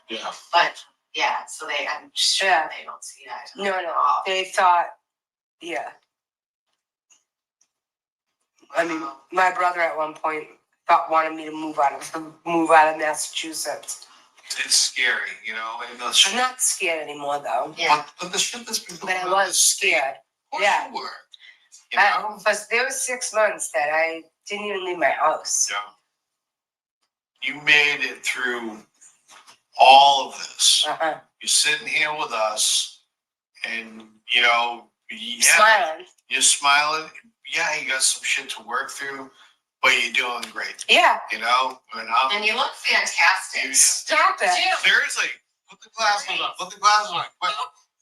[SPEAKER 4] Yeah.
[SPEAKER 2] But yeah, so I'm sure they don't see that.
[SPEAKER 11] No, they thought, yeah. I mean, my brother at one point wanted me to move out of Massachusetts.
[SPEAKER 4] It's scary, you know.
[SPEAKER 11] I'm not scared anymore, though.
[SPEAKER 2] Yeah.
[SPEAKER 4] But the shit that's been
[SPEAKER 11] But I was scared.
[SPEAKER 4] Yeah. You were. You know?
[SPEAKER 11] But there was 6 months that I didn't even leave my house.
[SPEAKER 4] Yeah. You made it through all of this.
[SPEAKER 11] Uh-huh.
[SPEAKER 4] You're sitting here with us, and you know,
[SPEAKER 11] Smiling.
[SPEAKER 4] You're smiling. Yeah, you got some shit to work through, but you're doing great.
[SPEAKER 11] Yeah.
[SPEAKER 4] You know,
[SPEAKER 2] And you look fantastic.
[SPEAKER 11] Stop it.
[SPEAKER 4] seriously, put the glasses on. Put the glasses on. Quick.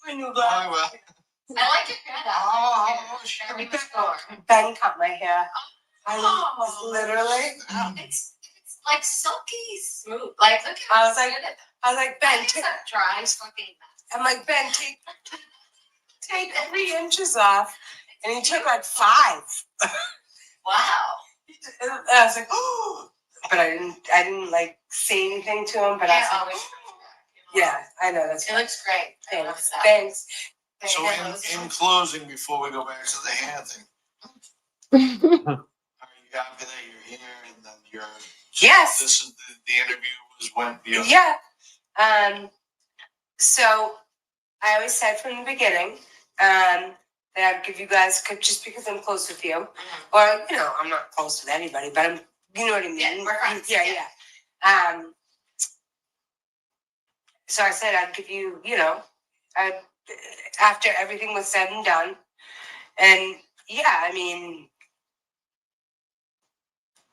[SPEAKER 11] My new
[SPEAKER 4] Oh,
[SPEAKER 11] glasses.
[SPEAKER 4] well.
[SPEAKER 2] I like your hair though.
[SPEAKER 4] Oh, shit.
[SPEAKER 11] Ben cut my hair. I was literally.
[SPEAKER 2] It's like silky smooth. Like look at
[SPEAKER 11] I was like, Ben,
[SPEAKER 2] it's a dry fucking mess.
[SPEAKER 11] I'm like, Ben, take 3 inches off. And he took like 5.
[SPEAKER 2] Wow.
[SPEAKER 11] And I was like, oh, but I didn't like say anything to him, but I was like,
[SPEAKER 2] always.
[SPEAKER 11] yeah, I know that's
[SPEAKER 2] It looks great. I love
[SPEAKER 11] thanks.
[SPEAKER 2] that.
[SPEAKER 11] Thanks.
[SPEAKER 4] So in closing, before we go back to the hair thing, are you happy that you're here and then you're?
[SPEAKER 11] Yes.
[SPEAKER 4] This is the interview was when you.
[SPEAKER 11] Yeah. So I always said from the beginning, that I'd give you guys, just because I'm close with you, or you know, I'm not close with anybody, but I'm, you know what I mean?
[SPEAKER 2] Yeah, we're friends.
[SPEAKER 11] Yeah. So I said I'd give you, you know, after everything was said and done, and yeah, I mean,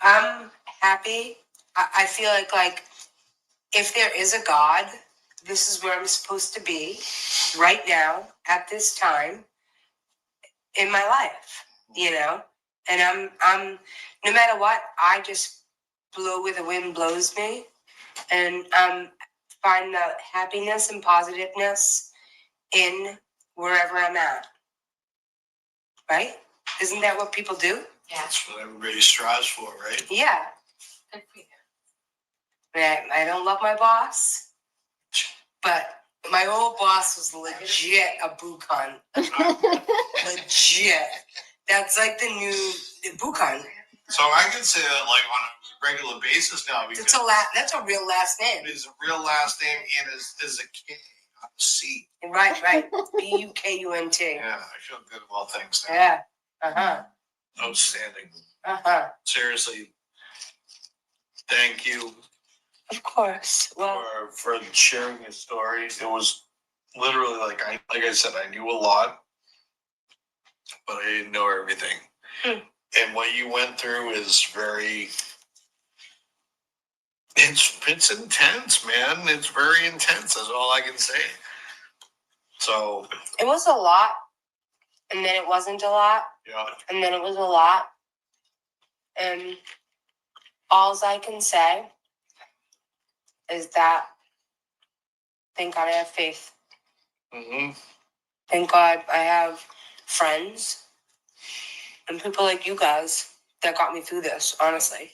[SPEAKER 11] I'm happy. I feel like if there is a God, this is where I'm supposed to be right now at this time in my life, you know, and I'm no matter what, I just blow where the wind blows me, and find the happiness and positiveness in wherever I'm at. Right? Isn't that what people do?
[SPEAKER 2] Yeah.
[SPEAKER 4] That's what everybody strives for, right?
[SPEAKER 11] Yeah.
[SPEAKER 2] Good for you.
[SPEAKER 11] I don't love my boss, but my old boss was legit a boo cunt. Legit. That's like the new boo cunt.
[SPEAKER 4] So I can say that like on a regular basis now because
[SPEAKER 11] That's a real last name.
[SPEAKER 4] it is a real last name and is a K, not a C.
[SPEAKER 11] Right. Bukunt.
[SPEAKER 4] Yeah, I feel good about things now.
[SPEAKER 11] Yeah. Uh-huh.
[SPEAKER 4] Outstanding.
[SPEAKER 11] Uh-huh.
[SPEAKER 4] Seriously, thank you
[SPEAKER 11] Of course. Well,
[SPEAKER 4] for sharing your story. It was literally like I said, I knew a lot, but I didn't know everything. And what you went through is very. It's intense, man. It's very intense. That's all I can say. So
[SPEAKER 11] it was a lot, and then it wasn't a lot,
[SPEAKER 4] yeah,
[SPEAKER 11] and then it was a lot. And all I can say is that thank God I have faith.
[SPEAKER 4] mm-hmm.
[SPEAKER 11] Thank God I have friends and people like you guys that got me through this, honestly.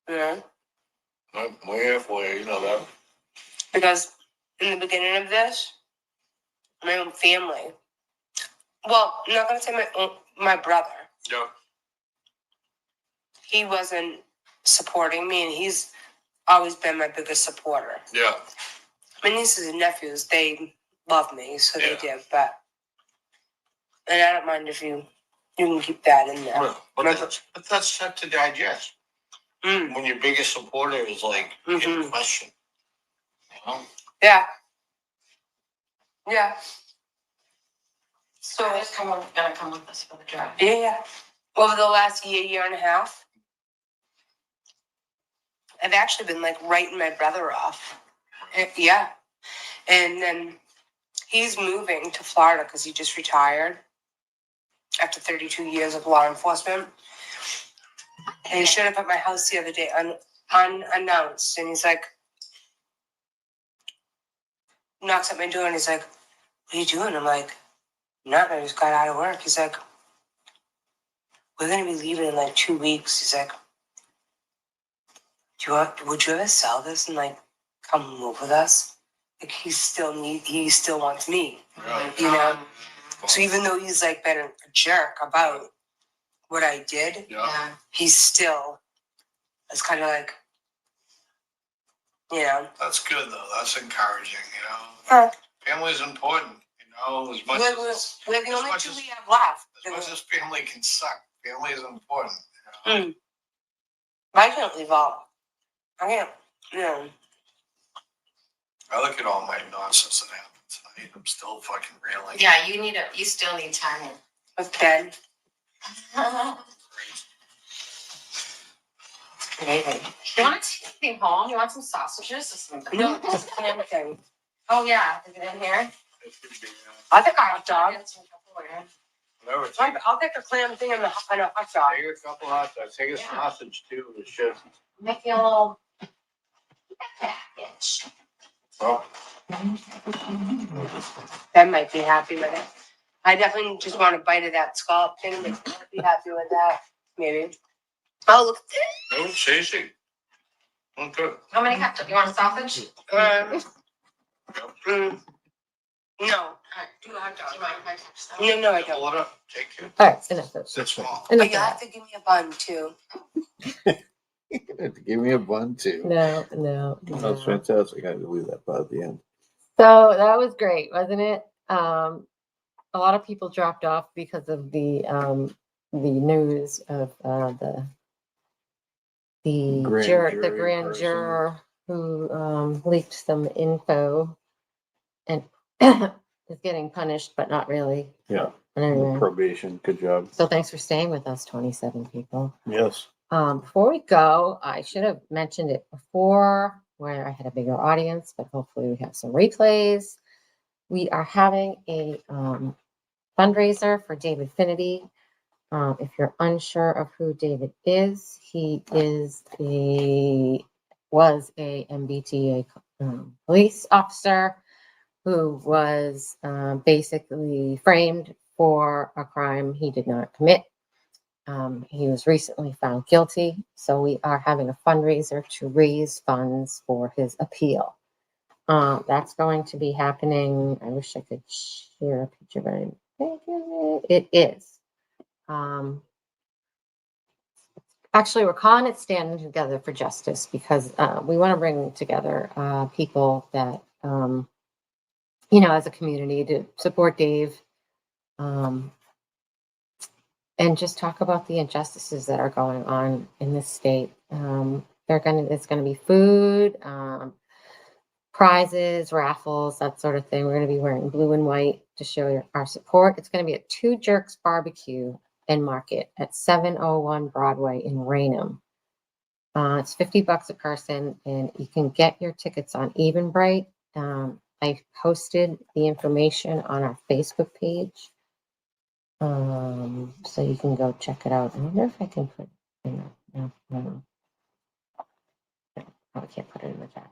[SPEAKER 11] Yeah.
[SPEAKER 4] Way halfway, you know that.
[SPEAKER 11] Because in the beginning of this, my own family. Well, I'm not gonna say my brother.
[SPEAKER 4] Yeah.
[SPEAKER 11] He wasn't supporting me, and he's always been my biggest supporter.
[SPEAKER 4] Yeah.
[SPEAKER 11] My nieces and nephews, they love me, so
[SPEAKER 4] Yeah.
[SPEAKER 11] they do. But and I don't mind if you can keep that in there.
[SPEAKER 4] Well, but that's tough to digest. When your biggest supporter is like in question. You know?
[SPEAKER 11] Yeah. Yeah. So
[SPEAKER 2] I just gotta come with us for the drive.
[SPEAKER 11] yeah. Over the last year and a half, I've actually been like writing my brother off. Yeah. And then he's moving to Florida because he just retired after 32 years of law enforcement. And he showed up at my house the other day unannounced. And he's like, knocks at my door and he's like, what are you doing? I'm like, nothing. I just got out of work. He's like, we're going to be leaving in like 2 weeks. He's like, would you ever sell this and like come move with us? Like he still wants me, you know? So even though he's like been a jerk about what I did, he's still, it's kind of like, you know.
[SPEAKER 4] That's good though. That's encouraging, you know. Family's important, you know, as much
[SPEAKER 11] we're the only two we have left.
[SPEAKER 4] As much as family can suck, family is important. You know?
[SPEAKER 11] I can't leave all. I can't, you know.
[SPEAKER 4] I look at all my nonsense that happened tonight. I'm still fucking reeling.
[SPEAKER 2] Yeah, you still need time.
[SPEAKER 11] With Ben.
[SPEAKER 2] Amazing. You want to take anything home? You want some sausages or something?
[SPEAKER 11] No, just clam thing.
[SPEAKER 2] Oh, yeah. Is it in here?
[SPEAKER 11] I'll take a hot dog.
[SPEAKER 4] No,
[SPEAKER 11] I'll take a clam thing and a hot dog.
[SPEAKER 4] Take a couple hot dogs. Take a sausage too. It's just.
[SPEAKER 2] Make you a little package.
[SPEAKER 4] Oh.
[SPEAKER 11] Ben might be happy with it. I definitely just want a bite of that scallop thing. But I'd be happy with that. Maybe. Oh, look at
[SPEAKER 4] No, tasty. Okay.
[SPEAKER 2] How many hot dogs? You want a sausage?
[SPEAKER 11] No.
[SPEAKER 2] All right, do a hot dog. Do you mind if I touch that?
[SPEAKER 11] No, I don't.
[SPEAKER 4] Hold up. Take it.
[SPEAKER 2] All right, enough of
[SPEAKER 4] It's small.
[SPEAKER 11] But you have to give me a bun too.
[SPEAKER 4] Give me a bun too.
[SPEAKER 2] No.
[SPEAKER 4] That's fantastic. I had to leave that part at the end.
[SPEAKER 2] So that was great, wasn't it? A lot of people dropped off because of the news of the grand
[SPEAKER 4] person.
[SPEAKER 2] juror who leaked some info and is getting punished, but not really.
[SPEAKER 4] Yeah.
[SPEAKER 2] And anyway,
[SPEAKER 4] Probation. Good job.
[SPEAKER 2] so thanks for staying with us, 27 people.
[SPEAKER 4] Yes.
[SPEAKER 2] Before we go, I should have mentioned it before where I had a bigger audience, but hopefully we have some replays. We are having a fundraiser for David Finity. If you're unsure of who David is, he was a MBTA police officer who was basically framed for a crime he did not commit. He was recently found guilty, so we are having a fundraiser to raise funds for his appeal. That's going to be happening. I wish I could share a picture, but it is. Actually, we're calling it Standing Together for Justice because we want to bring together people that, as a community to support Dave and just talk about the injustices that are going on in this state. It's going to be food, prizes, raffles, that sort of thing. We're going to be wearing blue and white to show our support. It's going to be at Two Jerks Barbecue and Market at 701 Broadway in Raynham. It's $50 a person, and you can get your tickets on Eventbrite. I posted the information on our Facebook page, so you can go check it out. I wonder if I can put it in there. No, I can't put it in the chat.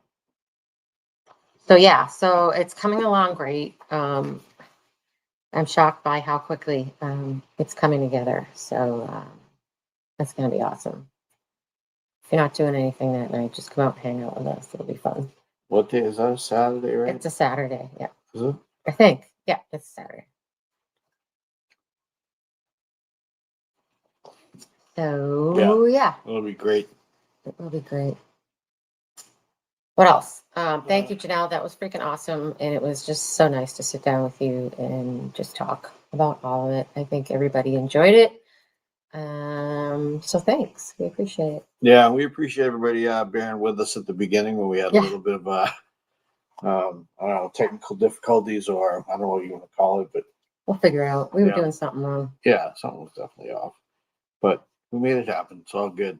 [SPEAKER 2] So it's coming along great. I'm shocked by how quickly it's coming together. So that's going to be awesome. If you're not doing anything that night, just come out and hang out with us. It'll be fun.
[SPEAKER 4] What day is that? Saturday, right?
[SPEAKER 2] It's a Saturday. Yeah.
[SPEAKER 4] Is it?
[SPEAKER 2] I think. Yeah, it's Saturday. So yeah.
[SPEAKER 4] It'll be great.
[SPEAKER 2] It will be great. What else? Thank you, Janelle. That was freaking awesome. And it was just so nice to sit down with you and just talk about all of it. I think everybody enjoyed it. So thanks. We appreciate it.
[SPEAKER 4] Yeah, we appreciate everybody bearing with us at the beginning when we had a little bit of I don't know, technical difficulties, or I don't know what you want to call it, but
[SPEAKER 2] we'll figure it out. We were doing something wrong.
[SPEAKER 4] Yeah, something was definitely off. But we made it happen. It's all good.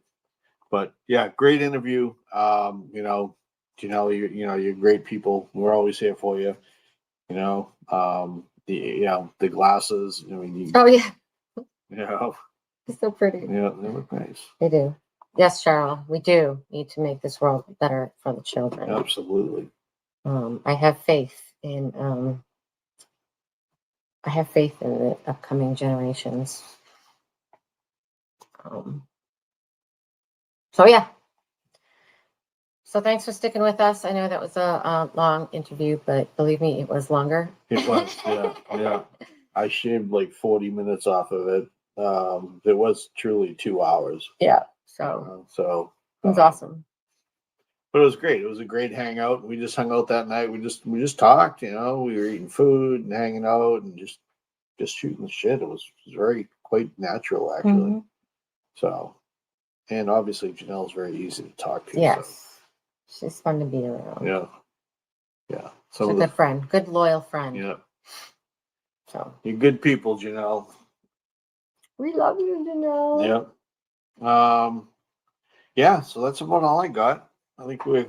[SPEAKER 4] But yeah, great interview. Janelle, you're great people. We're always here for you. The glasses.
[SPEAKER 2] Oh yeah.
[SPEAKER 4] It's
[SPEAKER 2] so pretty.
[SPEAKER 4] Yeah, they look nice.
[SPEAKER 2] They do. Yes, Cheryl, we do need to make this world better for the children.
[SPEAKER 4] Absolutely.
[SPEAKER 2] I have faith in the upcoming generations. So thanks for sticking with us. I know that was a long interview, but believe me, it was longer.
[SPEAKER 4] It was, yeah. I shaved like 40 minutes off of it. It was truly 2 hours.
[SPEAKER 2] Yeah. So it was awesome.
[SPEAKER 4] But it was great. It was a great hangout. We just hung out that night. We just talked. We were eating food and hanging out and just shooting the shit. It was quite natural, actually. Mm-hmm. So, and obviously Janelle's very easy to talk to.
[SPEAKER 2] Yes. So. She's fun to be around.
[SPEAKER 4] Yeah.
[SPEAKER 2] She's a good friend, good loyal friend.
[SPEAKER 4] Yeah.
[SPEAKER 2] So
[SPEAKER 4] you're good people, Janelle.
[SPEAKER 2] We love you, Janelle.
[SPEAKER 4] Yep. Yeah, so that's about all I got. I think we're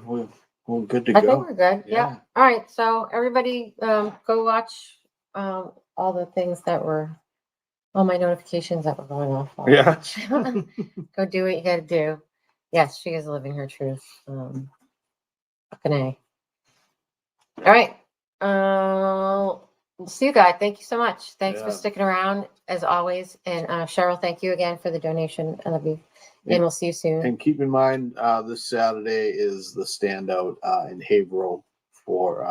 [SPEAKER 4] good to
[SPEAKER 2] I
[SPEAKER 4] go.
[SPEAKER 2] think we're good.
[SPEAKER 4] Yeah.
[SPEAKER 2] Yeah. All right. So everybody, go watch all the things that were, all my notifications that were going off. I'll
[SPEAKER 4] Yeah.
[SPEAKER 2] watch. Go do what you got to do. Yes, she is living her truth. Fucking A. All right. See you guys. Thank you so much. Thanks for
[SPEAKER 4] Yeah.
[SPEAKER 2] sticking around as always. And Cheryl, thank you again for the donation. I love you. And we'll see you soon.
[SPEAKER 4] And keep in mind, this Saturday is the standout in Haverhill for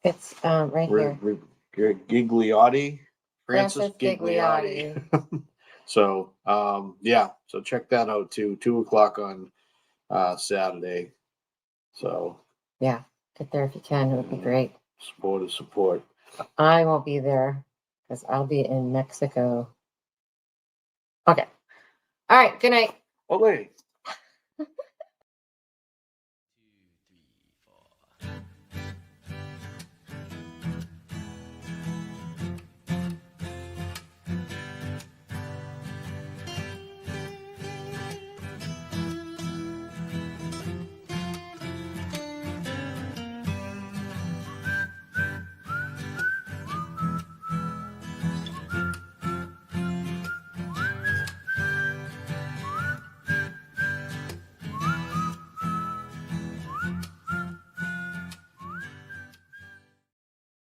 [SPEAKER 2] It's right here.
[SPEAKER 4] Gigliotti, Francis
[SPEAKER 2] Francis Gigliotti.
[SPEAKER 4] Gigliotti. So yeah, so check that out too. 2:00 on Saturday. So
[SPEAKER 2] Yeah, get there if you can. It would be great.
[SPEAKER 4] support is support.
[SPEAKER 2] I won't be there because I'll be in Mexico. Okay. All right. Good night.
[SPEAKER 4] Oh wait.